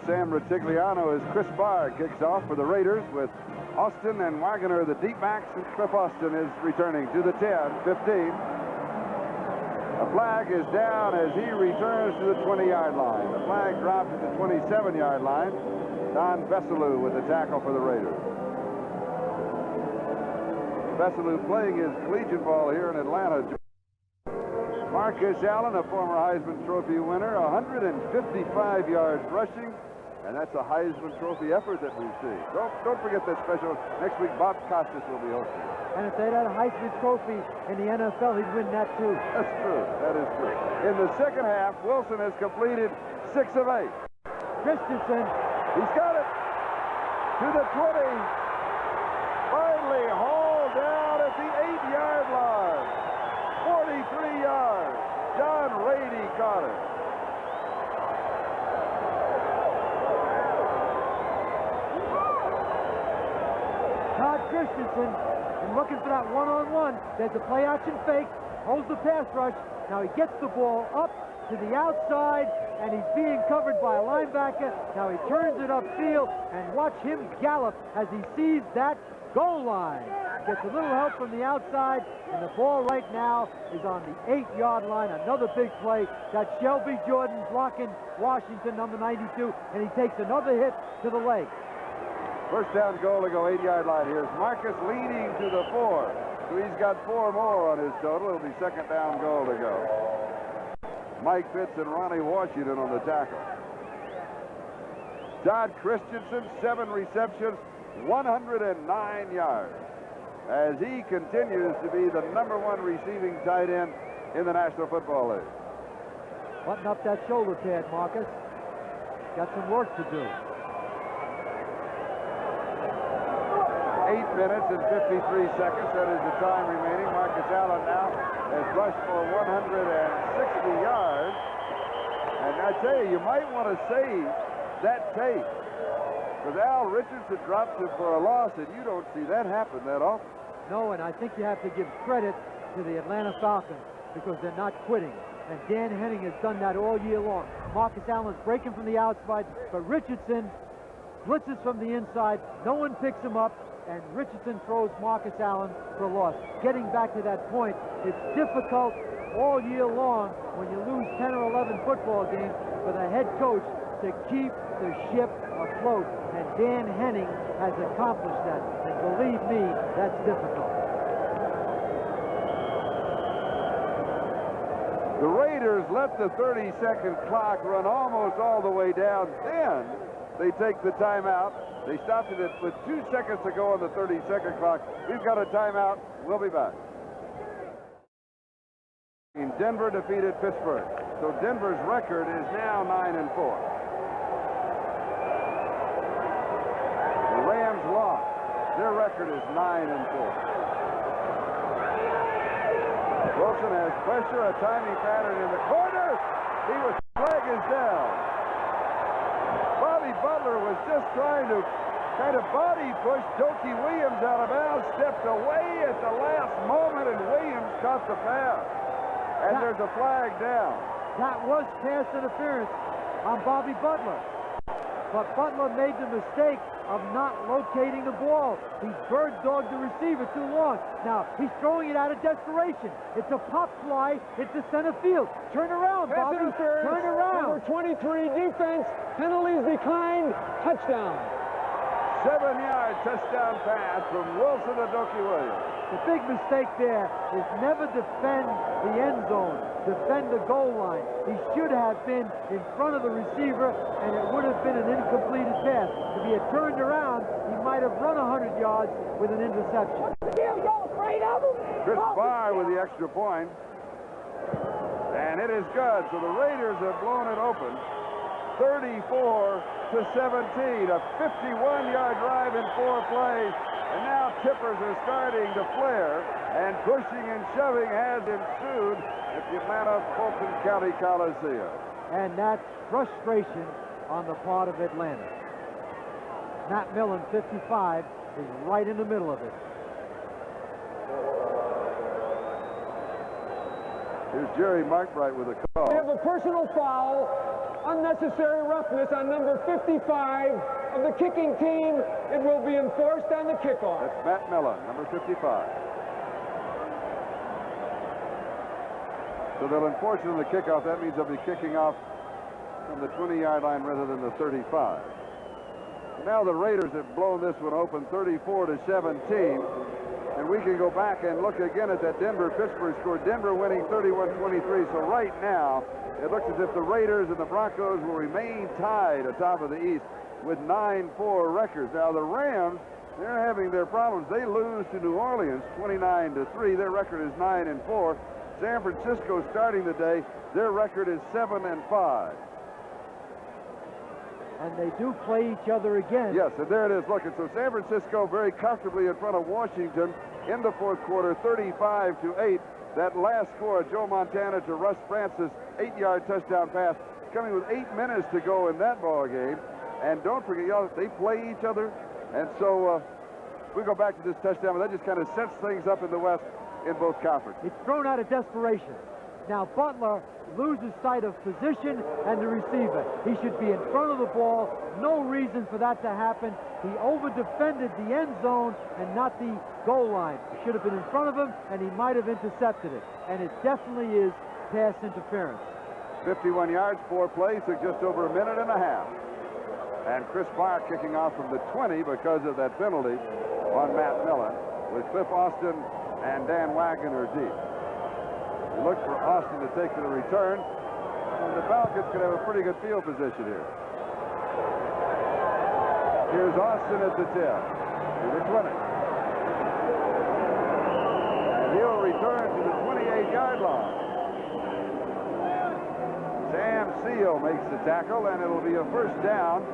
Sam Retigliano as Chris Byrd kicks off for the Raiders with Austin and Wagner, the deep backs, and Cliff Austin is returning to the 10, 15. A flag is down as he returns to the 20-yard line. The flag dropped at the 27-yard line. Don Veselu with the tackle for the Raiders. Veselu playing his collegiate ball here in Atlanta. Marcus Allen, a former Heisman Trophy winner, 155 yards rushing, and that's a Heisman Trophy effort that we see. Don't forget that special. Next week, Bob Costas will be hosting it. And if they had a Heisman Trophy in the NFL, he'd win that too. That's true. That is true. In the second half, Wilson has completed 6 of 8. Christensen. He's got it to the 20. Finally hauled down at the 8-yard line. 43 yards. John Rady caught it. Todd Christensen, and looking for that one-on-one. There's a play action fake, holds the pass rush. Now he gets the ball up to the outside, and he's being covered by a linebacker. Now he turns it upfield, and watch him gallop as he sees that goal line. Gets a little help from the outside, and the ball right now is on the 8-yard line. Another big play. That's Shelby Jordan blocking Washington, number 92, and he takes another hit to the leg. First down goal to go, 8-yard line. Here's Marcus leading to the 4. So he's got 4 more on his total. It'll be second down goal to go. Mike Pitts and Ronnie Washington on the tackle. Todd Christensen, 7 receptions, 109 yards, as he continues to be the number 1 receiving tight end in the National Football League. Button up that shoulder pad, Marcus. Got some work to do. 8 minutes and 53 seconds. That is the time remaining. Marcus Allen now has rushed for 160 yards. And I tell you, you might want to save that tape, because Al Richardson drops it for a loss, and you don't see that happen that often. No, and I think you have to give credit to the Atlanta Falcons because they're not quitting. And Dan Henning has done that all year long. Marcus Allen's breaking from the outside, but Richardson blitzes from the inside. No one picks him up, and Richardson throws Marcus Allen for a loss. Getting back to that point, it's difficult all year long when you lose 10 or 11 football games for the head coach to keep the ship afloat. And Dan Henning has accomplished that. And believe me, that's difficult. The Raiders let the 30-second clock run almost all the way down. Then they take the timeout. They stopped it with 2 seconds to go on the 30-second clock. We've got a timeout. We'll be back. Denver defeated Pittsburgh. So Denver's record is now 9-4. The Rams lost. Their record is 9-4. Wilson has pressure, a timing pattern in the corner. Flag is down. Bobby Butler was just trying to kind of body push Doki Williams out of bounds, stepped away at the last moment, and Williams caught the pass. And there's a flag down. That was pass interference on Bobby Butler. but Butler made the mistake of not locating the ball. He bird-dogged the receiver too long. Now, he's throwing it out of desperation. It's a pop fly. It's to center field. Turn around, Pass Bobby. interference. Turn around. Number 23 defense. Penalties declined. Touchdown. 7-yard touchdown pass from Wilson to Dokie Williams. The big mistake there is never defend the end zone, defend the goal line. He should have been in front of the receiver, and it would have been an incompleted pass. If he had turned around, he might have run 100 yards with an interception. Chris Barr with the extra point. And it is good. So the Raiders have blown it open. 34-17, a 51-yard drive in 4 plays. And now tippers are starting to flare, and pushing and shoving has ensued at the Atlanta Fulton County Coliseum. And that's frustration on the part of Atlanta. Matt Millen, 55, is right in the middle of it. Here's Jerry Markbright with a call. We have a personal foul, unnecessary roughness on number 55 of the kicking team. It will be enforced on the kickoff. That's Matt Millen, number 55. So they'll enforce it on the kickoff. That means they'll be kicking off from the 20-yard line rather than the 35. Now the Raiders have blown this one open 34-17. And we can go back and look again at that Denver-Pittsburgh score. Denver winning 31-23. So right now, it looks as if the Raiders and the Broncos will remain tied atop of the East with 9-4 records. Now the Rams, they're having their problems. They lose to New Orleans 29-3. Their record is 9-4. San Francisco starting the day, their record is 7-5. And they do play each other again. Yes, and there it is. Look, and so San Francisco very comfortably in front of Washington in the fourth quarter, 35-8. That last score, Joe Montana to Russ Francis, 8-yard touchdown pass, coming with 8 minutes to go in that ball game. And don't forget, y'all, they play each other. And so we go back to this touchdown, but that just kind of sets things up in the West in both conferences. It's thrown out of desperation. Now Butler loses sight of position and the receiver. He should be in front of the ball. No reason for that to happen. He over-defended the end zone and not the goal line. He should have been in front of him, and he might have intercepted it. And it definitely is pass interference. 51 yards, 4 plays, took just over a minute and a half. And Chris Barr kicking off from the 20 because of that penalty on Matt Millen, with Cliff Austin and Dan Wagner deep. We look for Austin to take the return, and the Falcons could have a pretty good field position here. Here's Austin at the 10, to the 20. And he'll return to the 28-yard line. Sam Seal makes the tackle, and it'll be a first down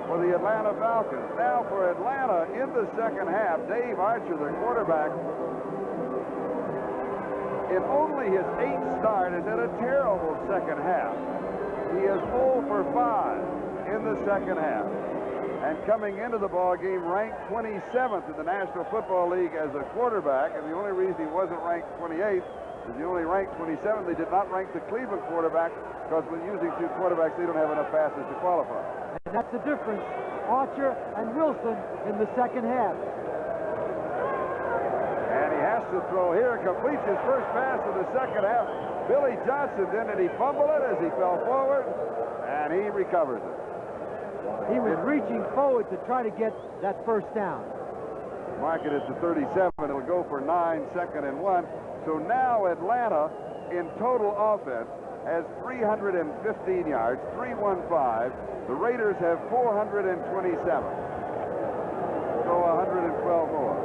for the Atlanta Falcons. Now for Atlanta in the second half, Dave Archer, their quarterback, in only his 8th start, has had a terrible second half. He is 0 for 5 in the second half. And coming into the ball game, ranked 27th in the National Football League as a quarterback, and the only reason he wasn't ranked 28th is he only ranked 27th. They did not rank the Cleveland quarterback because when using 2 quarterbacks, they don't have enough passes to qualify. And that's the difference. Archer and Wilson in the second half. And he has to throw here, completes his first pass in the second half. Billy Johnson, then did he fumble it as he fell forward? And he recovers it. He was reaching forward to try to get that first down. Mark it at the 37. It'll go for 9, 2nd and 1. So now Atlanta in total offense has 315 yards, 315. The Raiders have 427. So 112 more.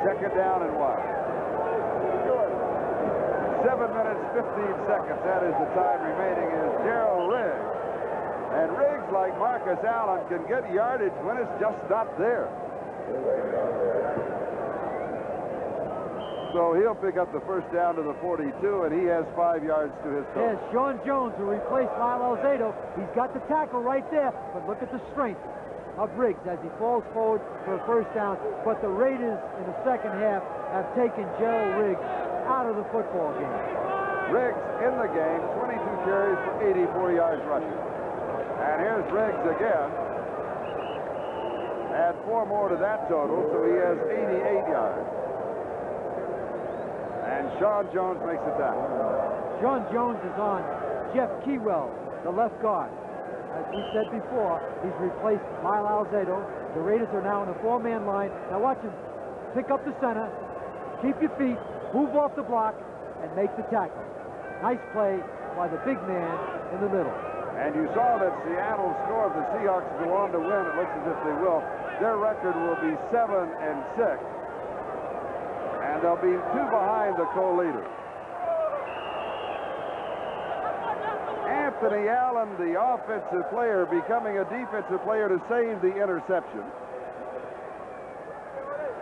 Second down and 1. 7 minutes, 15 seconds. That is the time remaining as Gerald Riggs. And Riggs, like Marcus Allen, can get yardage when it's just not there. So he'll pick up the first down to the 42, and he has 5 yards to his total. Yes, Sean Jones will replace Lyle Alzado. He's got the tackle right there, but look at the strength of Riggs as he falls forward for a first down. But the Raiders in the second half have taken Gerald Riggs out of the football game. Riggs in the game, 22 carries for 84 yards rushing. And here's Riggs again. Add 4 more to that total, so he has 88 yards. And Sean Jones makes the tackle. Sean Jones is on Jeff Keywell, the left guard. As we said before, he's replaced Lyle Alzado. The Raiders are now in a 4-man line. Now watch him pick up the center, keep your feet, move off the block, and make the tackle. Nice play by the big man in the middle. And you saw that Seattle score. If the Seahawks go on to win, it looks as if they will. Their record will be 7-6. And they'll be 2 behind the co-leader. Anthony Allen, the offensive player, becoming a defensive player to save the interception.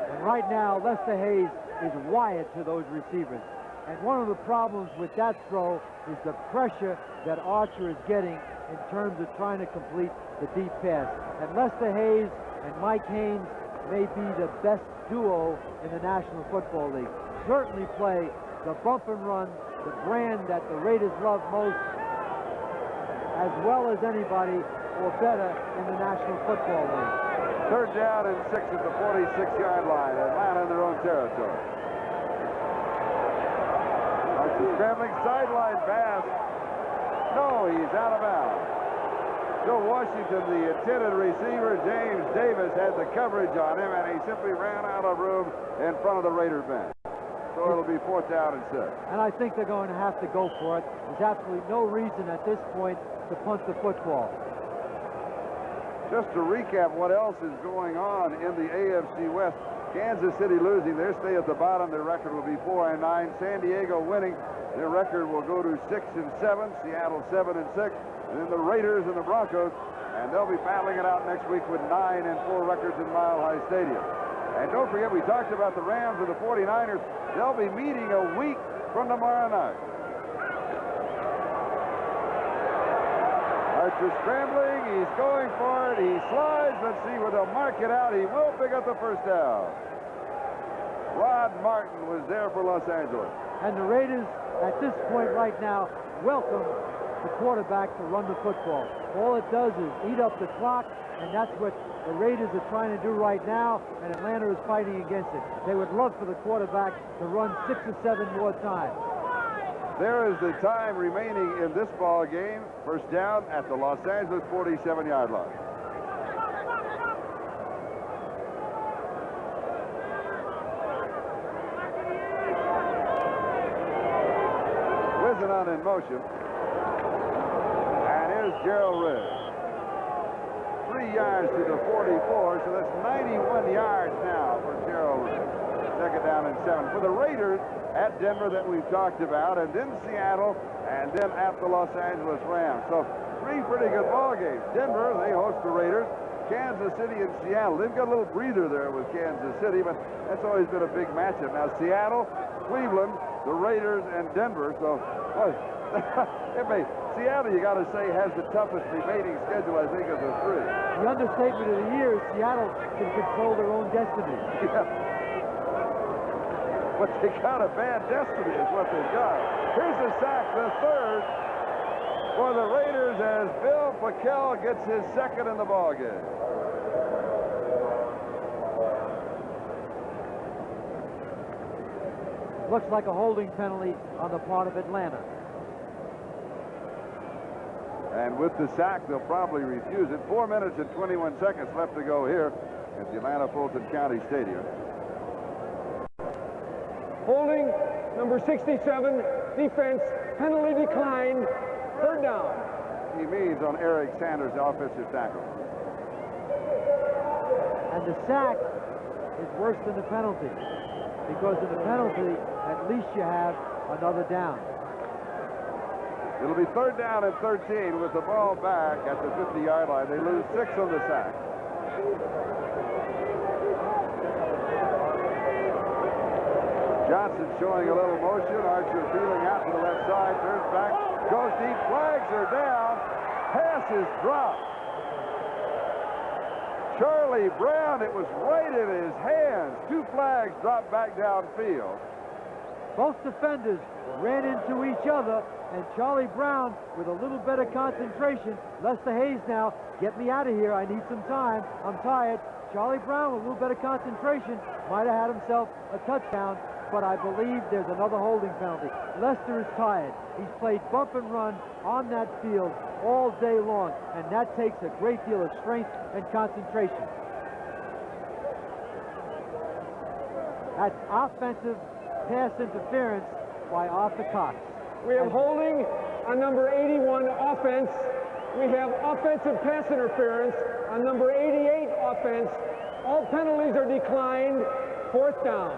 And right now, Lester Hayes is wired to those receivers. And one of the problems with that throw is the pressure that Archer is getting in terms of trying to complete the deep pass. And Lester Hayes and Mike Haynes may be the best duo in the National Football League. Certainly play the bump and run, the brand that the Raiders love most, as well as anybody or better in the National Football League. 3rd down and 6 at the 46-yard line. Atlanta in their own territory. Archer scrambling sideline pass. No, he's out of bounds. Joe Washington, the intended receiver, James Davis, had the coverage on him, and he simply ran out of room in front of the Raider bench. So it'll be 4th down and 6. And I think they're going to have to go for it. There's absolutely no reason at this point to punt the football. Just to recap what else is going on in the AFC West. Kansas City losing. They stay at the bottom. Their record will be 4-9. San Diego winning. Their record will go to 6-7. Seattle 7-6. And then the Raiders and the Broncos. And they'll be battling it out next week with 9-4 records in Mile High Stadium. And don't forget, we talked about the Rams and the 49ers. They'll be meeting a week from tomorrow night. Archer scrambling. He's going for it. He slides. Let's see where they'll mark it out. He will pick up the 1st down. Rod Martin was there for Los Angeles. And the Raiders, at this point right now, welcome the quarterback to run the football. All it does is eat up the clock, and that's what the Raiders are trying to do right now, and Atlanta is fighting against it. They would love for the quarterback to run 6 or 7 more times. There is the time remaining in this ball game. 1st down at the Los Angeles 47-yard line. Wisenon in motion. And here's Gerald Riggs. 3 yards to the 44, so that's 91 yards now for Gerald Riggs. 2nd down and 7 for the Raiders at Denver that we've talked about, and then Seattle, and then at the Los Angeles Rams. So 3 pretty good ball games. Denver, they host the Raiders. Kansas City and Seattle. They've got a little breather there with Kansas City, but that's always been a big matchup. Now Seattle, Cleveland, the Raiders, and Denver. So, boy, Seattle, you got to say, has the toughest remaining schedule, I think, of the 3. The understatement of the year is Seattle can control their own destiny. Yeah. But they got a bad destiny is what they've got. Here's the sack, the 3rd for the Raiders as Bill Packel gets his 2nd in the ball game. Looks like a holding penalty on the part of Atlanta. And with the sack, they'll probably refuse it. 4 minutes and 21 seconds left to go here at the Atlanta Fulton County Stadium. Holding number 67, defense, penalty declined, 3rd down. He means on Eric Sanders, the offensive tackle. And the sack is worse than the penalty, because in the penalty, at least you have another down. It'll be 3rd down and 13 with the ball back at the 50-yard line. They lose 6 on the sack. Johnson showing a little motion. Archer peeling out to the left side, turns back, goes deep. Flags are down. Pass is dropped. Charlie Brown, it was right in his hands. 2 flags dropped back downfield. Both defenders ran into each other, And Charlie Brown, with a little better concentration. Lester Hayes now, get me out of here. I need some time. I'm tired. Charlie Brown with a little better concentration might have had himself a touchdown, but I believe there's another holding penalty. Lester is tired. He's played bump and run on that field all day long, and that takes a great deal of strength and concentration. That's offensive pass interference by Arthur Cox. We have holding on number 81 offense. We have offensive pass interference on number 88 offense. All penalties are declined. 4th down.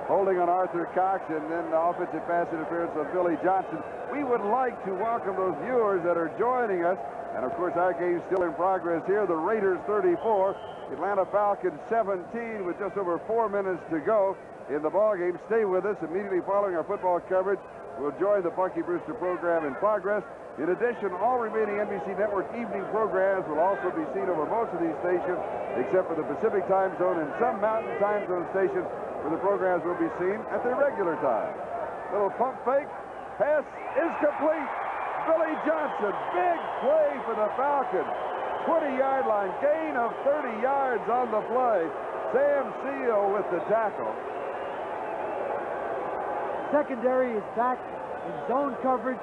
Holding on Arthur Cox, and then the offensive pass interference on Billy Johnson. We would like to welcome those viewers that are joining us. And of course, our game's still in progress here. The Raiders 34, Atlanta Falcons 17 with just over 4 minutes to go in the ball game. Stay with us. Immediately following our football coverage, we'll join the Bucky Brewster program in progress. In addition, all remaining NBC Network evening programs will also be seen over most of these stations, except for the Pacific time zone and some Mountain time zone stations where the programs will be seen at their regular time. Little pump fake. Pass is complete. Billy Johnson, big play for the Falcons. 20-yard line, gain of 30 yards on the play. Sam Seal with the tackle. Secondary is back in zone coverage.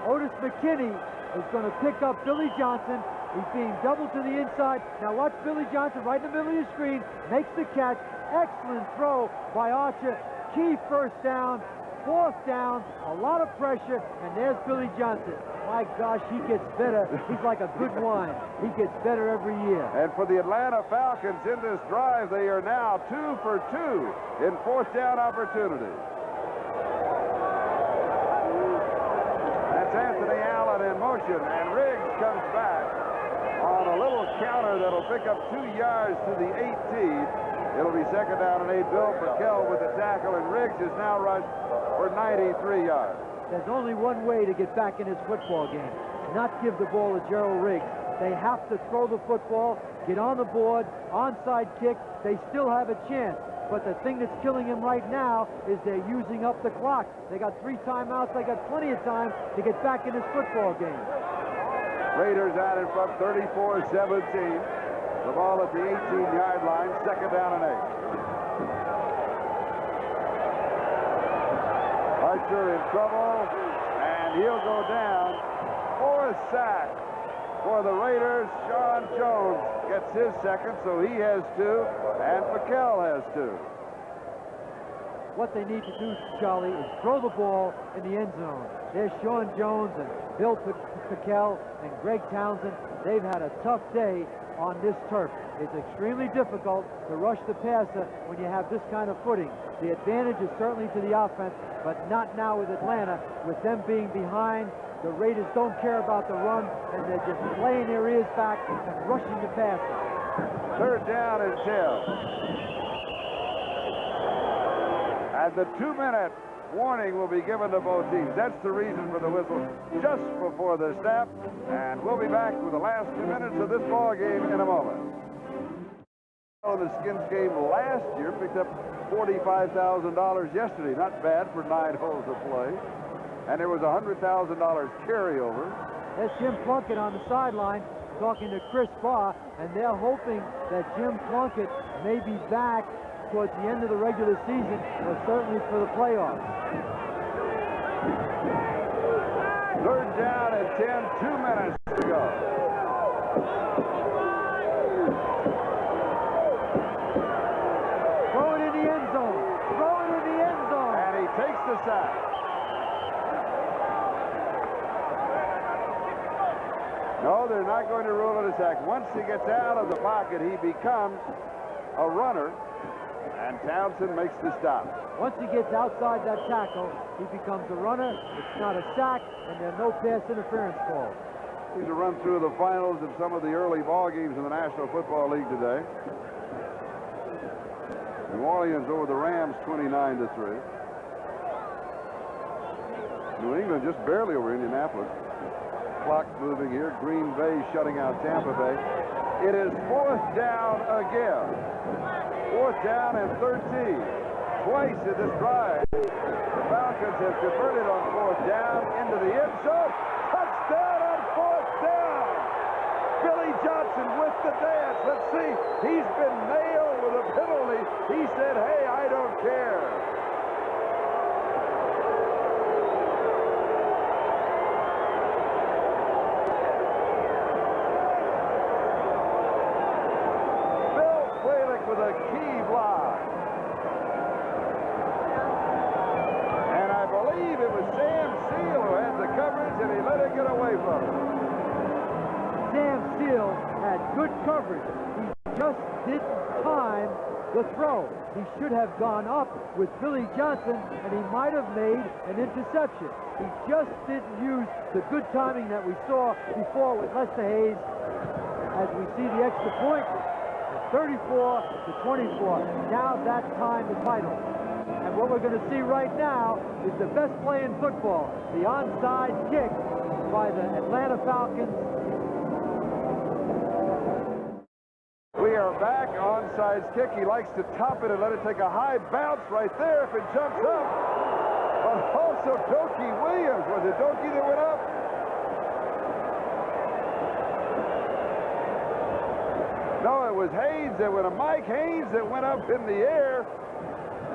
Otis McKinney is going to pick up Billy Johnson. He's being doubled to the inside. Now watch Billy Johnson right in the middle of your screen. Makes the catch. Excellent throw by Archer. Key 1st down. 4th down. A lot of pressure. And there's Billy Johnson. My gosh, he gets better. He's like a good wine. He gets better every year. And for the Atlanta Falcons in this drive, they are now 2 for 2 in 4th down opportunities. Anthony Allen in motion, and Riggs comes back on a little counter that'll pick up 2 yards to the 18. It'll be 2nd down and 8. Bill Purcell with the tackle, and Riggs is now rushed for 93 yards. There's only one way to get back in this football game. Not give the ball to Gerald Riggs. They have to throw the football, get on the board, onside kick. They still have a chance. But the thing that's killing him right now is they're using up the clock. They got 3 timeouts. They got plenty of time to get back in this football game. Raiders out in front, 34-17. The ball at the 18-yard line, 2nd down and 8. Archer in trouble, and he'll go down. 4th sack for the Raiders. Sean Jones gets his 2nd, so he has 2, and Purcell has 2. What they need to do, Charlie, is throw the ball in the end zone. There's Sean Jones and Bill Purcell and Greg Townsend. They've had a tough day on this turf. It's extremely difficult to rush the passer when you have this kind of footing. The advantage is certainly to the offense, but not now with Atlanta. With them being behind, the Raiders don't care about the run, and they're just laying their ears back and rushing the passer. 3rd down and 10. And the 2-minute warning will be given to both teams. That's the reason for the whistle just before the snap. And we'll be back with the last 2 minutes of this ball game in a moment. The Skins game last year picked up $45,000 yesterday. Not bad for 9 holes of play. And there was a $100,000 carryover. There's Jim Plunkett on the sideline talking to Chris Barr, and they're hoping that Jim Plunkett may be back towards the end of the regular season, or certainly for the playoffs. 3rd down and 10, 2 minutes to go. Throw it in the end zone. Throw it in the end zone. And he takes the sack. No, they're not going to rule it a sack. Once he gets out of the pocket, he becomes a runner, and Townsend makes the stop. Once he gets outside that tackle, he becomes a runner. It's not a sack, and there are no pass interference calls. He's a run through the finals of some of the early ball games in the National Football League today. New Orleans over the Rams 29-3. New England just barely over Indianapolis. Clock moving here. Green Bay shutting out Tampa Bay. It is 4th down again. 4th down and 13. Twice in this drive. The Falcons have converted on 4th down into the end zone. Touchdown on 4th down. Billy Johnson with the dance. Let's see. He's been nailed with a penalty. He said, hey, I don't care. Bill Fralick with a key block. And I believe it was Sam Seal who had the coverage, and he let it get away from him. Sam Seal had good coverage. He just didn't time the throw. He should have gone up with Billy Johnson, and he might have made an interception. He just didn't use the good timing that we saw before with Lester Hayes as we see the extra point. 34-24. Now that time is vital. And what we're going to see right now is the best play in football, the onside kick by the Atlanta Falcons. We are back. Onside kick. He likes to top it and let it take a high bounce right there if it jumps up. But also Dokie Williams. Was it Dokie that went up? No, it was Haynes that went up. Mike Haynes that went up in the air.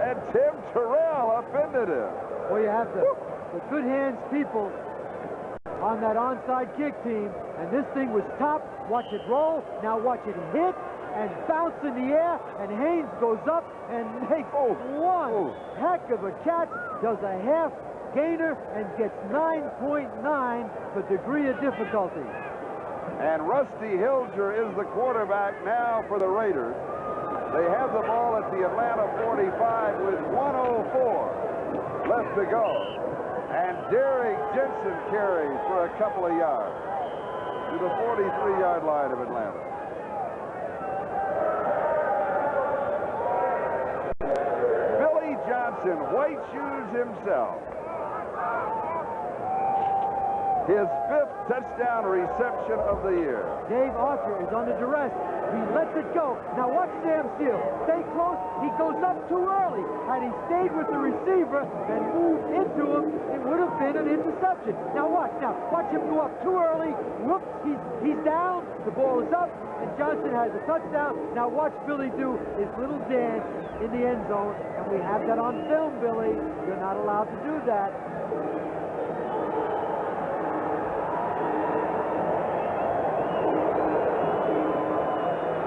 And Tim Terrell upended him. Well, you have the good hands people on that onside kick team. And this thing was topped. Watch it roll. Now watch it hit and bounce in the air. And Haynes goes up and makes one heck of a catch. Does a half gainer and gets 9.9 for degree of difficulty. And Rusty Hilger is the quarterback now for the Raiders. They have the ball at the Atlanta 45 with 1:04 left to go. And Derek Jensen carries for a couple of yards to the 43-yard line of Atlanta. Billy Johnson, white shoes himself. His 5th touchdown reception of the year. Dave Archer is under duress. He lets it go. Now watch Sam Seal. Stay close. He goes up too early. Had he stayed with the receiver and moved into him, it would have been an interception. Now watch. Now watch him go up too early. Whoops. He's down. The ball is up. And Johnson has a touchdown. Now watch Billy do his little dance in the end zone. And we have that on film, Billy. You're not allowed to do that.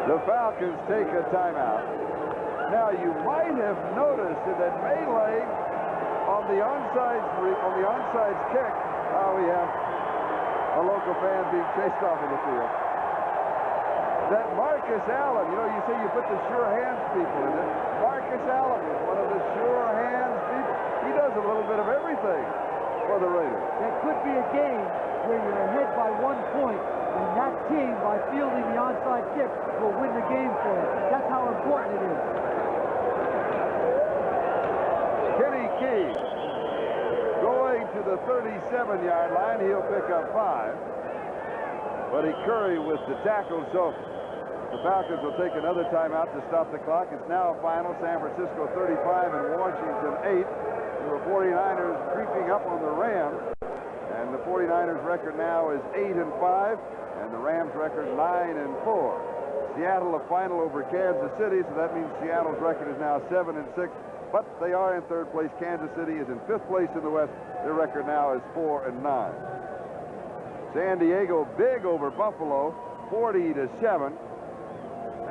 The Falcons take a timeout. Now you might have noticed in that melee on the onside kick. We have a local fan being chased off of the field. That Marcus Allen, you say you put the sure hands people in it. Marcus Allen is one of the sure hands people. He does a little bit of everything for the Raiders. There could be a game where you're ahead by 1 point. And that team, by fielding the onside kick, will win the game for you. That's how important it is. Kenny Key going to the 37-yard line. He'll pick up 5. Buddy Curry with the tackle. So the Falcons will take another timeout to stop the clock. It's now a final. San Francisco 35 and Washington 8. The 49ers creeping up on the Rams. And the 49ers record now is 8-5. And the Rams record 9-4. Seattle a final over Kansas City, so that means Seattle's record is now 7-6. But they are in 3rd place. Kansas City is in 5th place in the West. Their record now is 4-9. San Diego big over Buffalo, 40-7.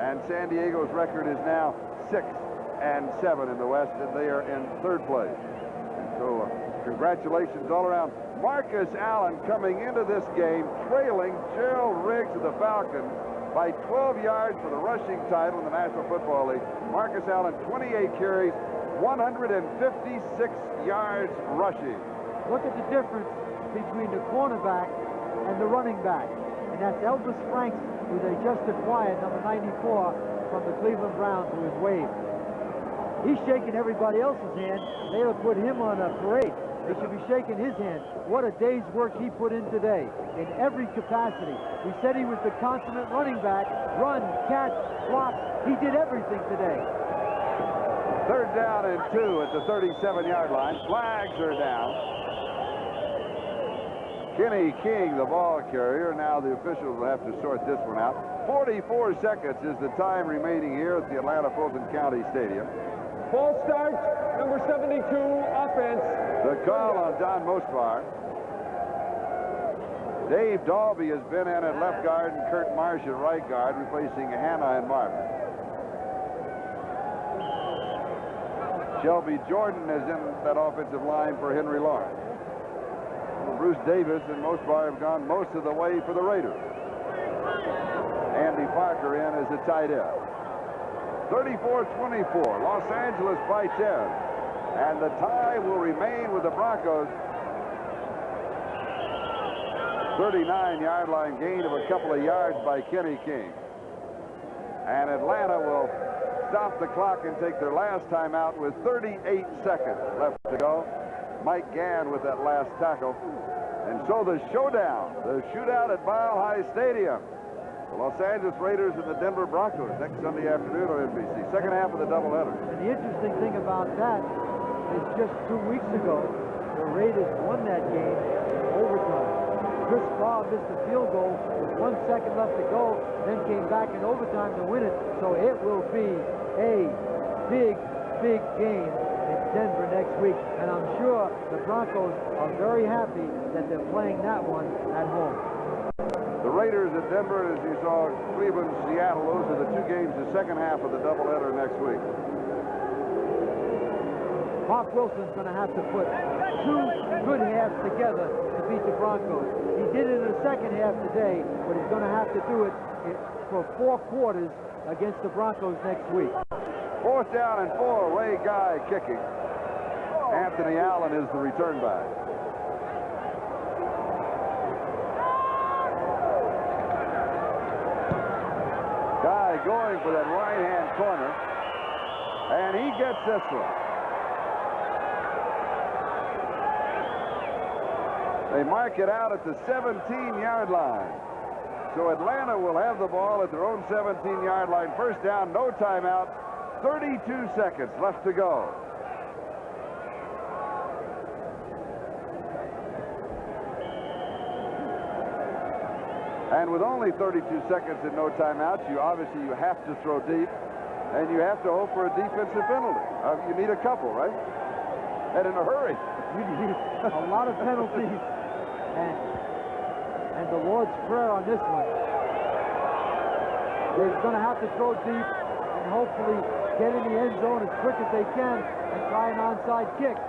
And San Diego's record is now 6-7 in the West, and they are in 3rd place. So congratulations all around. Marcus Allen coming into this game trailing Gerald Riggs of the Falcons by 12 yards for the rushing title in the National Football League. Marcus Allen, 28 carries, 156 yards rushing. Look at the difference between the cornerback and the running back. And that's Elvis Franks, who they just acquired, number 94, from the Cleveland Browns, who is waived. He's shaking everybody else's hand. They'll put him on a parade. They should be shaking his hand. What a day's work he put in today in every capacity. We said he was the consummate running back. Run, catch, block. He did everything today. Third down and 2 at the 37-yard line. Flags are down. Kenny King, the ball carrier. Now the officials will have to sort this one out. 44 seconds is the time remaining here at the Atlanta Fulton County Stadium. False start, number 72, offense. The call on Don Mosbar. Dave Dalby has been in at left guard and Kurt Marsh at right guard, replacing Hannah and Marvin. Shelby Jordan is in that offensive line for Henry Lawrence. Bruce Davis and Mosbar have gone most of the way for the Raiders. Andy Parker in as a tight end. 34-24, Los Angeles by 10. And the tie will remain with the Broncos. 39-yard line gain of a couple of yards by Kenny King. And Atlanta will stop the clock and take their last timeout with 38 seconds left to go. Mike Gann with that last tackle. And so the showdown, the shootout at Mile High Stadium. The Los Angeles Raiders and the Denver Broncos next Sunday afternoon on NBC. Second half of the doubleheader. And the interesting thing about that is just 2 weeks ago, the Raiders won that game in overtime. Chris Paul missed a field goal with 1 second left to go, then came back in overtime to win it. So it will be a big, big game in Denver next week. And I'm sure the Broncos are very happy that they're playing that one at home. The Raiders at Denver, as you saw, Cleveland, Seattle, those are the two games, the second half of the doubleheader next week. Mark Wilson's going to have to put 2 good halves together to beat the Broncos. He did it in the second half today, but he's going to have to do it for 4 quarters against the Broncos next week. 4th down and 4, Ray Guy kicking. Anthony Allen is the return back. Guy going for that right-hand corner, and he gets this one. They mark it out at the 17-yard line. So Atlanta will have the ball at their own 17-yard line. First down, no timeout. 32 seconds left to go. And with only 32 seconds and no timeouts, you have to throw deep, and you have to hope for a defensive penalty. You need a couple, right? And in a hurry. You need a lot of penalties. And the Lord's Prayer on this one. They're going to have to throw deep and hopefully get in the end zone as quick as they can and try an onside kick.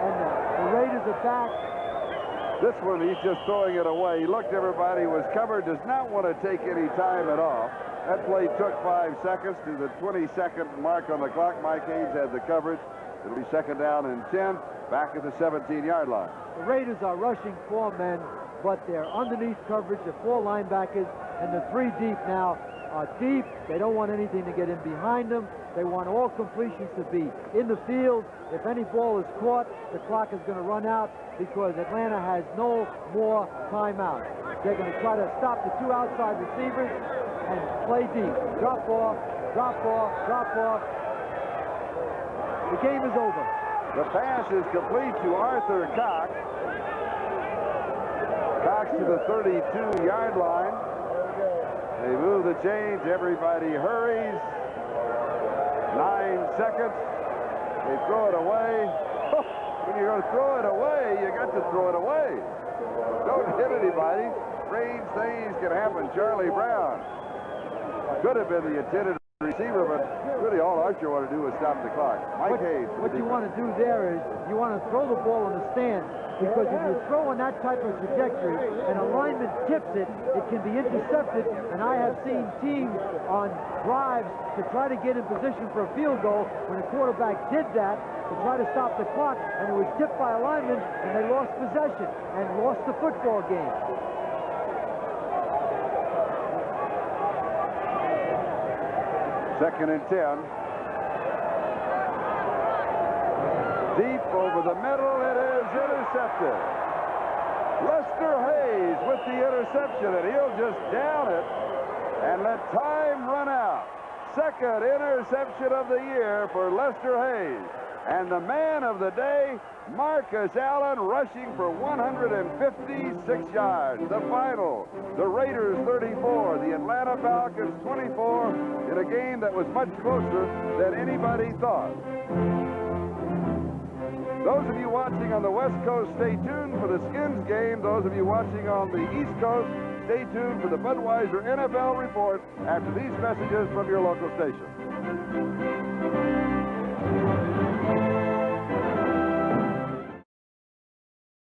And the Raiders are back. This one, he's just throwing it away. He looked, everybody was covered, does not want to take any time at all. That play took 5 seconds to the 22nd mark on the clock. Mike Haynes had the coverage. It'll be second down and 10, back at the 17-yard line. The Raiders are rushing 4 men, but they're underneath coverage. The 4 linebackers and the 3 deep now are deep. They don't want anything to get in behind them. They want all completions to be in the field. If any ball is caught, the clock is going to run out because Atlanta has no more timeouts. They're going to try to stop the 2 outside receivers and play deep. Drop off, drop off, drop off. The game is over. The pass is complete to Arthur Cox. Cox to the 32-yard line. They move the chains. Everybody hurries. 9 seconds. They throw it away. When you're going to throw it away, you got to throw it away. Don't hit anybody. Strange things can happen. Charlie Brown could have been the intended receiver, but really all Archer wanted to do was stop the clock. Mike Hayes. What you want to do there is you want to throw the ball in the stand, because if you throw in that type of trajectory and a lineman tips it, it can be intercepted. And I have seen teams on drives to try to get in position for a field goal when a quarterback did that to try to stop the clock, and it was tipped by a lineman, and they lost possession and lost the football game. Second and 10. Deep over the middle, it is intercepted. Lester Hayes with the interception, and he'll just down it and let time run out. second interception of the year for Lester Hayes. And the man of the day, Marcus Allen, rushing for 156 yards. The final, the Raiders 34, the Atlanta Falcons 24, in a game that was much closer than anybody thought. Those of you watching on the West Coast, stay tuned for the Skins game. Those of you watching on the East Coast, stay tuned for the Budweiser NFL report after these messages from your local station.